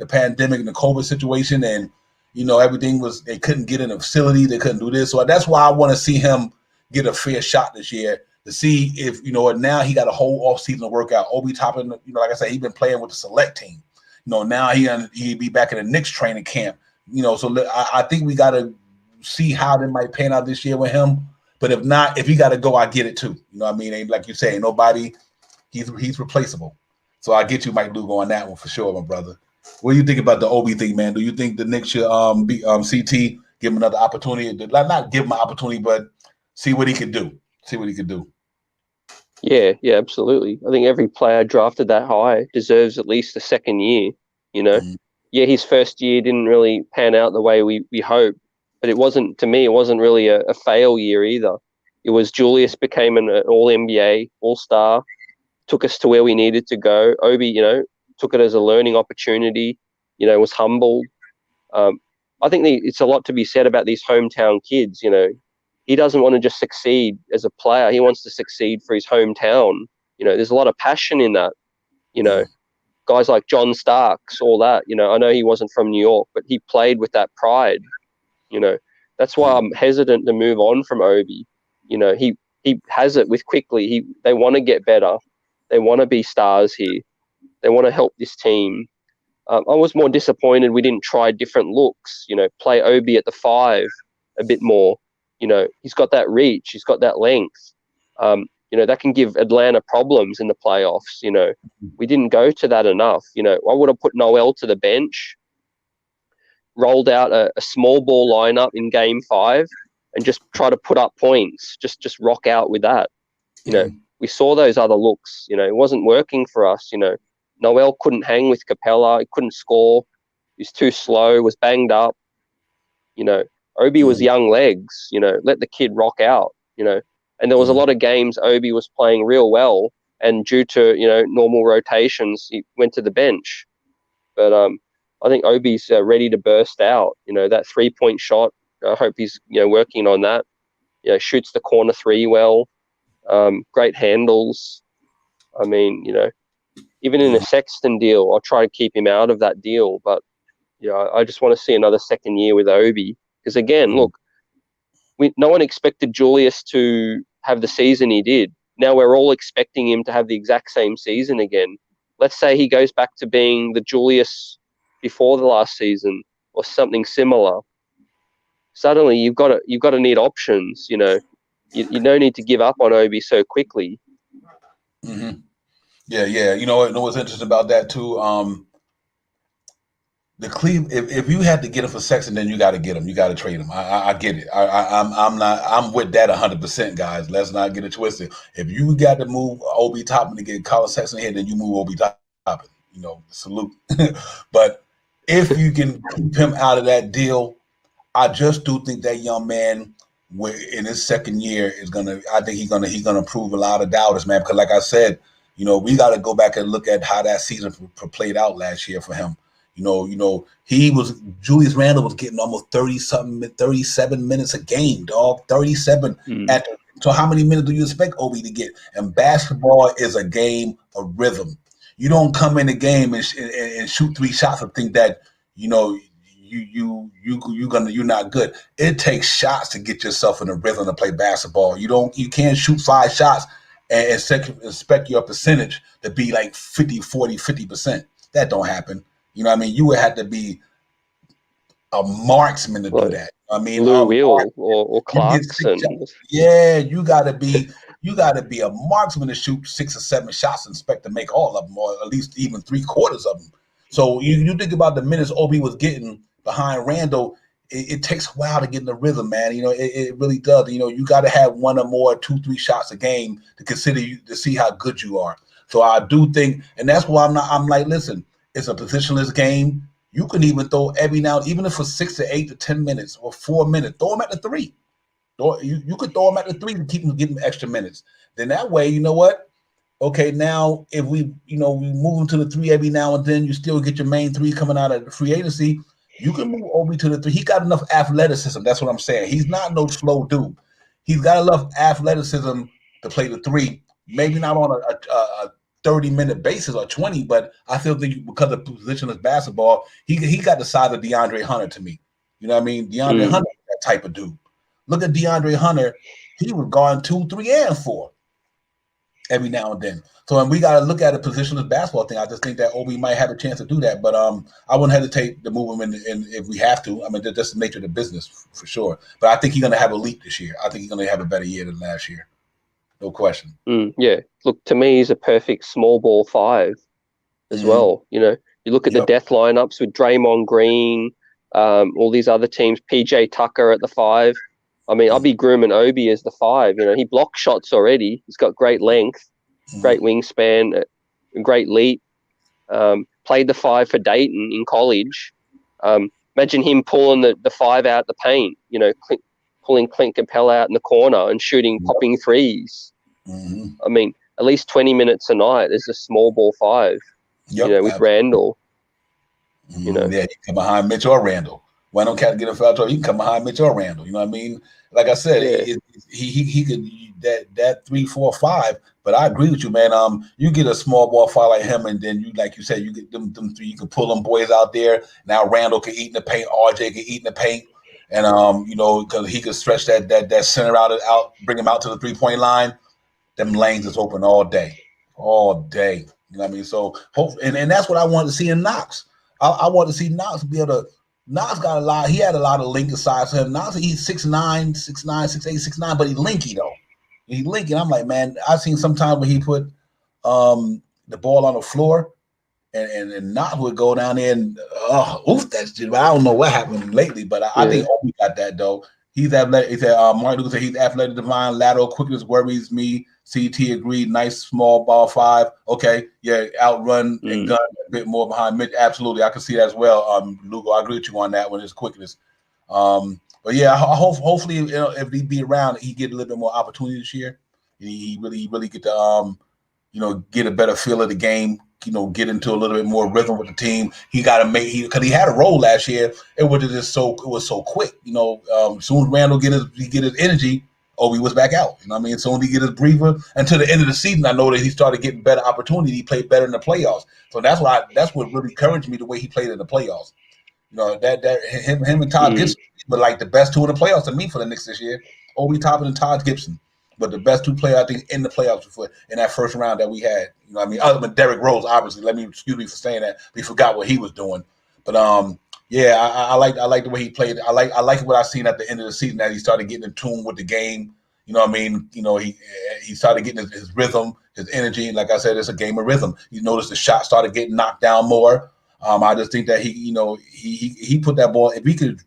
pandemic and the COVID situation, and everything was, they couldn't get in a facility, they couldn't do this. So that's why I want to see him get a fair shot this year. To see if now he got a whole off season to work out. Obi Toppin, like I said, he's been playing with the select team. Now he'll be back in the Knicks training camp. So I think we got to see how they might pan out this year with him. But if not, if he got to go, I get it too. You know what I mean? Ain't like you say, nobody. He's replaceable. So I get you, Mike Lugo, on that one for sure, my brother. What do you think about the Obi thing, man? Do you think the Knicks should be CT give him another opportunity? Not give him an opportunity, but see what he could do. See what he could do. Yeah, absolutely. I think every player drafted that high deserves at least a second year, you know. Mm, Yeah, his first year didn't really pan out the way we hoped, but it wasn't, to me, it wasn't really a fail year either. It was Julius became an all NBA, all star, took us to where we needed to go. Obi, took it as a learning opportunity, was humbled. Um, I think it's a lot to be said about these hometown kids, he doesn't want to just succeed as a player. He wants to succeed for his hometown. There's a lot of passion in that. You know, mm, guys like John Starks, all that. I know he wasn't from New York, but he played with that pride. You know, that's why mm, I'm hesitant to move on from Obi. He has it with quickly. They want to get better. They want to be stars here. They want to help this team. I was more disappointed we didn't try different looks. Play Obi at the 5 a bit more. He's got that reach. He's got that length. That can give Atlanta problems in the playoffs. We didn't go to that enough. I would have put Noel to the bench, rolled out a small ball lineup in Game 5, and just try to put up points. Just rock out with that. mm, We saw those other looks. It wasn't working for us. Noel couldn't hang with Capella. He couldn't score. He's too slow. Was banged up. You know, Obi was mm, young legs. Let the kid rock out. And there was a mm. lot of games Obi was playing real well, and due to normal rotations, he went to the bench. But I think Obi's ready to burst out. That 3-point shot. I hope he's working on that. Shoots the corner 3 well. Great handles. I mean, even in a Mm. Sexton deal, I'll try to keep him out of that deal. But I just want to see another second year with Obi, because again, look, no one expected Julius to have the season he did. Now we're all expecting him to have the exact same season again. Let's say he goes back to being the Julius before the last season or something similar. Suddenly you've got to need options. You don't need to give up on Obi so quickly. Mm-hmm. Yeah, yeah. You know what's interesting about that too? The Cleveland, if you had to get him for Sexton, then you got to get him. You got to trade him. I get it. I'm not. I'm with that 100%, guys. Let's not get it twisted. If you got to move Obi Toppin to get Colin Sexton here, then you move Obi Toppin. Salute. But if you can keep him out of that deal, I just do think that young man, in his second year, is gonna. I think he's gonna prove a lot of doubters, man. Because like I said, we got to go back and look at how that season played out last year for him. He was Julius Randle was getting almost 37 minutes a game, dog. 37 Mm. at so how many minutes do you expect Obi to get? And basketball is a game of rhythm. You don't come in the game and shoot 3 shots and think that you're not good. It takes shots to get yourself in a rhythm to play basketball. You can't shoot 5 shots and expect your percentage to be like 50, 40, 50%. That don't happen. You know what I mean? You would have to be a marksman to do Like that. I mean, Lou Will or you get 6 shots. Clarkson. Yeah, you gotta be a marksman to shoot 6 or 7 shots and expect to make all of them, or at least even 3/4 of them. So you think about the minutes Obi was getting behind Randall. It takes a while to get in the rhythm, man. It really does. You got to have 1 or more, 2, 3 shots a game to consider you to see how good you are. So I do think, and that's why I'm like, listen, it's a positionless game. You can even throw every now, even if for 6 to 8 to 10 minutes or 4 minutes, throw them at the 3. You could throw them at the 3 to keep them getting extra minutes. Then that way, you know what? Okay, now if we move him to the 3 every now and then, you still get your main 3 coming out of the free agency. You can move Obi to the 3. He got enough athleticism. That's what I'm saying. He's not no slow dude. He's got enough athleticism to play the 3. Maybe not on a 30-minute basis or 20, but I still think because of positionless basketball, he got the size of DeAndre Hunter to me. You know what I mean? DeAndre Mm. Hunter is that type of dude. Look at DeAndre Hunter. He was guarding 2, 3, and 4 every now and then. So, and we got to look at a positionless basketball thing. I just think that Obi might have a chance to do that, but I wouldn't hesitate to move him in if we have to. I mean, that's the nature of the business for sure. But I think he's going to have a leap this year. I think he's going to have a better year than last year, no question. Yeah. Look, to me, he's a perfect small ball 5 as well. You look at the death lineups with Draymond Green, all these other teams, PJ Tucker at the 5. I mean, I'll be grooming Obi as the 5. He blocks shots already. He's got great length. great wingspan, a great leap. Played the 5 for Dayton in college. Imagine him pulling the 5 out the paint, pulling Clint Capella out in the corner and shooting popping threes. I mean, at least 20 minutes a night as a small ball 5, with absolutely. Randall. Yeah, you come behind Mitch or Randall. Why don't Cat get a foul trouble? You can come behind Mitch or Randall. You know what I mean? Like I said, he could that 3, 4, 5. But I agree with you, man. You get a small ball 5 like him, and then you, like you said, you get them 3. You can pull them boys out there. Now Randall can eat in the paint. RJ can eat in the paint, and because he could stretch that center out, bring him out to the 3-point line. Them lanes is open all day. You know what I mean? So and that's what I wanted to see in Knox. I want to see Knox be able to. Knox got a lot. He had a lot of linking size to him. Knox, he's 6'9", 6'8", 6'9", but he's linky though. He's linky. I'm like, man, I've seen sometimes when he put the ball on the floor, and Knox would go down there and that's just. I don't know what happened lately, but I think Obi got that though. He's athletic. He said Martin Luther said he's athletic, divine, lateral quickness worries me. CT agreed. Nice small ball 5. Okay, yeah, outrun and gun a bit more behind Mitch. Absolutely, I can see that as well. Lugo, I agree with you on that one. His quickness. But yeah, hopefully, if he be around, he get a little bit more opportunity this year. He really get to get a better feel of the game. Get into a little bit more rhythm with the team. He got to because he had a role last year. It was so quick. As soon as Randall get his energy, Obi was back out. You know what I mean? As soon as he get his breather until the end of the season, I know that he started getting better opportunity. He played better in the playoffs. So that's what really encouraged me the way he played in the playoffs. That him and Todd Gibson were like the best 2 in the playoffs to me for the Knicks this year. Obi Toppin and Todd Gibson. But the best 2 players, I think, in the playoffs in that first round that we had. You know what I mean? Other than Derrick Rose, obviously. Excuse me for saying that. We forgot what he was doing. But yeah, I like the way he played. I like what I seen at the end of the season, that he started getting in tune with the game. You know what I mean? He started getting his rhythm, his energy. Like I said, it's a game of rhythm. You notice the shot started getting knocked down more. I just think that he put that ball. If he could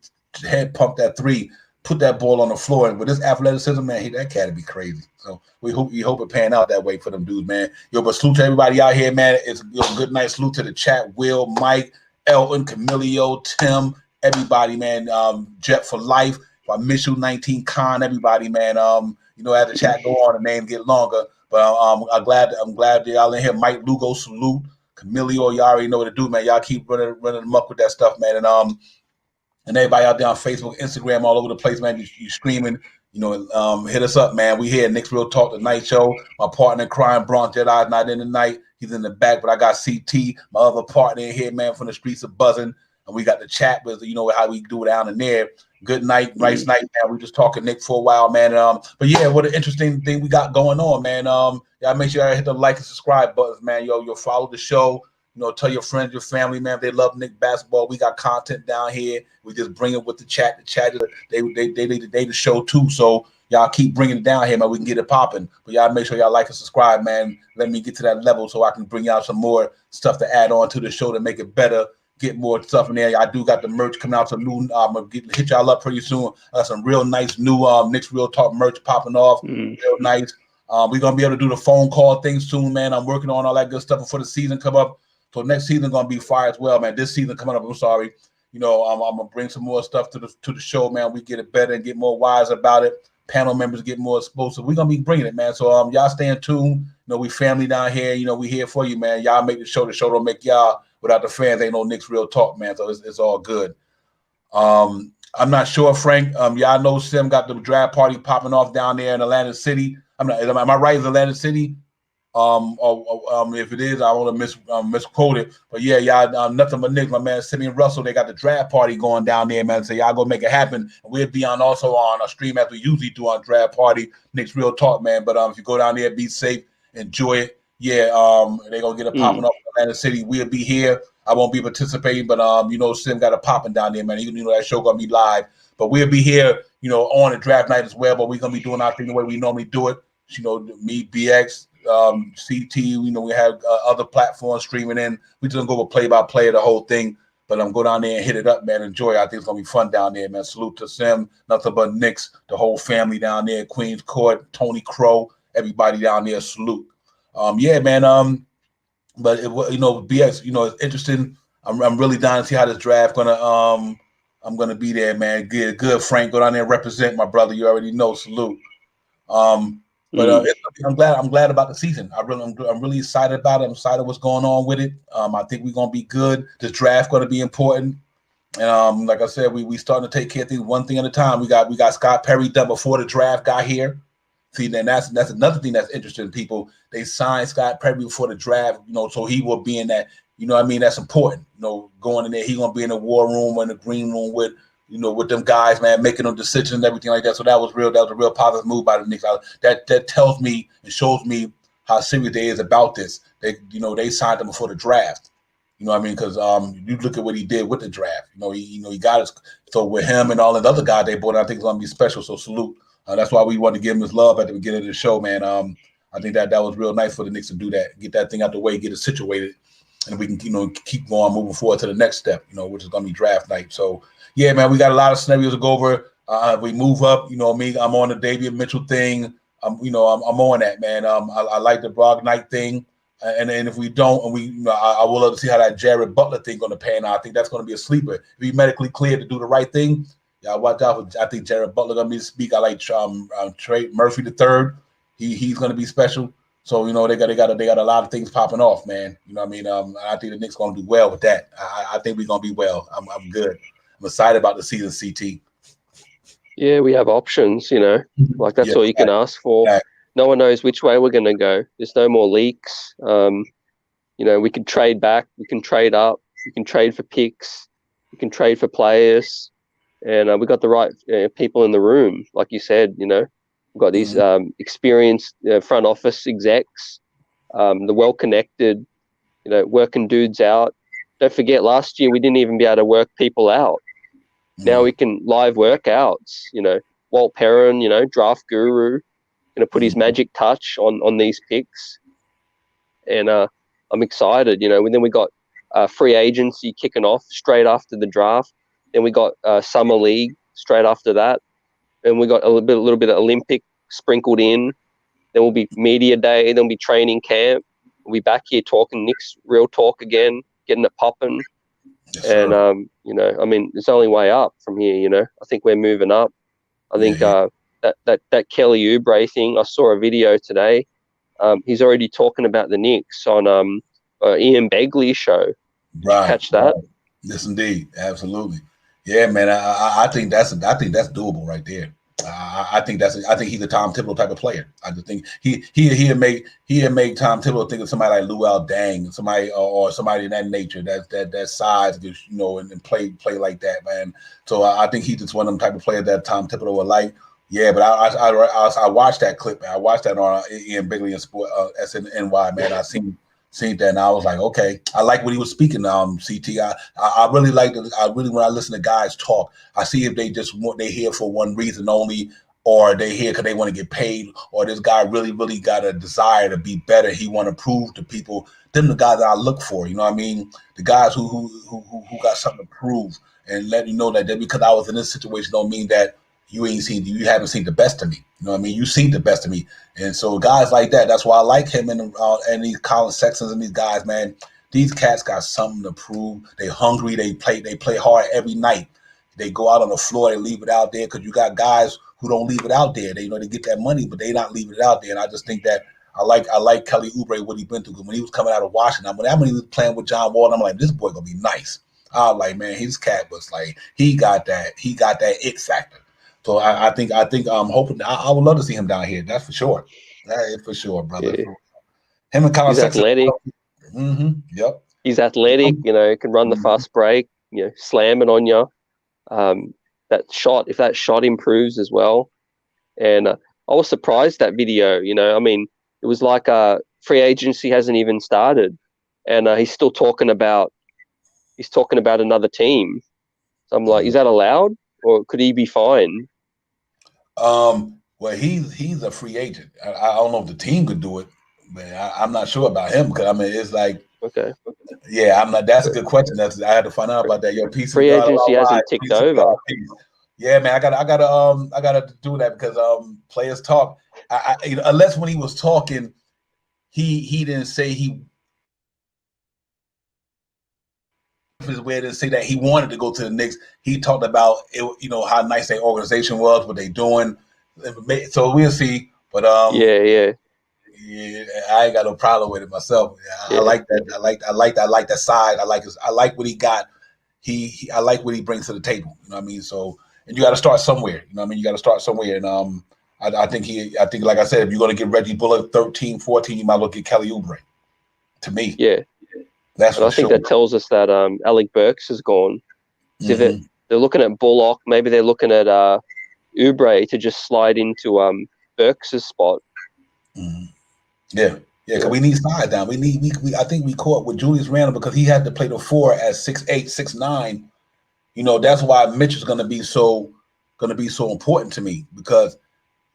head pump that 3, put that ball on the floor, and with his athleticism, man, that cat would be crazy. So we hope it pan out that way for them dudes, man. But salute to everybody out here, man. It's good night. Salute to the chat. Will, Mike, Elton, Camilio, Tim, everybody, man. Jet for life. If I miss you, 19 Con, everybody, man. As the chat go on, the names get longer. But I'm glad y'all in here. Mike Lugo, salute. Camilio, y'all already know what to do, man. Y'all keep running them up with that stuff, man. And everybody out there on Facebook, Instagram, all over the place, man. You screaming, hit us up, man. We here, Knicks Real Talk, the night show. My partner in crime, Bronx Jedi, not in the night. He's in the back, but I got CT, my other partner in here, man, from the streets of buzzing. And we got the chat with, how we do it down in there. Good night, nice night, man. We just talking Nick for a while, man. But yeah, what an interesting thing we got going on, man. Y'all make sure y'all hit the like and subscribe buttons, man. You'll follow the show. Tell your friends, your family, man, if they love Knicks basketball. We got content down here. We just bring it with the chat. The chat, they the show too. So y'all keep bringing it down here, man. We can get it popping. But y'all make sure y'all like and subscribe, man. Let me get to that level so I can bring y'all some more stuff to add on to the show to make it better. Get more stuff in there. I do got the merch coming out. Some new. I'm gonna hit y'all up pretty soon. Some real nice new Knicks Real Talk merch popping off. Real nice. We're gonna be able to do the phone call thing soon, man. I'm working on all that good stuff before the season come up. So next season gonna be fire as well, man. This season coming up, I'm sorry. I'm gonna bring some more stuff to the show, man. We get it better and get more wise about it. Panel members get more exposed. So we're gonna be bringing it, man. So y'all stay in tune. We family down here. We here for you, man. Y'all make the show. The show don't make y'all. Without the fans, ain't no Knicks Real Talk, man. So it's all good. I'm not sure, Frank. Y'all know Sim got the draft party popping off down there in Atlantic City. Am I right? Is Atlantic City? If it is, I want to misquote it. But yeah, y'all, nothing but Knicks. My man Simeon Russell, they got the draft party going down there, man. So y'all go make it happen. And we'll be also on a stream as we usually do on draft party. Knicks Real Talk, man. But if you go down there, be safe, enjoy it. Yeah, they're gonna get it popping up in Atlantic City. We'll be here. I won't be participating, but Sim got it popping down there, man. That show gonna be live. But we'll be here, on the draft night as well. But we're gonna be doing our thing the way we normally do it. Me, BX, CT, we have other platforms streaming in. We just gonna go with play-by-play of the whole thing. But I'm go down there and hit it up, man. Enjoy it. I think it's gonna be fun down there, man. Salute to Sim, nothing but Knicks, the whole family down there, Queens Court, Tony Crow, everybody down there. Salute. Yeah, man. But BX, it's interesting. I'm really down to see how this draft gonna. I'm gonna be there, man. Good, Frank. Go down there and represent my brother. You already know. Salute. Um, but I'm glad about the season. I'm really excited about it. I'm excited what's going on with it. I think we're gonna be good. This draft gonna be important. And like I said, we starting to take care of things one thing at a time. We got Scott Perry done before the draft got here. See, then that's another thing that's interesting. People, they signed Scott Perry before the draft, so he will be in that. That's important. Going in there, he gonna be in the war room or in the green room with them guys, man, making them decisions and everything like that. So that was a real positive move by the Knicks. That tells me and shows me how serious they is about this. They signed him before the draft. You know what I mean? Because you look at what he did with the draft. He got us. So with him and all the other guys they brought, I think it's gonna be special. So salute. That's why we wanted to give him his love at the beginning of the show, man. I think that was real nice for the Knicks to do that, get that thing out the way, get it situated, and we can keep going, moving forward to the next step, which is gonna be draft night. So yeah, man, we got a lot of scenarios to go over. We move up, me. I'm on the Davion Mitchell thing. I'm on that, man. I like the Brogdon thing. And if we don't, and I will love to see how that Jared Butler thing going to pan out. I think that's going to be a sleeper. If he's medically cleared to do the right thing, yeah, watch out for. I think Jared Butler going to be the speak. I like Trey Murphy III. He's going to be special. So they got a lot of things popping off, man. I think the Knicks going to do well with that. I think we're going to be well. I'm good. I'm excited about the season, CT. Yeah, we have options. Like that's all you can ask for. Exactly. No one knows which way we're going to go. There's no more leaks. We can trade back. We can trade up. We can trade for picks. We can trade for players. And we got the right people in the room. Like you said, we've got these experienced front office execs, the well-connected, working dudes out. Don't forget, last year we didn't even be able to work people out. Now we can live workouts. Walt Perrin, draft guru, going to put his magic touch on these picks, and I'm excited. And then we got free agency kicking off straight after the draft. Then we got summer league straight after that, and we got a little bit of Olympic sprinkled in. Then will be media day. Then will be training camp. We'll be back here talking Knicks real talk again, getting it popping. Yes, and it's only way up from here. I think we're moving up. I think that Kelly Oubre thing. I saw a video today. He's already talking about the Knicks on Ian Begley's show. Did you catch that? Right. Yes, indeed, absolutely. Yeah, man. I think that's doable right there. I think he's a Tom Thibodeau type of player. I just think he'd make Tom Thibodeau think of somebody like Luol Deng, somebody or somebody in that nature, that size, and play like that, man. So I think he's just one of them type of players that Tom Thibodeau would like. Yeah, but I watched that clip, man. I watched that on Ian Bigley and Sport SNY, man. I seen that, and I was like, okay, I like what he was speaking. CT, I really like it. When I listen to guys talk, I see if they here for one reason only, or they here because they want to get paid, or this guy really got a desire to be better. He want to prove to people. Them the guys that I look for. You know what I mean? The guys who got something to prove and let you know that because I was in this situation don't mean that you haven't seen the best of me. You know what I mean? You've seen the best of me. And so guys like that, that's why I like him and these Colin Sextons and these guys, man. These cats got something to prove. They hungry. They play hard every night. They go out on the floor. They leave it out there because you got guys who don't leave it out there. They they get that money, but they not leaving it out there. And I just think that I like Kelly Oubre, what he been through. When he was coming out of Washington, when he was playing with John Wall, I'm like, this boy gonna be nice. I was like, man, his cat was like, he got that it factor. So I think I'm hoping I would love to see him down here. That's for sure. That is for sure, brother. Yeah. Him and Colin He's athletic. Yep. He's athletic. Can run the fast break. Slam it on you. That shot, if that shot improves as well, and I was surprised that video. It was like free agency hasn't even started, and he's still talking about another team. So I'm like, is that allowed, or could he be fined? Well, he's a free agent. I don't know if the team could do it, but I'm not sure about him because it's like okay. Yeah, I'm not. That's a good question. I had to find out about that. Your piece free agency hasn't ticked over. Yeah, man, I gotta do that because players talk. Unless when he was talking, he didn't say he his way to say that he wanted to go to the Knicks. He talked about it, how nice their organization was, what they doing. So we'll see. But Yeah. I ain't got no problem with it myself. I like that. I like that side. I like what he got. I like what he brings to the table. You know what I mean? So, and you got to start somewhere. You know what I mean? You got to start somewhere. And I think like I said, if you're going to get Reggie Bullock 13, 14, you might look at Kelly Oubre. To me, Yeah. that's and for I think sure. that tells us that Alec Burks has gone. So they're looking at Bullock. Maybe they're looking at Oubre to just slide into Burks' spot. Yeah, because we need size down. I think we caught with Julius Randle because he had to play the 4 at 6'8", 6'9". That's why Mitch is going to be so important to me, because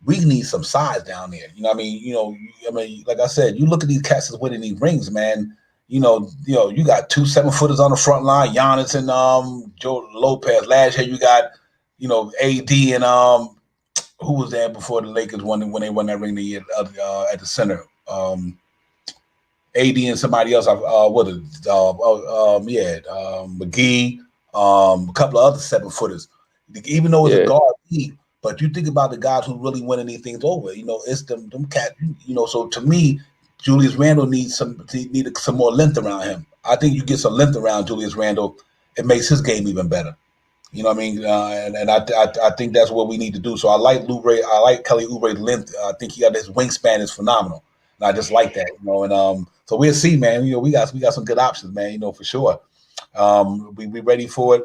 we need some size down there. You know what I mean? Like I said, you look at these cats that's winning these rings, man. You got 2 7-footers on the front line, Giannis and Joe Lopez. Last year you got, AD and who was there before the Lakers won when they won that ring the year at the center. AD and somebody else. McGee, a couple of other 7-footers. Even though it's a guard league, but you think about the guys who really winning these things over. It's them cats. So to me, Julius Randle needed some more length around him. I think you get some length around Julius Randle, it makes his game even better. You know what I mean? And I think that's what we need to do. So I like Oubre. I like Kelly Oubre's length. I think he got his wingspan is phenomenal. And I just like that, and so we'll see, man. We got some good options, man, for sure. We ready for it.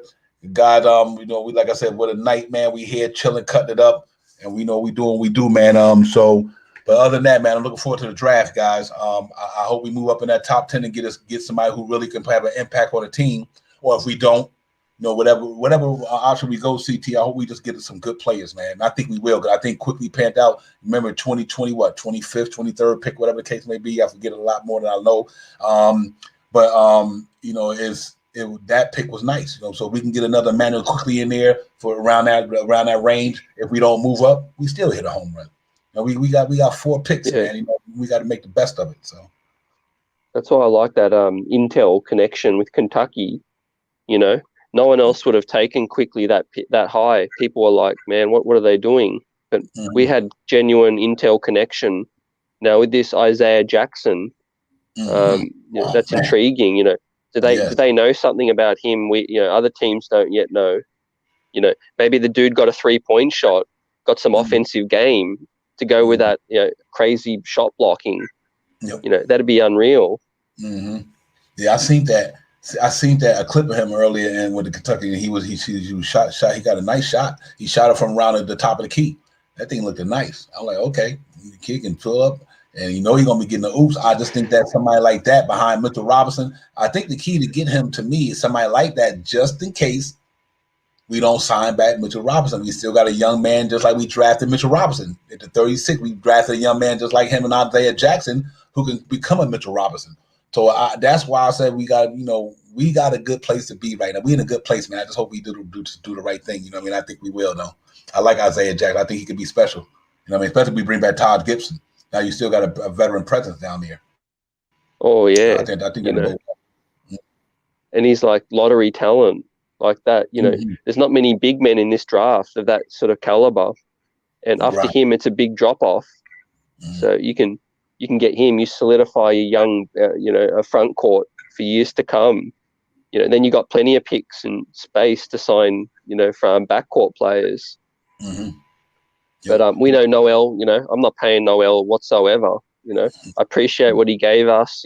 God, we, like I said, what a night, man. We here chilling, cutting it up, and we know we doing what we do, man. But other than that, man, I'm looking forward to the draft, guys. I hope we move up in that top 10 and get somebody who really can have an impact on the team. Or if we don't, whatever option we go, CT, I hope we just get some good players, man. And I think we will, because I think quickly panned out. Remember 2020, 25th, 23rd pick, whatever the case may be. I forget a lot more than I know. That pick was nice, so we can get another Manuel quickly in there for around that range. If we don't move up, we still hit a home run. We got 4 picks, man. We got to make the best of it. So that's why I like that Intel connection with Kentucky. No one else would have taken quickly that high. People were like, man, what are they doing? But we had genuine Intel connection. Now with this Isaiah Jackson, that's intriguing. Do they know something about him? Other teams don't yet know. Maybe the dude got a 3-point shot, got some offensive game to go with that, crazy shot blocking. Yep. That'd be unreal. Yeah, I seen that a clip of him earlier and with the Kentucky, and he was shot. He got a nice shot. He shot it from around the top of the key. That thing looked nice. I'm like, okay, the kid can fill up, and he's gonna be getting the oops. I just think that somebody like that behind Mitchell Robinson. I think the key to get him to me is somebody like that, just in case we don't sign back Mitchell Robinson. We still got a young man just like we drafted Mitchell Robinson at the 36. We drafted a young man just like him and Isaiah Jackson who can become a Mitchell Robinson. So that's why I said we got a good place to be right now. We in a good place, man. I just hope we do the right thing. You know what I mean? I think we will, though. I like Isaiah Jackson. I think he could be special. You know what I mean? Especially if we bring back Todd Gibson. Now you still got a veteran presence down there. Oh yeah, I think and he's like lottery talent like that. There's not many big men in this draft of that sort of caliber, and after him, it's a big drop off. So you can get him. You solidify your young, a front court for years to come. Then you got plenty of picks and space to sign, from backcourt players. Yep. But we know Noel. I'm not paying Noel whatsoever. I appreciate what he gave us.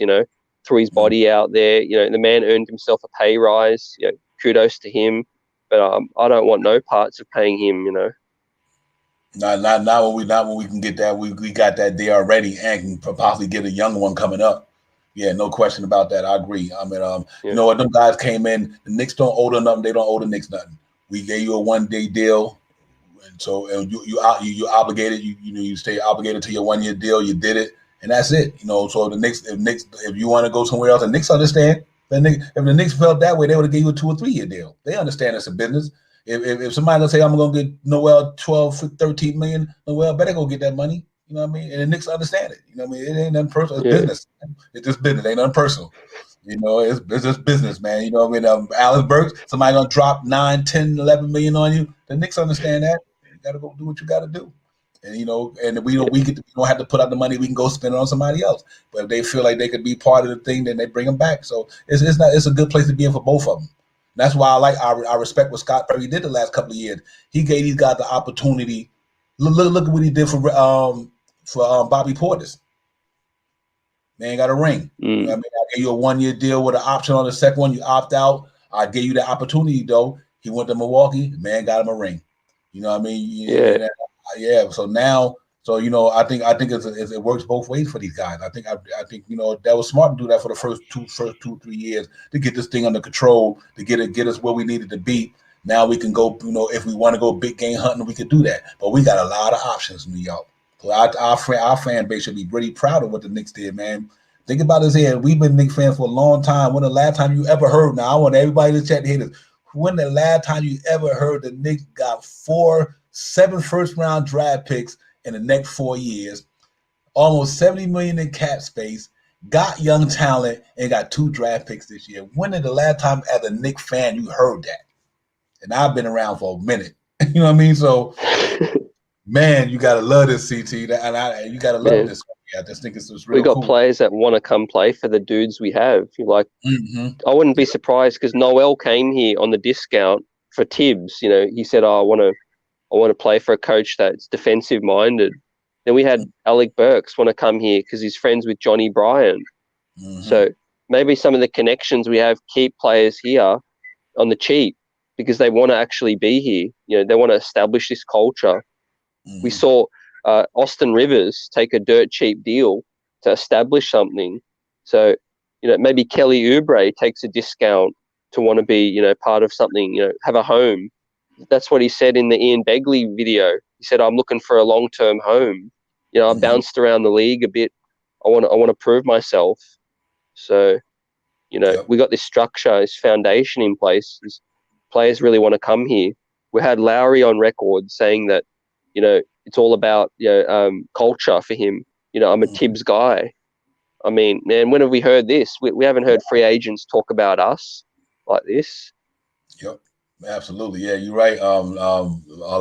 Threw his body out there. The man earned himself a pay rise. Kudos to him. But I don't want no parts of paying him. Not when we can get that. We got that there already, and can possibly get a young one coming up. Yeah, no question about that. I agree. I mean, you know what? Them guys came in. The Knicks don't owe them nothing. They don't owe the Knicks nothing. We gave you a 1-day deal, and so you obligated. You stay obligated to your 1-year deal. You did it, and that's it. So the Knicks, if you want to go somewhere else, the Knicks understand. If the Knicks felt that way, they would have gave you a 2 or 3 year deal. They understand it's a business. If somebody gonna say I'm gonna get Noel 12, 13 million, Noel better go get that money. You know what I mean? And the Knicks understand it. You know what I mean? It ain't nothing personal. It's Yeah. business. It's just business. It ain't nothing personal. You know, it's just business, man. You know what I mean? Alex Burks, somebody gonna drop 9, 10, 11 million on you. The Knicks understand that. You gotta go do what you gotta do. And you know, and we don't have to put out the money. We can go spend it on somebody else. But if they feel like they could be part of the thing, then they bring them back. So it's a good place to be in for both of them. That's why I respect what Scott Perry did the last couple of years. He gave these guys the opportunity. Look at what he did for Bobby Portis. Man got a ring. You know what I mean? I gave you a 1-year deal with an option on the second one. You opt out. I gave you the opportunity though. He went to Milwaukee. Man got him a ring. You know what I mean? Yeah. So now, you know, I think it works both ways for these guys. I think you know that was smart to do that for the first 2-3 years to get this thing under control, to get us where we needed to be. Now we can go, you know, if we want to go big game hunting, we could do that. But we got a lot of options in New York. So our fan base should be really proud of what the Knicks did, man. Think about this here. We've been Knicks fans for a long time. When the last time you ever heard? Now I want everybody to chat to hear this. When the last time you ever heard the Knicks got 7 first-round draft picks in the next 4 years, almost $70 million in cap space, got young talent, and got 2 draft picks this year? When is the last time as a Knicks fan you heard that? And I've been around for a minute. You know what I mean? So, man, you got to love this, CT. You got to love this. I just think it's really cool. We got players that want to come play for the dudes we have. You're like, I wouldn't be surprised because Noel came here on the discount for Tibbs. You know, he said, I want to play for a coach that's defensive minded. Then we had Alec Burks want to come here because he's friends with Johnny Bryan. So maybe some of the connections we have keep players here on the cheap because they want to actually be here. You know, they want to establish this culture. We saw Austin Rivers take a dirt cheap deal to establish something. So, you know, maybe Kelly Oubre takes a discount to want to be, you know, part of something, you know, have a home. That's what he said in the Ian Begley video. He said, I'm looking for a long-term home. You know, I bounced around the league a bit. I want to prove myself. So, you know, we got this structure, this foundation in place. These players really want to come here. We had Lowry on record saying that, you know, it's all about, you know, culture for him. You know, I'm a Tibbs guy. I mean, man, when have we heard this? We haven't heard free agents talk about us like this. Yep, absolutely. Yeah, you're right. All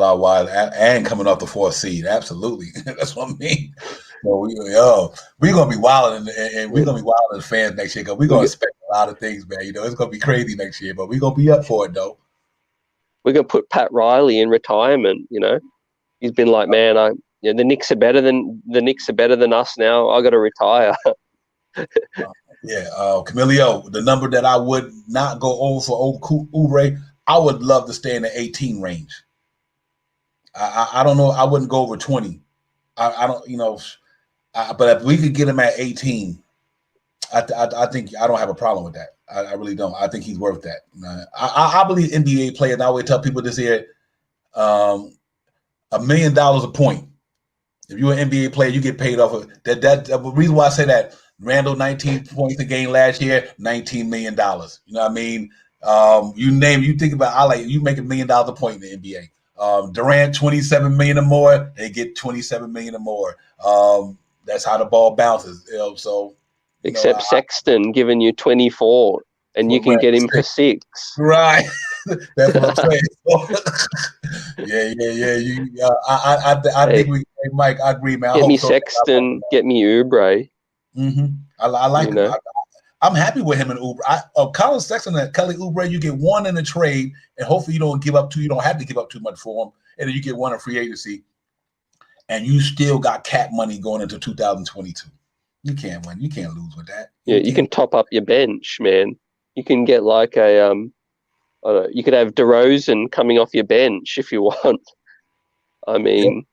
our wide and coming off the 4th seed, absolutely. That's what I mean. So we're gonna be wilding, and we're gonna be wilding as fans next year because we're gonna expect a lot of things, man. You know, it's gonna be crazy next year, but we're gonna be up for it though. We're gonna put Pat Riley in retirement. You know, he's been like, man, the Knicks are better than us now. I got to retire. Camilio, the number that I would not go over for Oubre, I would love to stay in the 18 range. I don't know. I wouldn't go over 20. I don't, you know, but if we could get him at 18, I think I don't have a problem with that. I really don't. I think he's worth that. I believe NBA players, and I always tell people this here, $1 million a point. If you're an NBA player, you get paid off of that. The reason why I say that, Randall, 19 points a game last year, $19 million. You know what I mean? You think about, you make $1 million a point in the NBA. Durant, 27 million or more, they get 27 million or more. That's how the ball bounces. You know, so except Sexton giving you 24, and you can get him for 6. Right. That's what I'm saying. I think we, hey, Mike, I agree, man. Get me Sexton, get me Oubre. I like him. I'm happy with him and Oubre. Colin Sexton and Kelly Oubre, you get one in a trade, and hopefully you don't have to give up too much for him, and then you get one in free agency, and you still got cap money going into 2022. You can't win. You can't lose with that. You can top up your bench, man. You can get like a you could have DeRozan coming off your bench if you want. I mean,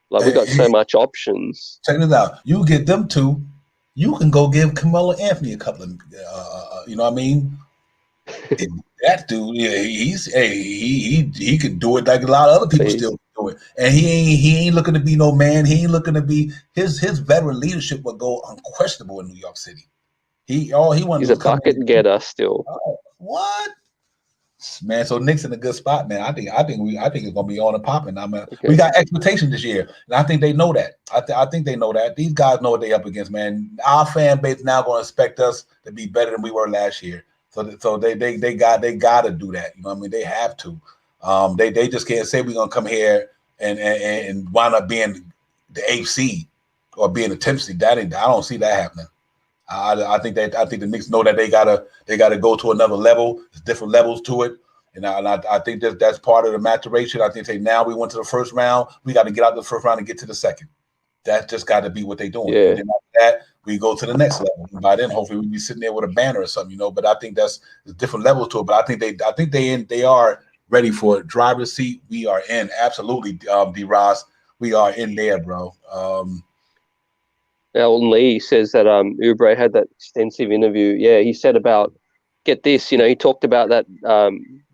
we got so much options. Check this out. You get them two, you can go give Carmelo Anthony a couple of, you know what I mean? That dude, he can do it like a lot of other people still do it, and he ain't looking to be no man. He ain't looking to be his veteran leadership will go unquestionable in New York City. He's a bucket getter still. What? Man, so Knicks in a good spot, man. I think it's gonna be on and popping. I mean, Okay. we got expectations this year, and I think they know that. I think they know that. These guys know what they up against, man. Our fan base now gonna expect us to be better than we were last year. So they got to do that. You know what I mean? They have to. They just can't say we're gonna come here and wind up being the eighth seed or being the 10th seed. I don't see that happening. I think the Knicks know that they gotta go to another level. There's different levels to it, and I think that's part of the maturation. I think now we went to the first round. We got to get out the first round and get to the second. That just got to be what they're doing. Yeah. And then after that, we go to the next level. And by then, hopefully, we'll be sitting there with a banner or something, But I think there's different levels to it. But I think they are ready for it. Driver's seat. We are in absolutely, D. Ross. We are in there, bro. Elton Lee says that Oubre had that extensive interview. Yeah, he said about, get this, he talked about that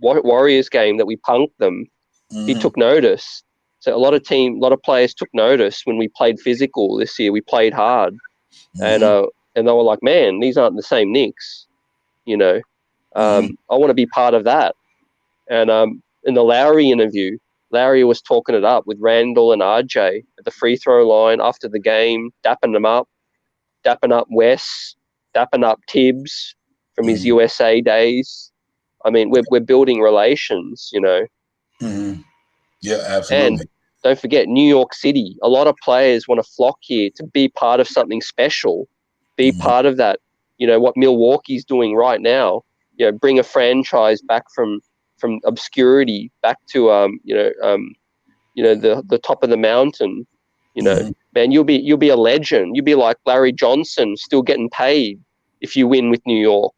Warriors game that we punked them. Mm-hmm. He took notice. So a lot of players took notice when we played physical this year. We played hard, Mm-hmm. and they were like, "Man, these aren't the same Knicks." I want to be part of that. And in the Lowry interview, Lowry was talking it up with Randall and RJ at the free throw line after the game, dapping up Wes, dapping up Tibbs from his USA days. I mean, we're building relations, Mm-hmm. Yeah, absolutely. And don't forget, New York City. A lot of players want to flock here to be part of something special, be part of that. What Milwaukee's doing right now. Bring a franchise back from obscurity back to the top of the mountain. Man, you'll be a legend. You'll be like Larry Johnson, still getting paid if you win with New York.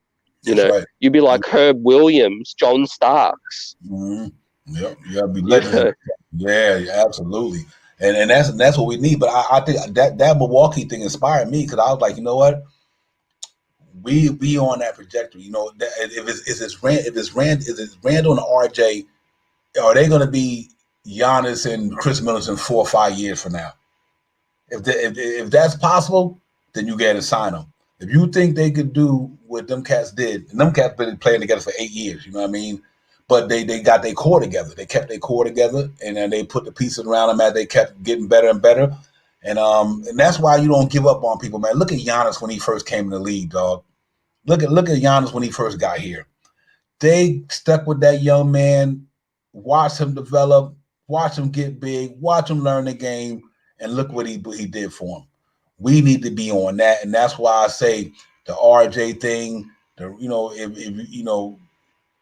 Right. You'll be like Herb Williams, John Starks. Mm-hmm. Yep, you gotta be legends. Yeah, absolutely. And that's what we need. But I think that Milwaukee thing inspired me because I was like, you know what? We on that trajectory. If it's Randall and RJ, are they going to be Giannis and Chris Middleton 4 or 5 years from now? If that's possible, then you got to sign them. If you think they could do what them cats did, and them cats been playing together for 8 years, you know what I mean? But they got their core together. They kept their core together, and then they put the pieces around them as they kept getting better and better. And that's why you don't give up on people, man. Look at Giannis when he first came in the league, dog. Look at Giannis when he first got here. They stuck with that young man, watched him develop, watch him get big, watch him learn the game, and look what he did for him. We need to be on that, and that's why I say the RJ thing.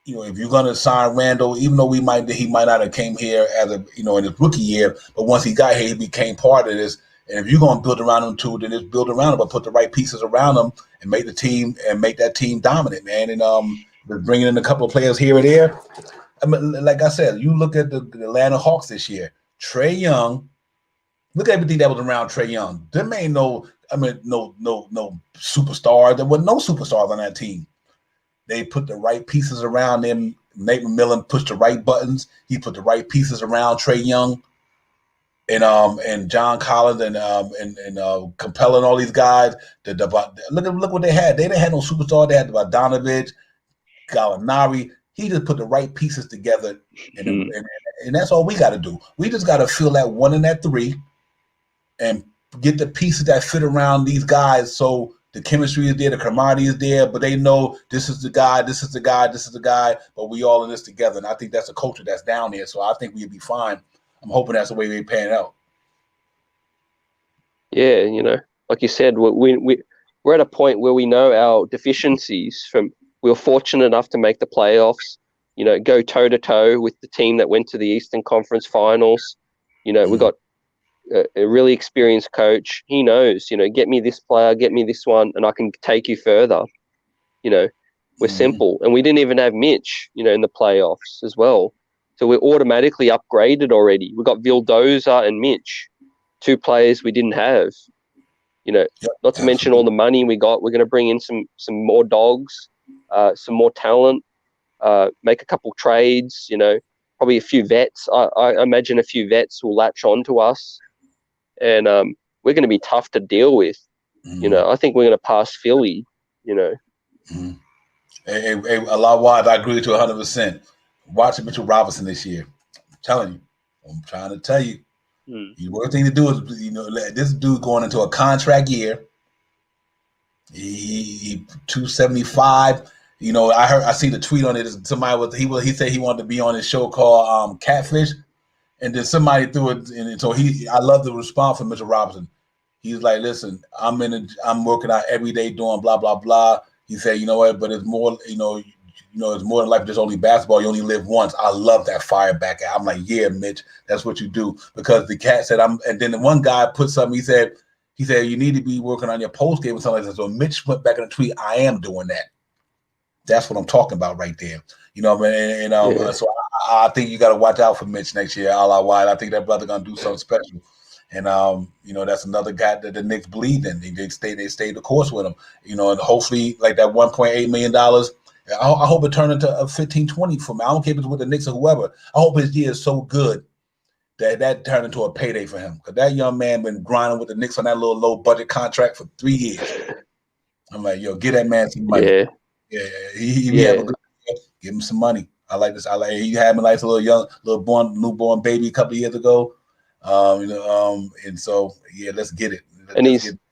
If you're gonna sign Randall, even though he might not have came here as in his rookie year, but once he got here, he became part of this. And if you're gonna build around him too, then just build around him, but put the right pieces around him and make that team dominant, man. And bringing in a couple of players here and there. I mean, like I said, you look at the Atlanta Hawks this year. Trae Young. Look at everything that was around Trae Young. There ain't no superstar. There were no superstars on that team. They put the right pieces around him. Nate McMillan pushed the right buttons. He put the right pieces around Trae Young, and John Collins and Capella and all these guys. Look what they had. They didn't have no superstar. They had Bogdanovich, Gallinari. He just put the right pieces together, and that's all we got to do. We just got to fill that 1 and that 3, and get the pieces that fit around these guys. So the chemistry is there, the camaraderie is there, but they know this is the guy, this is the guy, this is the guy, but we all in this together. And I think that's a culture that's down there. So I think we'll be fine. I'm hoping that's the way they pan out. Yeah, like you said, we're at a point where we know our deficiencies. We were fortunate enough to make the playoffs, go toe-to-toe with the team that went to the Eastern Conference Finals. We got a really experienced coach. He knows, get me this player, get me this one, and I can take you further. We're simple. And we didn't even have Mitch, in the playoffs as well. So we're automatically upgraded already. We got Vildoza and Mitch, 2 players we didn't have. Not to mention all the money we got. We're going to bring in some more dogs, some more talent, make a couple trades, probably a few vets. I imagine a few vets will latch on to us. And we're going to be tough to deal with. I think we're going to pass Philly. A lot wide. I agree with you 100%. watching Mitchell Robinson this year. I'm telling you. I'm trying to tell you. The worst thing to do is, this dude going into a contract year. He 275. I seen the tweet on it. Somebody he said he wanted to be on his show called Catfish, and then somebody threw it. And so I love the response from Mitchell Robinson. He's like, listen, I'm working out every day doing blah blah blah. He said, you know what, but it's more, it's more than life. There's only basketball. You only live once. I love that fire back. I'm like, yeah, Mitch, that's what you do. Because the cat said, and then the one guy put something. He said, you need to be working on your post game or something like that. So Mitch went back in the tweet. I am doing that. That's what I'm talking about right there. So I think you got to watch out for Mitch next year. A la wide. I think that brother gonna do something special. And that's another guy that the Knicks believed in. They stayed the course with him. And hopefully, like that $1.8 million. I hope it turned into a 15-20 for me. I don't care if it's with the Knicks or whoever. I hope his year is so good that turned into a payday for him. Because that young man been grinding with the Knicks on that little low budget contract for 3 years. I'm like, yo, get that man some money. Yeah. He have a good year. Give him some money. I like this. He had me like a newborn baby a couple of years ago. And so let's get it.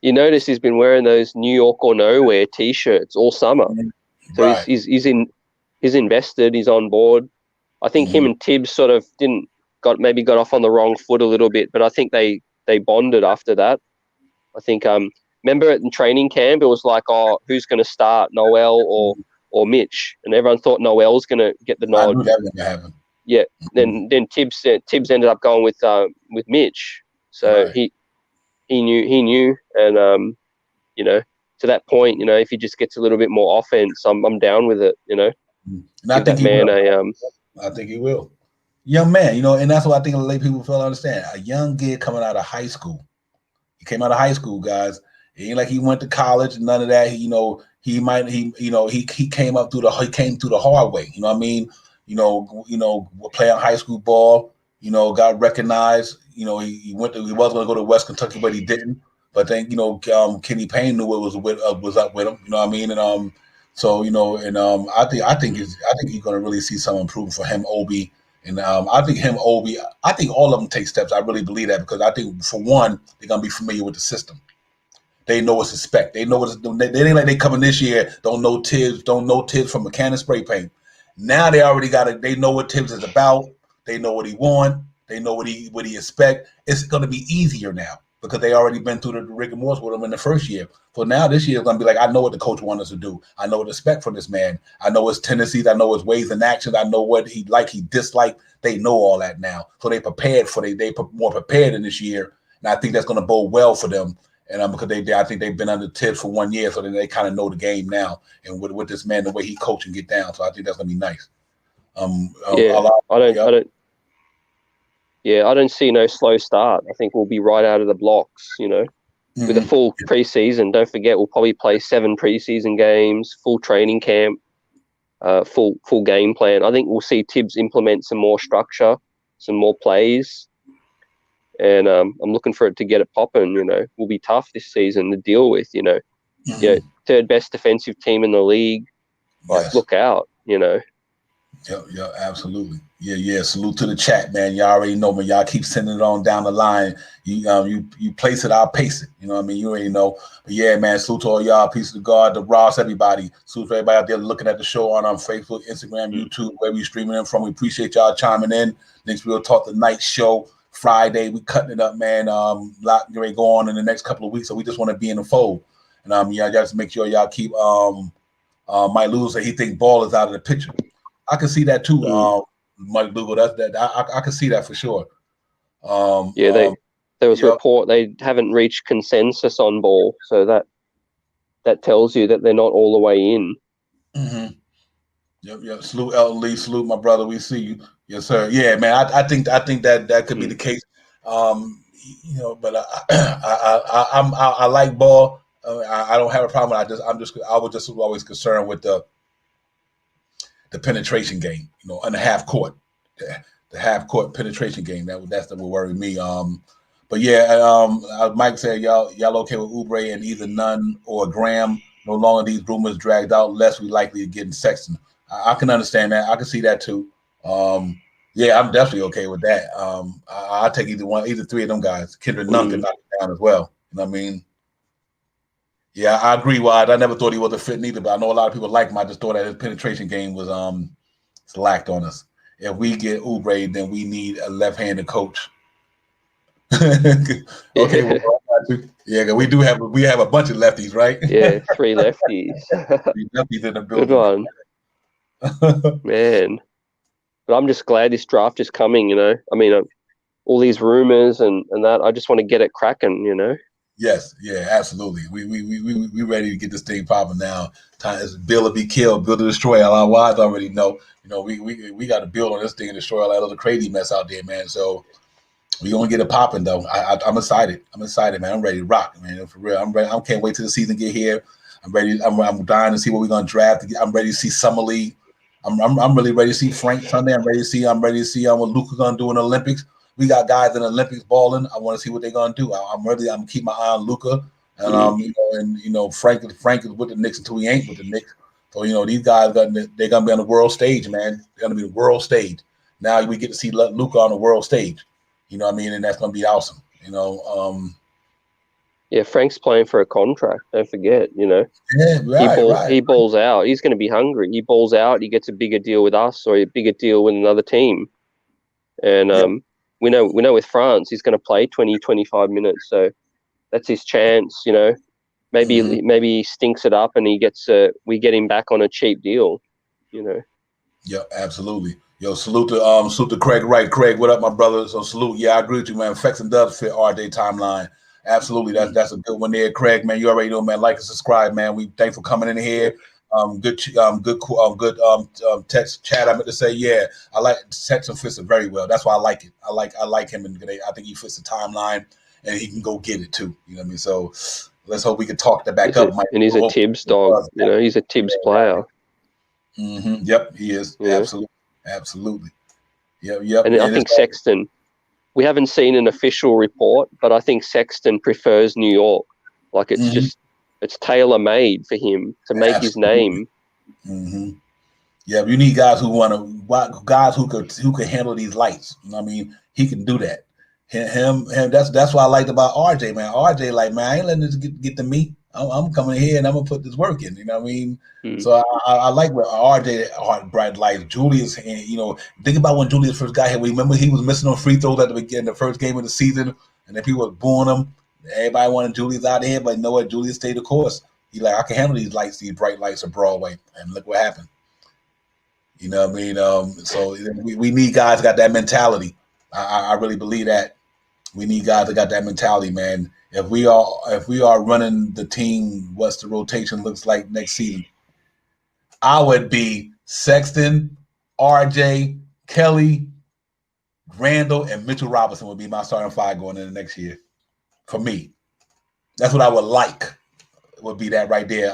You notice he's been wearing those New York or Nowhere T-shirts all summer. So right. he's invested. He's on board. I think him and Tibbs sort of got off on the wrong foot a little bit, but I think they bonded after that. I think remember in training camp it was like, oh, who's going to start, Noel or Mitch, and everyone thought Noel's going to get the nod. I knew that was going to happen. Yeah. Then Tibbs ended up going with Mitch, so right. he knew, and to that point, if he just gets a little bit more offense, I'm down with it. And I think I think he will. Young man, and that's what I think a lot of people fail to understand. A young kid coming out of high school. He came out of high school, guys. It ain't like he went to college, none of that. He came through the hard way. You know what I mean? Playing high school ball. Got recognized. He was going to go to West Kentucky, but he didn't. But then Kenny Payne knew what was up with him. You know what I mean? And I think he's going to really see some improvement for him, Obi. And I think all of them take steps. I really believe that, because I think, for one, they're going to be familiar with the system. They know what's expect. They know they ain't like they coming this year, don't know Tibbs from a can of spray paint. Now they already they know what Tibbs is about. They know what he want. They know what he expect. It's going to be easier now, because they already been through the rigor mortis with him in the first year. So now this year is going to be like, I know what the coach wants us to do. I know what to expect from this man. I know his tendencies. I know his ways and actions. I know what he dislike. They know all that now. So they prepared more prepared in this year. And I think that's going to bode well for them. And because I think they've been under Tibbs for 1 year, so then they kind of know the game now. And with this man, the way he coach and get down. So I think that's going to be nice. I don't see no slow start. I think we'll be right out of the blocks, with a full preseason. Don't forget, we'll probably play 7 preseason games, full training camp, full game plan. I think we'll see Tibbs implement some more structure, some more plays, and I'm looking for it to get it popping. Will be tough this season to deal with. Third best defensive team in the league. Like, look out. Yeah, absolutely. Yeah. Salute to the chat, man. Y'all already know, man. Y'all keep sending it on down the line. You place it, I'll pace it. You know what I mean? You already know. But yeah, man, salute to all y'all. Peace to God, to Ross, everybody. Salute to everybody out there looking at the show on Facebook, Instagram, YouTube, wherever you streaming in from. We appreciate y'all chiming in. Next we'll talk the night show Friday. We cutting it up, man. Lot going to go on in the next couple of weeks, so we just want to be in the fold. And y'all just make sure y'all keep Mike Lewis say he think Ball is out of the picture. I can see that too, Mike Lugo. I can see that for sure. There was a report they haven't reached consensus on Ball, so that tells you that they're not all the way in. Mm-hmm. Yep. Salute Elton Lee. Salute my brother. We see you. Yes, sir. Yeah, man. I think that could be the case. But I like Ball. I don't have a problem. I was just always concerned with the penetration game, on the half court, the half court penetration game. That's what worried me. But yeah, Mike said y'all okay with Oubre and either Nunn or Graham. No longer these rumors dragged out, less we likely to get in Sexton. I can understand that. I can see that too. Yeah, I'm definitely okay with that. I'll take either three of them guys. Kendrick Nunn can knock it down as well. You know what I mean? Yeah, I agree, Wide. I never thought he was a fit neither, but I know a lot of people like him. I just thought that his penetration game was lacked on us. If we get Oubre, then we need a left-handed coach. Okay, Yeah, well, yeah, we have a bunch of lefties, right? yeah, three lefties. Three lefties in the Good building. one, man. But I'm just glad this draft is coming. I mean, all these rumors and that. I just want to get it cracking. Yes, yeah, absolutely. We ready to get this thing popping now. Time is build or be killed, build or destroy. Our wives already know. We got to build on this thing and destroy all that other crazy mess out there, man. So we gonna get it popping though. I'm excited. I'm excited, man. I'm ready to rock, man. For real. I'm ready. I can't wait till the season get here. I'm ready. I'm dying to see what we're gonna draft. I'm ready to see Summer League. I'm really ready to see Frank Sunday. I'm ready to see what Luka gonna do in the Olympics. We got guys in the Olympics balling. I want to see what they're gonna do. I'm gonna keep my eye on Luka, and Frank is with the Knicks until he ain't with the Knicks. So these guys they're gonna be on the world stage, man. They're gonna be the world stage. Now we get to see Luka on the world stage. You know what I mean? And that's gonna be awesome. Yeah, Frank's playing for a contract. Don't forget. Yeah, right. He balls out. He's going to be hungry. He balls out. He gets a bigger deal with us or a bigger deal with another team. And we know with France, he's going to play 20, 25 minutes. So that's his chance. Maybe he stinks it up and we get him back on a cheap deal. Yeah, absolutely. Yo, salute to Craig Wright. Craig, what up, my brother? So salute. Yeah, I agree with you, man. Sexton does fit RJ timeline. Absolutely. That's a good one there, Craig, man. You already know, man. Like and subscribe, man. We thanks for coming in here. Good text chat. I meant to say, yeah, I like Sexton fits it very well. That's why I like it. I like him, and I think he fits the timeline, and he can go get it too. You know what I mean? So let's hope we can talk that back up. And he's a Tibbs dog. He's a Tibbs player. Mm-hmm. Yep, he is. Yeah. Absolutely. Yep. And I think Sexton. We haven't seen an official report, but I think Sexton prefers New York. Like it's tailor made for him to make his name. Mm-hmm. Yeah, you need guys who can handle these lights. You know what I mean? He can do that. Him. That's what I liked about RJ, man. RJ, like, man, I ain't letting this get to me. I'm coming here and I'm gonna put this work in. You know what I mean? So I like what RJ heart bright lights. Julius, think about when Julius first got here. Remember he was missing on free throws at the beginning, the first game of the season, and then people were booing him. Everybody wanted Julius out there, but you know what? Julius stayed the course. He like, I can handle these lights, these bright lights of Broadway, and look what happened. You know what I mean? So we need guys that got that mentality. I really believe that. We need guys that got that mentality, man. If we are running the team, what's the rotation looks like next season? I would be Sexton, RJ, Kelly, Randall, and Mitchell Robinson would be my starting five going into next year. For me, that's what I would like. It would be that right there.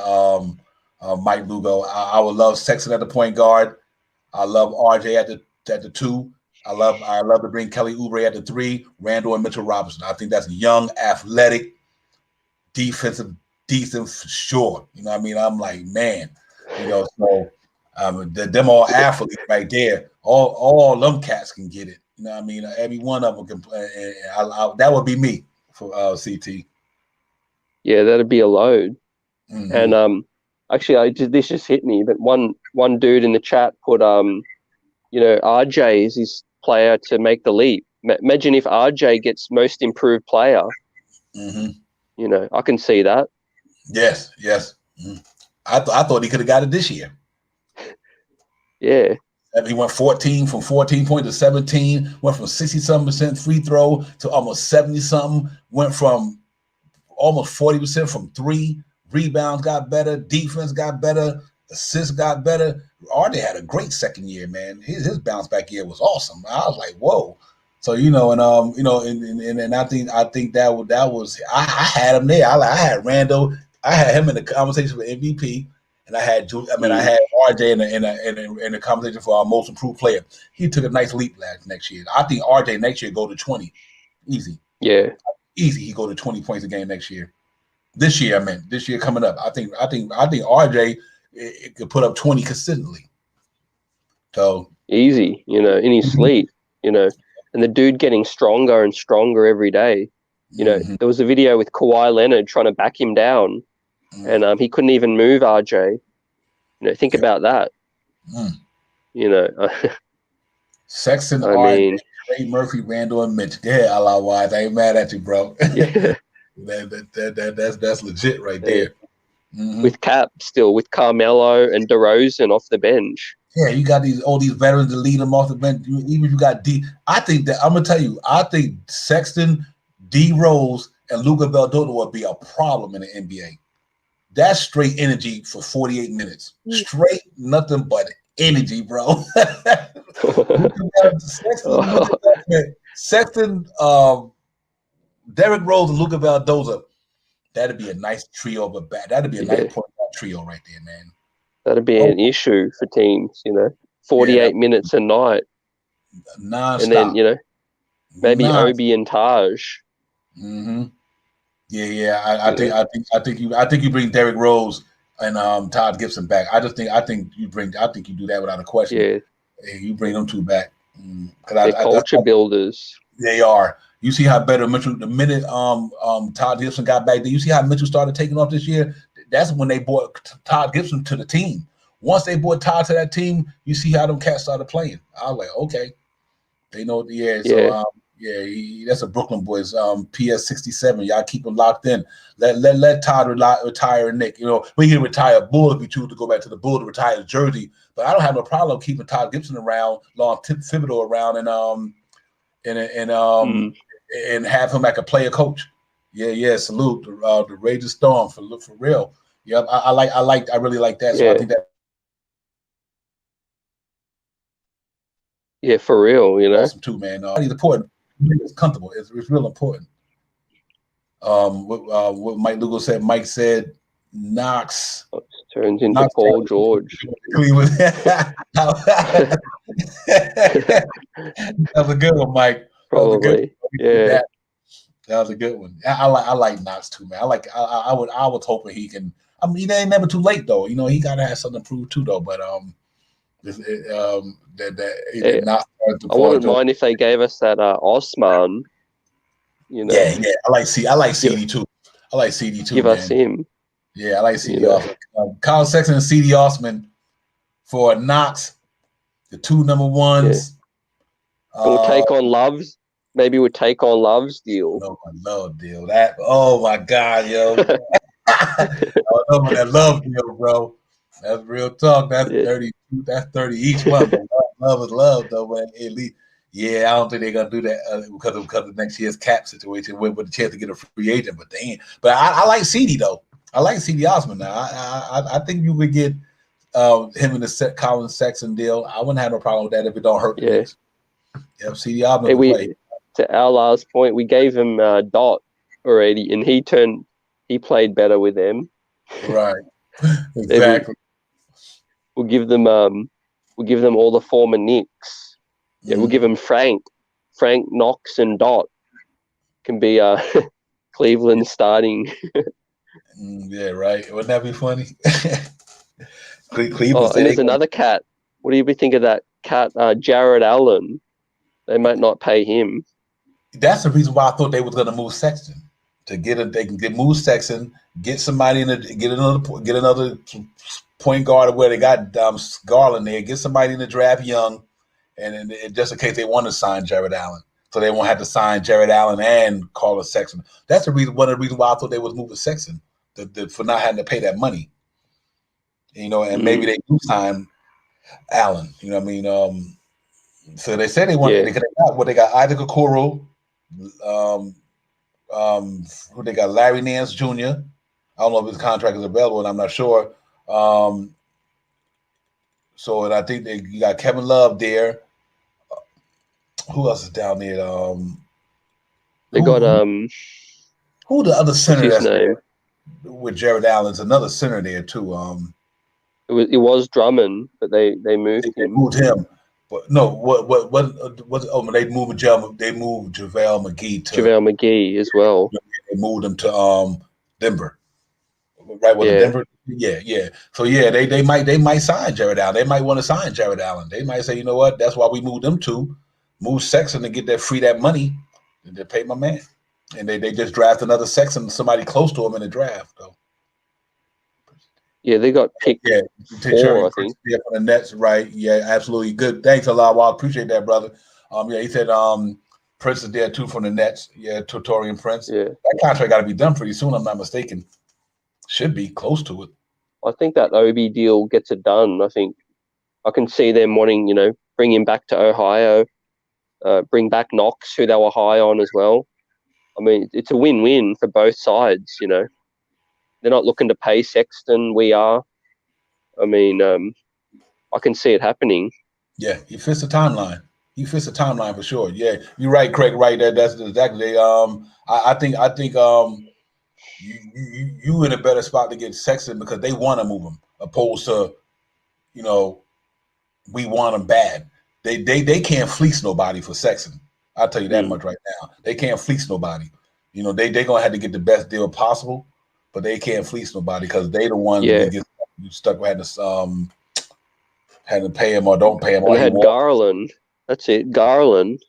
Mike Lugo. I would love Sexton at the point guard. I love RJ at the two. I love to bring Kelly Oubre at the three, Randall and Mitchell Robinson. I think that's a young, athletic, defensive, decent for sure. You know what I mean? I'm like, man, so them all athletes right there. All them cats can get it. You know what I mean? Every one of them can play. That would be me for CT. Yeah, that'd be a load. Mm-hmm. And actually, this just hit me. But one dude in the chat put RJ is his player to make the leap. Imagine if RJ gets most improved player. Mm-hmm. I can see that. Yes. Mm-hmm. I thought he could have got it this year. Yeah. He went from 14 points to 17, went from 60-something% free throw to almost 70-something, went from almost 40% from three, rebounds got better, defense got better, assists got better. RJ had a great second year, man. His bounce back year was awesome. I was like, whoa. So and I think that was I had him there. I had Randall. I had him in the conversation for MVP, and I had RJ in the conversation for our most improved player. He took a nice leap next year. I think RJ next year go to 20, easy. Yeah, easy. He go to 20 points a game next year. This year coming up. I think RJ it could put up 20 consistently. So easy, in his sleep, and the dude getting stronger and stronger every day. There was a video with Kawhi Leonard trying to back him down, and he couldn't even move RJ. Think about that. Sexton, I Art, mean, Trey Murphy, Randall, and Mitch. Yeah, a lot wise. I ain't mad at you, bro. yeah, that's legit right there. with Cap still, with Carmelo and DeRozan off the bench. Yeah, you got all these veterans to lead them off the bench. Even if you got D, I think that I'm gonna tell you, I think Sexton, D Rose, and Luka Vildoza would be a problem in the NBA. That's straight energy for 48 minutes. Straight nothing but energy, bro. Sexton, Derrick Rose, and Luka Vildoza. That'd be a nice trio of a bat. That'd be a nice point guard trio right there, man. That'd be an issue for teams, 48 minutes a night. Non-stop. And then, maybe Obi and Taj. Yeah. I think you bring Derrick Rose and Todd Gibson back. I think you do that without a question. Yeah. You bring them two back. They're culture builders. They are. You see how better Mitchell, the minute Todd Gibson got back there, you see how Mitchell started taking off this year? That's when they brought Todd Gibson to the team. Once they brought Todd to that team, you see how them cats started playing. I was like, okay. They know, so that's a Brooklyn boys. PS 67. Y'all keep them locked in. Let Todd retire Nick. We can retire Bull if we choose to go back to the Bull to retire his jersey. But I don't have no problem keeping Todd Gibson around, Long Thibodeau around, and have him like a player coach. Yeah. Salute the Raging Storm for real. Yep, I really like that. So I think that. Yeah, for real, Awesome too, man. It's important. It's comfortable. It's real important. What Mike Lugo said. Mike said Knox turns into Paul George. That was a good one, Mike. Probably. Yeah. That was a good one. I like Knox too, man. I was hoping he can. I mean, it ain't never too late though. He gotta have something to prove too though. But I wouldn't mind if they gave us that Osman. Yeah. I like CD too. I like CD too. Give us him. Yeah, I like CD Osman. Kyle Sexton and CD Osman for Knox, the two number ones. Yeah. We'll take on Love's. Maybe we'll take on Love's deal. Love deal. Oh my God, yo. I love that Love deal, bro. That's real talk. That's 30. That's 30 each one. Love is love, though. But at least, I don't think they're gonna do that because of next year's cap situation with a chance to get a free agent. But I like CD though. I like CD Osman now. I think you would get him in the Colin Sexton deal. I wouldn't have no problem with that if it don't hurt. Yeah. Yep, CD Osman. To our last point, we gave him Dot already, and he played better with them. Right. Exactly. We'll give them all the former Knicks. Yeah, we'll give them Frank, Knox, and Dot can be Cleveland starting. Yeah, right. Wouldn't that be funny? Cleveland. And there's another cat. What do you think of that cat, Jared Allen? They might not pay him. That's the reason why I thought they was going to move Sexton they can move Sexton, get somebody get another point guard where they got Garland there, get somebody in the draft young, and just in case they want to sign Jared Allen, so they won't have to sign Jared Allen and Carl Sexton. That's one of the reasons why I thought they was moving Sexton for not having to pay that money. And maybe they do sign Allen. You know what I mean? So they said they want. They got Isaac Okoro. Who they got? Larry Nance Jr. I don't know if his contract is available, and I'm not sure. And I think you got Kevin Love there. Who else is down there? They got who the other center that's there with Jared Allen's another center there too. It was Drummond, but they moved him. They moved him. But no, they moved JaVale McGee to JaVale McGee as well. They moved him to Denver. Right, was it Denver? Yeah. So yeah, they might sign Jared Allen. They might want to sign Jared Allen. They might say, you know what, that's why we moved them to move Sexton to get that money and to pay my man. And they just draft another Sexton, somebody close to him in the draft though. Yeah, they got pick Yeah, 4, I think. Yeah, on the Nets, right? Yeah, absolutely good. Thanks a lot. Well, I appreciate that, brother. Yeah, he said Prince is there too from the Nets. Yeah, Torian Prince. Yeah, That contract got to be done pretty soon. I'm not mistaken. Should be close to it. I think that Obi deal gets it done. I think I can see them wanting, bring him back to Ohio, bring back Knox, who they were high on as well. I mean, it's a win-win for both sides. They're not looking to pay Sexton. We are. I mean, I can see it happening. Yeah, he fits the timeline. He fits the timeline for sure. Yeah, you're right, Craig. Right, that's exactly. I think you in a better spot to get Sexton because they want to move him, opposed to, we want him bad. They can't fleece nobody for Sexton. I'll tell you that much right now. They can't fleece nobody. They gonna have to get the best deal possible, but they can't fleece nobody because they the ones that get stuck with had to pay him or don't pay him. And they had Garland. That's it, Garland.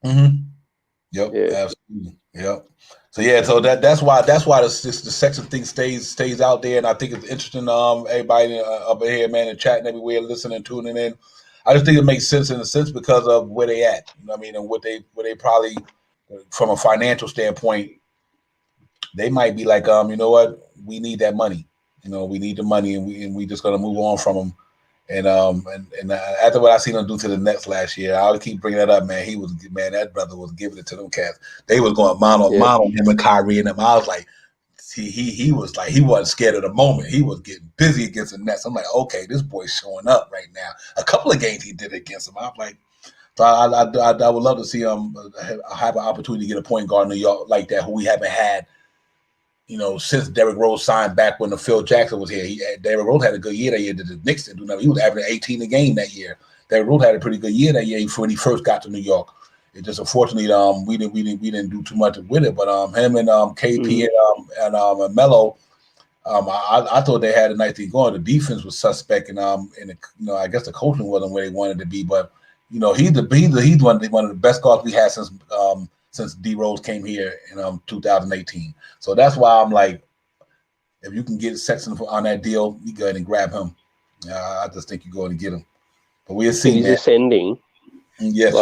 Mm-hmm. Yep. Yeah. Absolutely. Yep. So yeah, so that's why the Sexton thing stays out there, and I think it's interesting. Everybody up here, man, in chatting everywhere, listening, tuning in. I just think it makes sense in a sense because of where they at. You know what I mean, and what they probably, from a financial standpoint, they might be like, you know what, we need that money. We need the money, and we just gonna move on from them. And after what I seen him do to the Nets last year, I would keep bringing that up, man. That brother was giving it to them cats. They was going mount on him and Kyrie and them. I was like, he was like, he wasn't scared of the moment. He was getting busy against the Nets. I'm like, okay, this boy's showing up right now. A couple of games he did against them. I'm like, so I would love to see him have an opportunity to get a point guard in New York like that, who we haven't had, since Derrick Rose signed back when the Phil Jackson was here. Derrick Rose had a good year that year. The Knicks didn't do nothing. He was averaging 18 a game that year. Derrick Rose had a pretty good year that year when he first got to New York. It just unfortunately we didn't do too much with it. But him and KP and Melo, I thought they had a nice thing going. The defense was suspect, and I guess the coaching wasn't where they wanted to be. But he's one of the best guards we had since D Rose came here in 2018. So that's why I'm like, if you can get Sexton on that deal, you go ahead and grab him. I just think you go ahead and get him. But we'll see. He's ascending. Yes,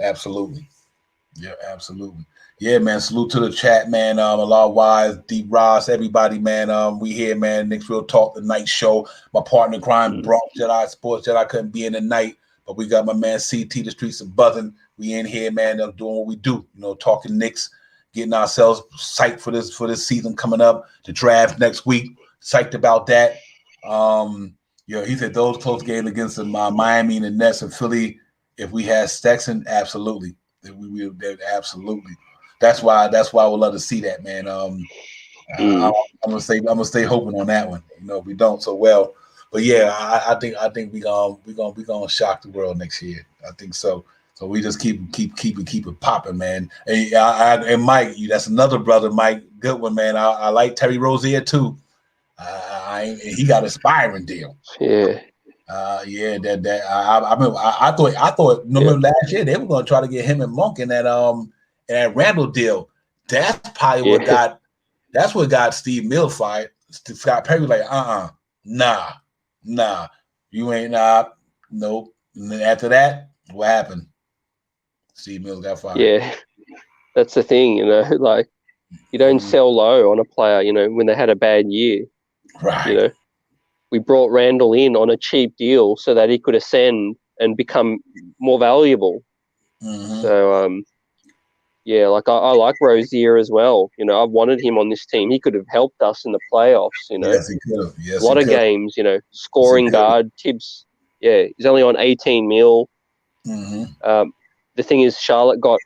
absolutely. Yeah, absolutely. Yeah, man. Salute to the chat, man. A lot wise, Deep Ross, everybody, man. We here, man. Next Real Talk, the night show. My partner in crime, Bronx Jedi Sports Jedi, couldn't be in the night, but we got my man CT. The streets are buzzing. We in here, man. Doing what we do. Talking Knicks, getting ourselves psyched for this season coming up. The draft next week. Psyched about that. He said those close games against the Miami and the Nets and Philly. If we had Sexton, absolutely. Absolutely. That's why I would love to see that, man. I'm gonna stay hoping on that one. If we don't so well, but yeah, I think we gonna shock the world next year. I think so. So we just keep it popping, man. And Mike, that's another brother, Mike, good one, man. I like Terry Rozier too. He got an aspiring deal. Yeah. I thought. Remember last year they were going to try to get him and Monk in that Randall deal. That's probably what got Steve Mills fired. Scott Perry was like, nah, you ain't nope. And then after that, what happened? Steve Mills got fired. Yeah, that's the thing, like you don't sell low on a player, when they had a bad year. Right. We brought Randall in on a cheap deal so that he could ascend and become more valuable. Mm-hmm. So, like I like Rozier as well. I've wanted him on this team. He could have helped us in the playoffs. Yes, he could have. Yes, a lot of games. Scoring guard. Tibbs. Yeah, he's only on 18 mil. Mm-hmm. The thing is, Charlotte got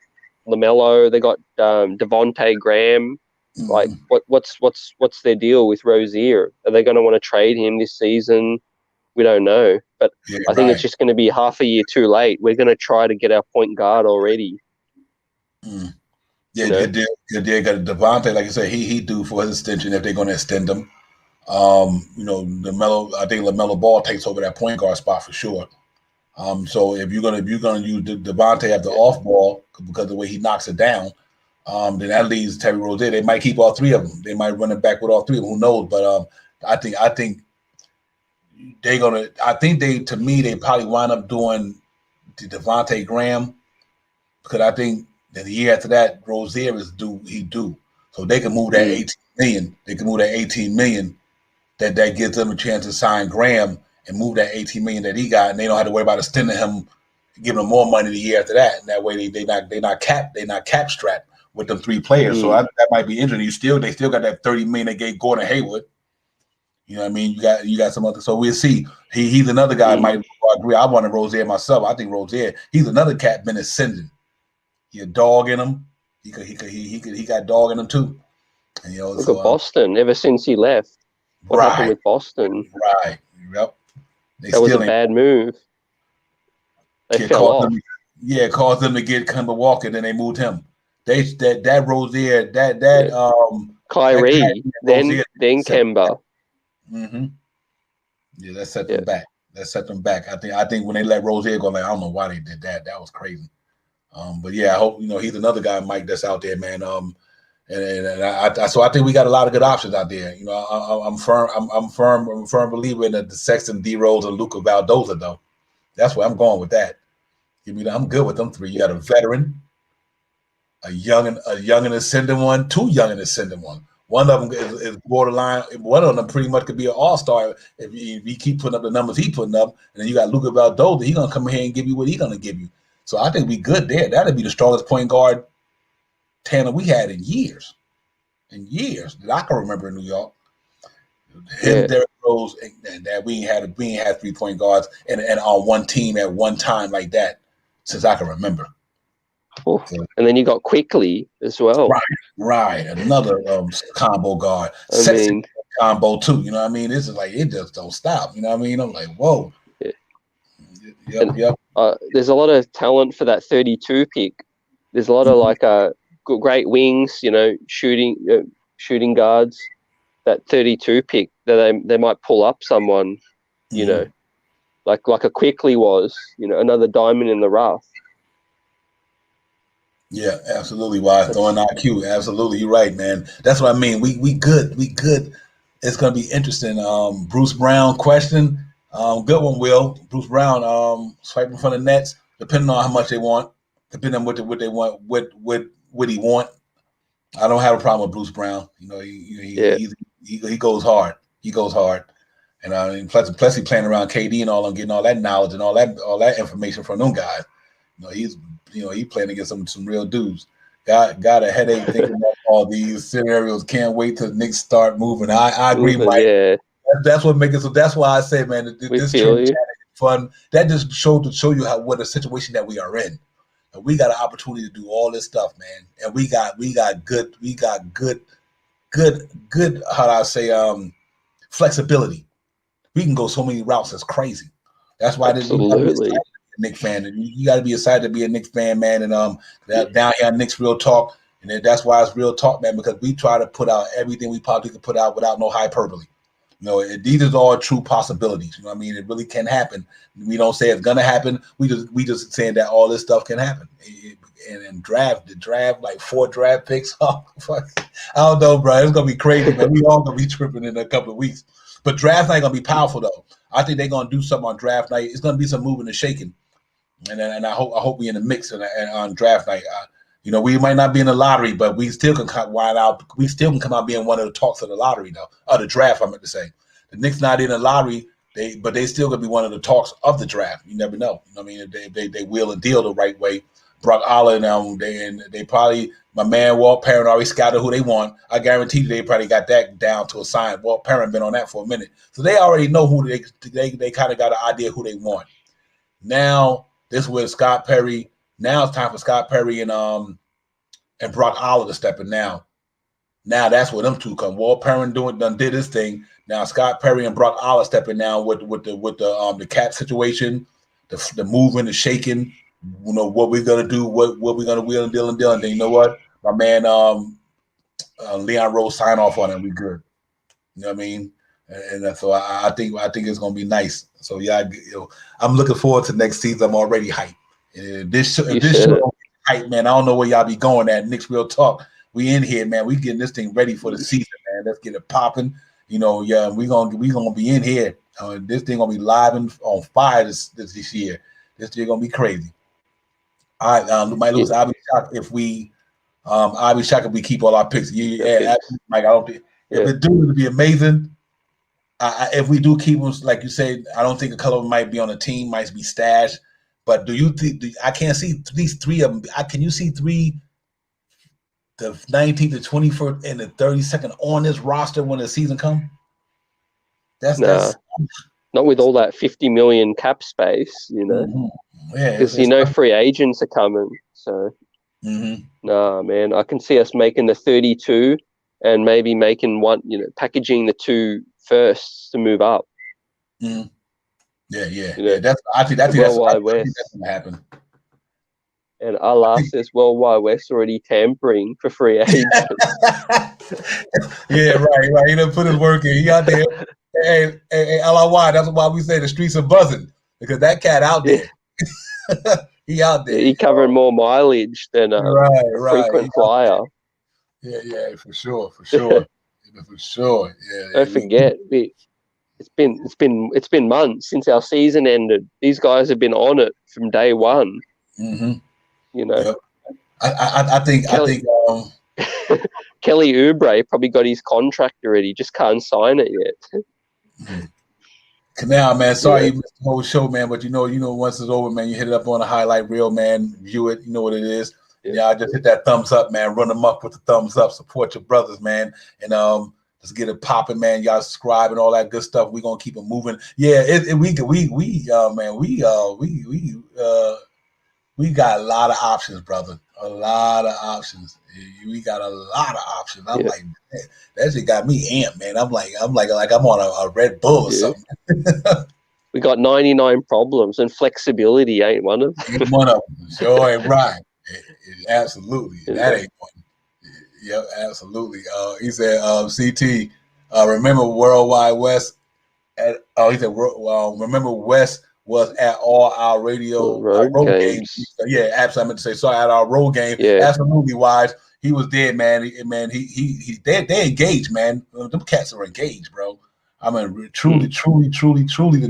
LaMelo. They got Devontae Graham. Mm-hmm. Like, what's their deal with Rozier? Are they going to want to trade him this season? We don't know. But I think it's just going to be half a year too late. We're going to try to get our point guard already. Yeah, good deal. Got Devontae, like I said, he do for his extension if they're going to extend him. I think LaMelo Ball takes over that point guard spot for sure. So if you're gonna use Devontae at the off ball because of the way he knocks it down, then that leaves Terry Rozier. They might keep all three of them. They might run it back with all three of them. Who knows? But I think they're gonna. I think to me, they probably wind up doing the Devontae Graham because I think that the year after that, Rozier is due. He due, so they can move that 18 million. They can move that 18 million. That gives them a chance to sign Graham and move that 18 million that he got, and they don't have to worry about extending him, giving him more money the year after that. And that way they not cap strapped with them three players. So that might be interesting. They still got that 30 million they gave Gordon Hayward. You know what I mean? You got some other. So we'll see. He's another guy. Might agree. I wanted Rozier myself. I think Rozier. He's another cat been ascending. He a dog in him. He got dog in him too. And, look at Boston. Ever since he left, what happened with Boston? Right. Yep. That was a bad move. They fell off. Caused them to get Kemba Walker, then they moved him. That Rozier, Kyrie, then Kemba. Mm-hmm. Yeah, that set them back. I think when they let Rozier go, like I don't know why they did that. That was crazy. But yeah, I hope he's another guy, Mike, that's out there, man. So I think we got a lot of good options out there. I'm a firm believer in the Sexton, D Rose, and Luka Valdoza, though. That's where I'm going with that. I'm good with them three. You got a veteran, a young and ascending one, two young and ascending one. One of them is borderline. One of them pretty much could be an all-star if he keep putting up the numbers he putting up. And then you got Luka Valdoza. He's gonna come here and give you what he's gonna give you. So I think we good there. That'd be the strongest point guard tandem we had in years that I can remember in New York. Him, Derrick Rose, and that we ain't had 3-point guards and on one team at one time like that since I can remember. Oh, so, and then you got Quickly as well. Right. Another combo guard. Sexy combo too. You know what I mean? This is like it just don't stop. You know what I mean? I'm like, whoa. Yep. There's a lot of talent for that 32 pick. There's a lot of great wings, shooting guards. That 32 pick that they might pull up someone, like a Quickly was, another diamond in the rough. Yeah, absolutely. Why throwing IQ? Absolutely, you're right, man. That's what I mean. We good. It's gonna be interesting. Bruce Brown question. Good one, Will. Bruce Brown swiping from the Nets, depending on how much they want, depending on what they want, what he want. I don't have a problem with Bruce Brown. He goes hard. And plus he playing around KD and all and getting all that knowledge and all that information from them guys. He playing against some real dudes. Got a headache thinking about all these scenarios. Can't wait till Knicks start moving. I agree, Mike. Yeah. That's what makes it. So that's why I say, man, this trade is fun. That just show you what a situation that we are in. And we got an opportunity to do all this stuff, man. And we got good. How do I say? Flexibility. We can go so many routes. It's crazy. That's why absolutely. Knicks fan. You got to be excited to be a Knicks fan, man. And down here on Knicks Real Talk, and that's why it's Real Talk, man, because we try to put out everything we probably could put out without no hyperbole. These are all true possibilities. You know what I mean? It really can happen. We don't say it's gonna happen. We just saying that all this stuff can happen. And the draft, like 4 draft picks. Oh, fuck. I don't know, bro. It's gonna be crazy, man. We all gonna be tripping in a couple of weeks. But draft night gonna be powerful though. I think they're gonna do something on draft night. It's gonna be some moving and shaking. And I hope we in the mix and on draft night. We might not be in the lottery, but we still can wind out. We still can come out being one of the talks of the lottery, though, of the draft. I meant to say, the Knicks not in the lottery, but they still gonna be one of the talks of the draft. You never know. I mean, they will and deal the right way. Brock Aller now, they probably my man Walt Perrin already scouted who they want. I guarantee you they probably got that down to a science. Walt Perrin been on that for a minute, so they already know who they kind of got an idea who they want. Now this with Scott Perry. Now it's time for Scott Perry and Brock Aller to step in now. Now that's where them two come. Walt Perrin done did his thing. Now Scott Perry and Brock Aller stepping now with the cap situation, the moving, the shaking. What we're gonna do, what we're gonna wheel and deal and deal. And then you know what? my man Leon Rose sign off on it, we good. You know what I mean? And so I think it's gonna be nice. So yeah, I'm looking forward to next season. I'm already hyped. This show hype, man. I don't know where y'all be going at. Knicks Real Talk. We in here, man. We getting this thing ready for the season, man. Let's get it popping. We gonna be in here. This thing gonna be live and on fire this year. This year gonna be crazy. All right, Mike Lewis, I'll be shocked if we keep all our picks. Yeah, Mike. I don't think if it do, it'll be amazing. If we do keep them, like you said, I don't think a couple of them might be on the team, might be stashed. But do you think? I can't see these three of them. Can you see three? The 19th, the 21st, and the 32nd on this roster when the season comes? That's not with all that 50 million cap space, because free agents are coming. So man, I can see us making the 32 and maybe making one, packaging the 2 firsts to move up. Yeah. I think that's gonna happen. And alas, there's Worldwide West already tampering for free agents. Yeah, right. He done put his work in. He out there. Hey, LIY, that's why we say the streets are buzzing, because that cat out there. He out there. He covering more mileage than a frequent flyer. Yeah, for sure. For sure. Yeah. Don't forget, it's been months since our season ended. These guys have been on it from day one. Mm-hmm. Yep. I think Kelly Oubre probably got his contract already, just can't sign it yet. Now, man, sorry you missed the whole show, man, but once it's over, man, you hit it up on a highlight reel, man, view it, you know what it is. I just hit that thumbs up, man. Run them up with the thumbs up. Support your brothers, man, and let's get it popping, man. Y'all subscribe and all that good stuff. We're gonna keep it moving. Yeah, we got a lot of options, brother. A lot of options. We got a lot of options. I'm like, man, that shit got me amped, man. I'm like I'm on a Red Bull or something. We got 99 problems, and flexibility ain't one of them. One of them. Sure ain't right. Absolutely. That ain't one. Yep, absolutely. He said, CT, remember Worldwide West he said, remember West was at all our road games. Yeah, absolutely. I meant to say sorry, at our road game. Yeah. Absolutely, Wise. He was there, man. They engaged, man. Them cats are engaged, bro. I mean, truly, the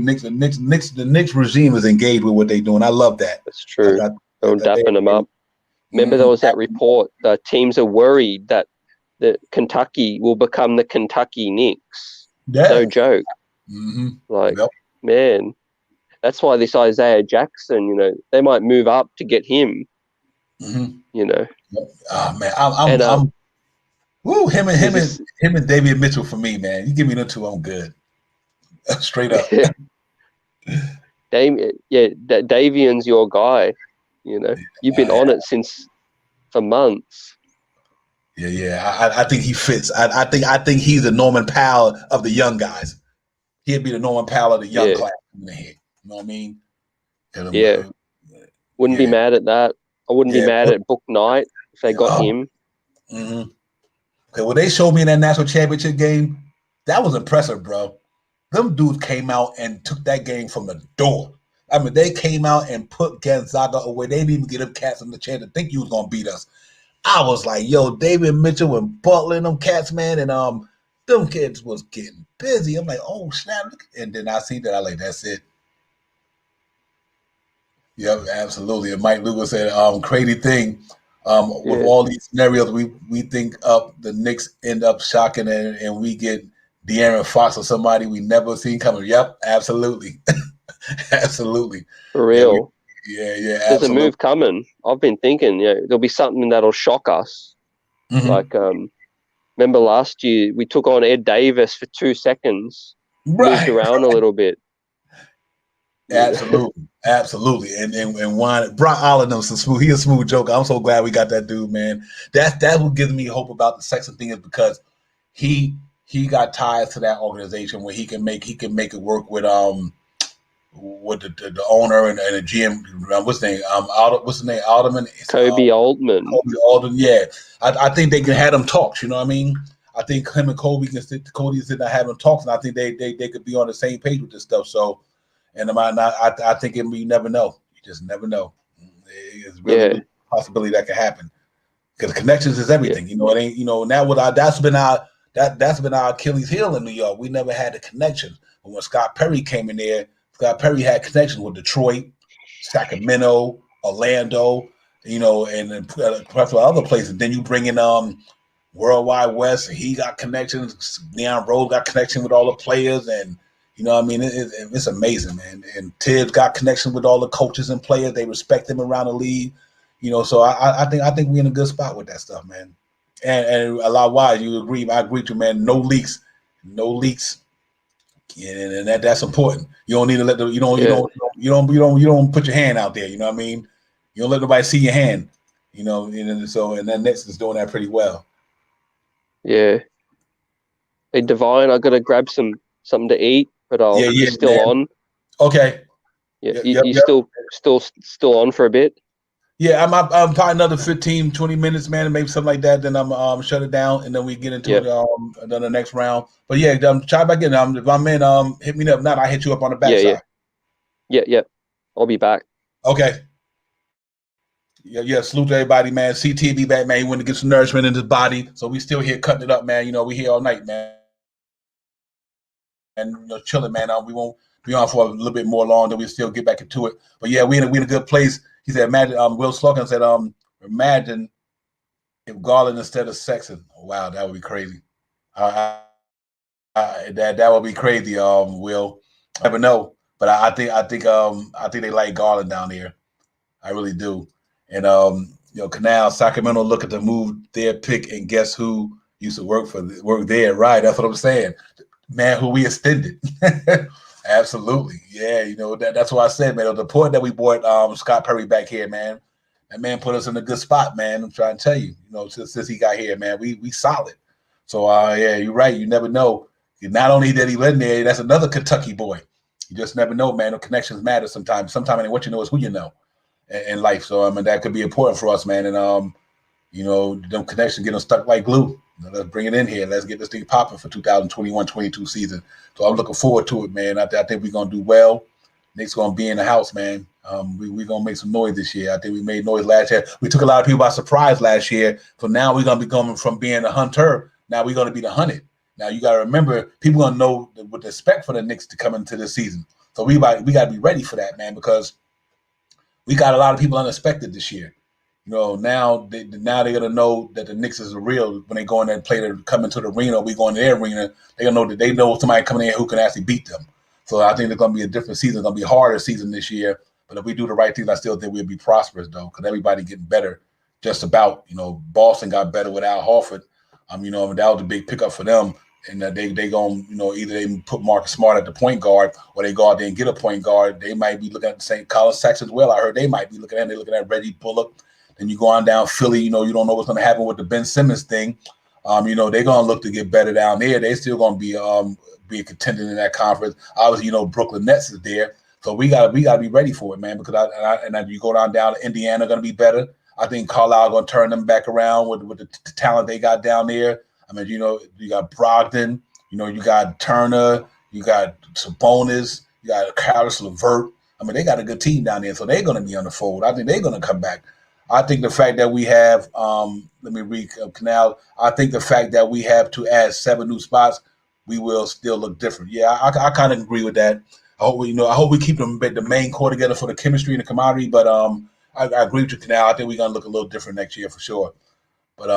Knicks regime is engaged with what they're doing. I love that. That's true. They're dapping them up. Remember, there was that report. Teams are worried that Kentucky will become the Kentucky Knicks. Yeah. No joke. Mm-hmm. Man. That's why this Isaiah Jackson, they might move up to get him. Oh man, him and David Mitchell for me, man. You give me them two, I'm good. Straight up. Davian's your guy. You've been on it for months. Yeah. I think he fits. I think he's the Norman Powell of the young guys. He'd be the Norman Powell of the young class in the head. You know what I mean? Wouldn't be mad at that. I wouldn't be mad at Book Knight if they got him. Mm-hmm. Okay, well, they showed me in that national championship game. That was impressive, bro. Them dudes came out and took that game from the door. I mean, they came out and put Gonzaga away. They didn't even get them cats the chance to think you was gonna beat us. I was like, yo, David Mitchell and Butler and them cats, man, and them kids was getting busy. I'm like, oh snap! And then I see that. I like, that's it. Yep, absolutely. And Mike Luger said, crazy thing. With all these scenarios, we think up the Knicks end up shocking and we get De'Aaron Fox or somebody we never seen coming. Yep, absolutely. Absolutely. For real. Yeah. There's absolutely. a move coming. I've been thinking, there'll be something that'll shock us. Mm-hmm. Like, remember last year we took on Ed Davis for 2 seconds, moved around a little bit. Absolutely. And one Brock Allen was smooth. He's a smooth joker. I'm so glad we got that dude, man. That's what gives me hope about the Sexton thing, is because he got ties to that organization where he can make it work with with the owner and the GM. What's his name? What's his name? Alderman. Kobe Altman. Kobe Alderman. Yeah, I think they can have them talks. You know what I mean? I think him and Kobe can sit and have them talks, and I think they could be on the same page with this stuff. So, and I think you never know. You just never know. It's really a possibility that could happen because connections is everything. You know, it ain't. You know, that's been our Achilles heel in New York. We never had the connections. But when Scott Perry came in there, Scott Perry had connections with Detroit, Sacramento, Orlando, you know, and perhaps other places. Then you bring in Worldwide West, and he got connections. Neon Rose got connection with all the players, and you know, what I mean, it's amazing, man. And Tibbs got connection with all the coaches and players. They respect him around the league, you know. So I think we're in a good spot with that stuff, man. And a lot wise, you agree? I agree with you, man. No leaks, and that's important. You don't need to let you don't put your hand out there. You know what I mean? You don't let nobody see your hand. You know, and that Nets is doing that pretty well. Yeah. Hey, Divine, I gotta grab something to eat, but you're still on. Okay. Yeah, you still on for a bit. Yeah, I'm probably another 15, 20 minutes, man, maybe something like that. Then I'm shut it down, and then we get into it then the next round. But yeah, try back in. If I'm in, hit me up. If not, I hit you up on the backside. Yeah. I'll be back. Okay. Yeah. Salute to everybody, man. CT be back, man. He went to get some nourishment in his body, so we still here cutting it up, man. You know, we here all night, man, and you know, chilling, man. We won't be on for a little bit more long, then we still get back into it. But yeah, we in a good place. He said, imagine, Will Slocum said, imagine if Garland instead of Sexton. Wow, that would be crazy. That would be crazy, Will. I never know. But I think they like Garland down there. I really do. And you know, Canal, Sacramento looking to move their pick, and guess who used to work there? Right, that's what I'm saying. Man, who we extended. Absolutely. Yeah, you know, that's what I said, man. The point that we brought Scott Perry back here, man. That man put us in a good spot, man. I'm trying to tell you, you know, since he got here, man, we solid. So yeah, you're right. You never know. Not only did he live there, that's another Kentucky boy. You just never know, man. The connections matter sometimes. Sometimes what you know is who you know in life. So I mean, that could be important for us, man. And you know, them connections get them stuck like glue. Let's bring it in here. Let's get this thing popping for 2021-22 season. So I'm looking forward to it, man. I think we're going to do well. Nick's going to be in the house, man. We're going to make some noise this year. I think we made noise last year. We took a lot of people by surprise last year. So now we're going to be coming from being a hunter. Now we're going to be the hunted. Now you got to remember, people going to know what to expect for the Knicks to come into this season. So we got to be ready for that, man, because we got a lot of people unexpected this year. You know, now they're gonna know that the Knicks is real when they go in there and play to come into the arena. We go in their arena, they're gonna know that they know somebody coming in who can actually beat them. So I think it's gonna be a different season. It's gonna be a harder season this year. But if we do the right things, I still think we'll be prosperous though, because everybody getting better. Just about, you know, Boston got better with Al Horford. You know, that was a big pickup for them. And they gonna, you know, either they put Marcus Smart at the point guard, or they go out there and get a point guard. They might be looking at the same Colin Sachs as well. I heard they might be looking at. They're looking at Reggie Bullock. Then you go on down Philly, you know, you don't know what's going to happen with the Ben Simmons thing. You know, they're going to look to get better down there. They still going to be a contender in that conference. Obviously, you know, Brooklyn Nets is there. So we got to be ready for it, man, because you go down to Indiana, going to be better. I think Carlisle going to turn them back around with the talent they got down there. I mean, you know, you got Brogdon, you know, you got Turner, you got Sabonis, you got Caris LeVert. I mean, they got a good team down there, so they're going to be on the fold. I think they're going to come back. I think the fact that we have, let me read Canal. I think the fact that we have to add 7 new spots, we will still look different. Yeah, I kind of agree with that. I hope we keep the main core together for the chemistry and the camaraderie. But I agree with you, Canal. I think we're gonna look a little different next year for sure. But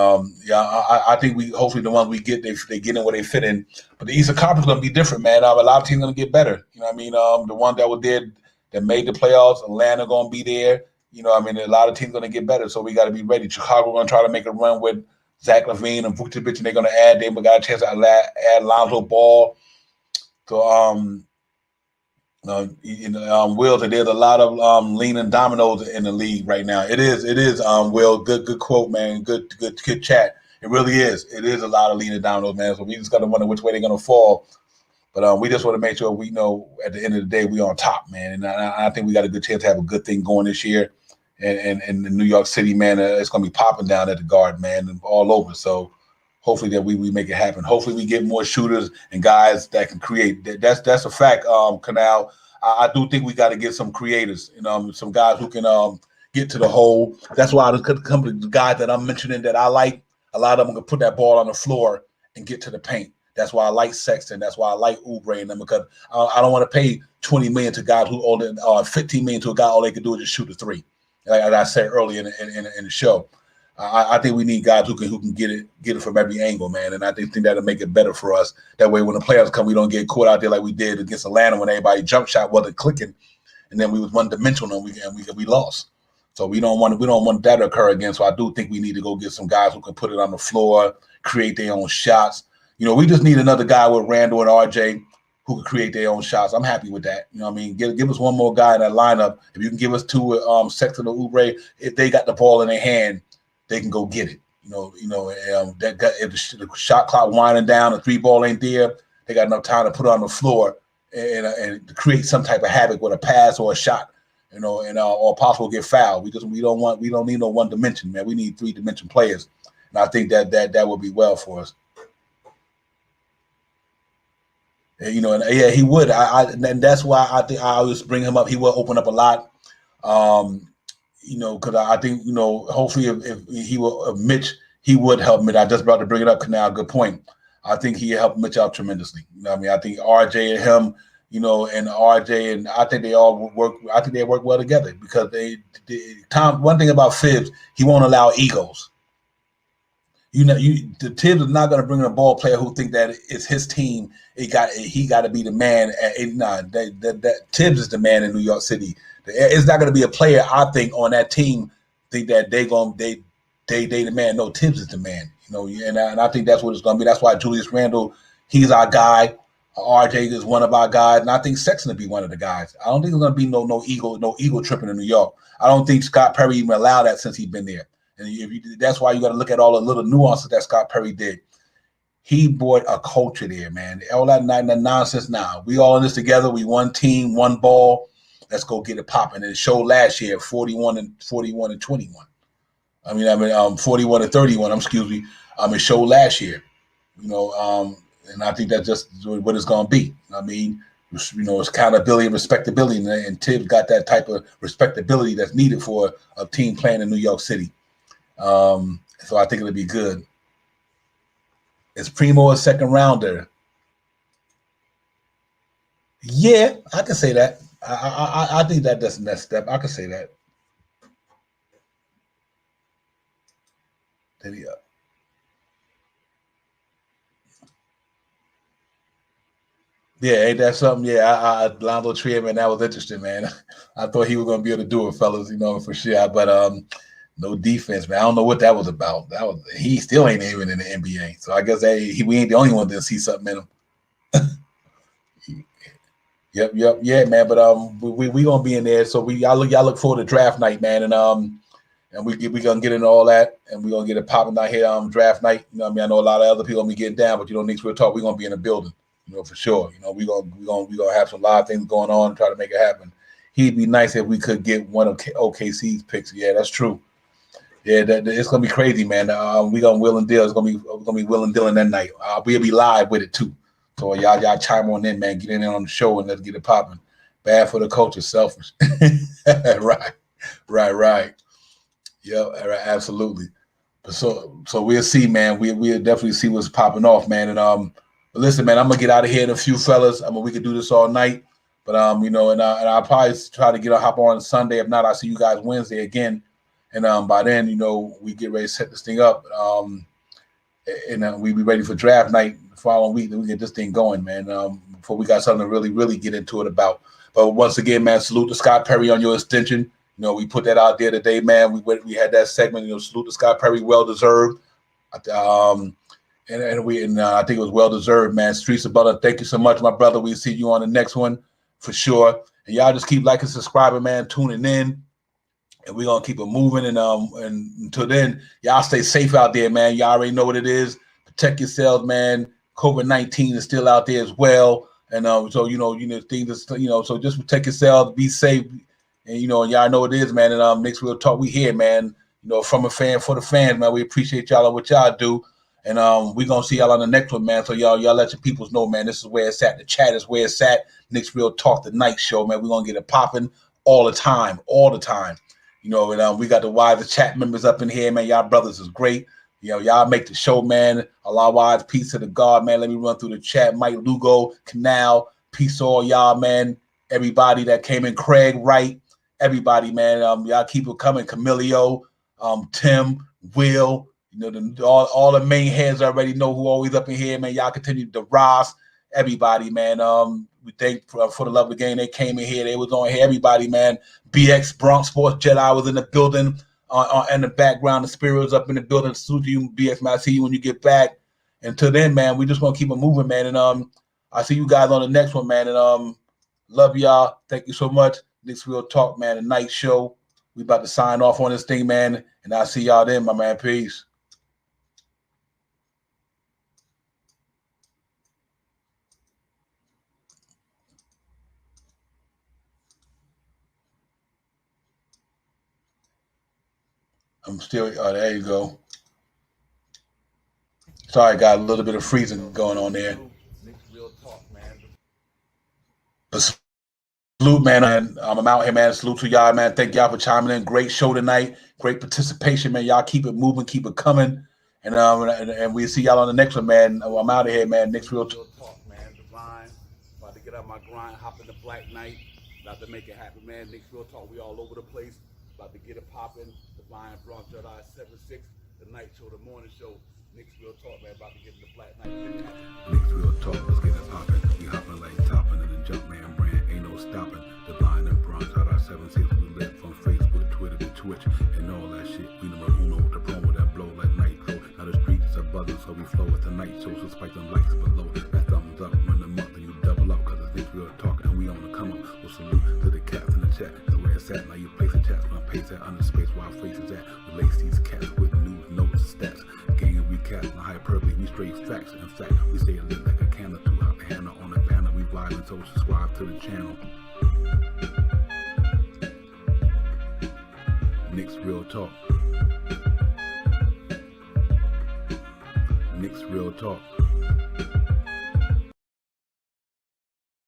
yeah, I think hopefully the ones we get, they get in where they fit in. But the Eastern Conference is gonna be different, man. A lot of teams gonna get better. You know what I mean? The ones that were there that made the playoffs, Atlanta gonna be there. You know, I mean, a lot of teams going to get better, so we got to be ready. Chicago going to try to make a run with Zach LaVine and Vucevic, and they're going to add. They got a chance to add Lonzo Ball. So, Will, there's a lot of leaning dominoes in the league right now. It is. Will, good quote, man. Good chat. It really is. It is a lot of leaning dominoes, man. So we just got to wonder which way they're going to fall. But we just want to make sure we know at the end of the day we on top, man. And I think we got a good chance to have a good thing going this year. And in New York City, man, it's going to be popping down at the Guard, man, and all over. So hopefully that we make it happen. Hopefully we get more shooters and guys that can create. That's a fact, Canal. I do think we got to get some creators, some guys who can get to the hole. That's why the guys that I'm mentioning that I like, a lot of them can put that ball on the floor and get to the paint. That's why I like Sexton. That's why I like Oubre and them, because I don't want to pay $20 million to guys who only $15 million to a guy all they can do is just shoot a three. Like I said earlier in the show, I think we need guys who can get it from every angle, man. And I think that'll make it better for us. That way, when the playoffs come, we don't get caught out there like we did against Atlanta when everybody jump shot wasn't clicking, and then we was one dimensional and we lost. So we don't want that to occur again. So I do think we need to go get some guys who can put it on the floor, create their own shots. We just need another guy with Randall and RJ who can create their own shots. I'm happy with that. You know what I mean? Give us one more guy in that lineup. If you can give us two Sexton or Oubre, if they got the ball in their hand, they can go get it. If the shot clock winding down, the three ball ain't there, they got enough time to put it on the floor and to create some type of havoc with a pass or a shot, or possible get fouled. We don't need no one dimension, man. We need 3-dimension players, and I think that would be well for us. And yeah, he would. And that's why I think I always bring him up. He will open up a lot. Because I think, hopefully if he will, Mitch, he would help Mitch. I just about to bring it up, Canal. Good point. I think he helped Mitch out tremendously. I think RJ and him, and RJ, and I think they all work. I think they work well together because Tom. One thing about Phibbs, he won't allow egos. The Tibbs is not going to bring in a ball player who think that it's his team. He got to be the man. That Tibbs is the man in New York City. It's not going to be a player I think on that team think that they the man. No, Tibbs is the man. And I think that's what it's going to be. That's why Julius Randle, he's our guy. RJ is one of our guys, and I think Sexton will be one of the guys. I don't think there's going to be no ego tripping in New York. I don't think Scott Perry even allowed that since he's been there. And that's why you got to look at all the little nuances that Scott Perry did. He brought a culture there, man. All that nonsense now. We all in this together. We one team, one ball. Let's go get it popping. And it showed last year 41 and 21. 41 and 31. Excuse me. It showed last year. And I think that's just what it's going to be. It's accountability and respectability, and Tibbs got that type of respectability that's needed for a team playing in New York City. So I think it'll be good. Is Primo a second rounder? Yeah, I can say that. I think that's the next step. I can say that. There we go. Yeah, ain't that something? Yeah, Lonzo Trier, man, that was interesting, man. I thought he was going to be able to do it, fellas, for sure. But no defense, man. I don't know what that was about. He still ain't even in the NBA. So I guess we ain't the only one that see something in him. Yep, yeah, man. But we gonna be in there. So y'all look forward to draft night, man, and we gonna get into all that, and we gonna get it popping down here draft night. I know a lot of other people gonna be getting down, but next we'll talk. We are gonna be in the building, for sure. We gonna have some lot of things going on and try to make it happen. He'd be nice if we could get one of OKC's picks. Yeah, that's true. Yeah, it's gonna be crazy, man. We gonna will and deal. It's gonna be will and dealing that night. We'll be live with it too. So y'all chime on in, man. Get in there on the show and let's get it popping. Bad for the culture, selfish. Right. Yeah, absolutely. So we'll see, man. We'll definitely see what's popping off, man. And but listen, man, I'm gonna get out of here in a few fellas. We could do this all night, but and I'll probably try to hop on Sunday. If not, I'll see you guys Wednesday again. And by then, we get ready to set this thing up. And we be ready for draft night the following week. Then we get this thing going, man. Before we got something to really get into it about. But once again, man, salute to Scott Perry on your extension. We put that out there today, man. We had that segment. Salute to Scott Perry, well deserved. And I think it was well deserved, man. Streets of Butter, thank you so much, my brother. We'll see you on the next one for sure. And y'all just keep liking, subscribing, man, tuning in. And we're gonna keep it moving, and until then, y'all stay safe out there, man. Y'all already know what it is. Protect yourselves, man. COVID-19 is still out there as well. And so things, so just protect yourselves, be safe, and y'all know what it is, man. And next we'll talk. We here, man. From a fan for the fans, man. We appreciate y'all and what y'all do. And we gonna see y'all on the next one, man. So y'all let your peoples know, man. This is where it's at. The chat is where it's at. Nick's Real Talk, the night show, man. We're gonna get it popping all the time. And we got the wives, the chat members up in here, man. Y'all brothers is great. Y'all make the show, man. Allah wise, peace to the God, man. Let me run through the chat. Mike Lugo, Canal, peace to all y'all, man. Everybody that came in, Craig Wright, everybody, man. Y'all keep it coming. Camilio, Tim, Will, all the main heads already know who always up in here, man. Y'all continue to Ross, everybody, man. We thank for the love of the game. They came in here. They was on here. Everybody, man. BX Bronx Sports Jedi was in the building. In the background, the spirit was up in the building. Salute you, BX, man. I see you when you get back. Until then, man, we just gonna keep it moving, man. And I see you guys on the next one, man. And love y'all. Thank you so much. Nick's Real Talk, man. A night show. We about to sign off on this thing, man. And I'll see y'all then, my man. Peace. I'm still, there you go. Sorry, got a little bit of freezing going on there. But salute, man. I'm out here, man. Salute to y'all, man. Thank y'all for chiming in. Great show tonight. Great participation, man. Y'all keep it moving, keep it coming. And we'll see y'all on the next one, man. I'm out of here, man. Next Real Talk, man. Divine. About to get out my grind, hop in the Black Knight. About to make it happen, man. Next Real Talk, we all over the place. About to get it popping. Divine Bronx Jedi 7-6, the night show, the morning show. Nick's Real Talk, man. About to get in the Black Knight. Nick's Real Talk, let's get it popping. We hopping like topping in the Jumpman brand. Ain't no stopping. Divine and Bronx Jedi 7-6, we lit from Facebook, Twitter to Twitch, and all that shit. We number uno with the promo that blow like nitro. Now the streets are buzzing, so we flow with the night show. So spike them lights below. That thumbs up, run them up, and you double up, cause it's Nick's Real Talk, and we on the come up. We'll salute to the cats in the chat. That's where it's at. Now you place the chats, gonna paste that under space while faces at. We lace these cats with news, notes, stats. Game recap, no hyperbole, we straight facts. In fact, we say it lit like a candle throughout the handle on the panel. We violent, so subscribe to the channel. Nick's Real Talk. Nick's Real Talk.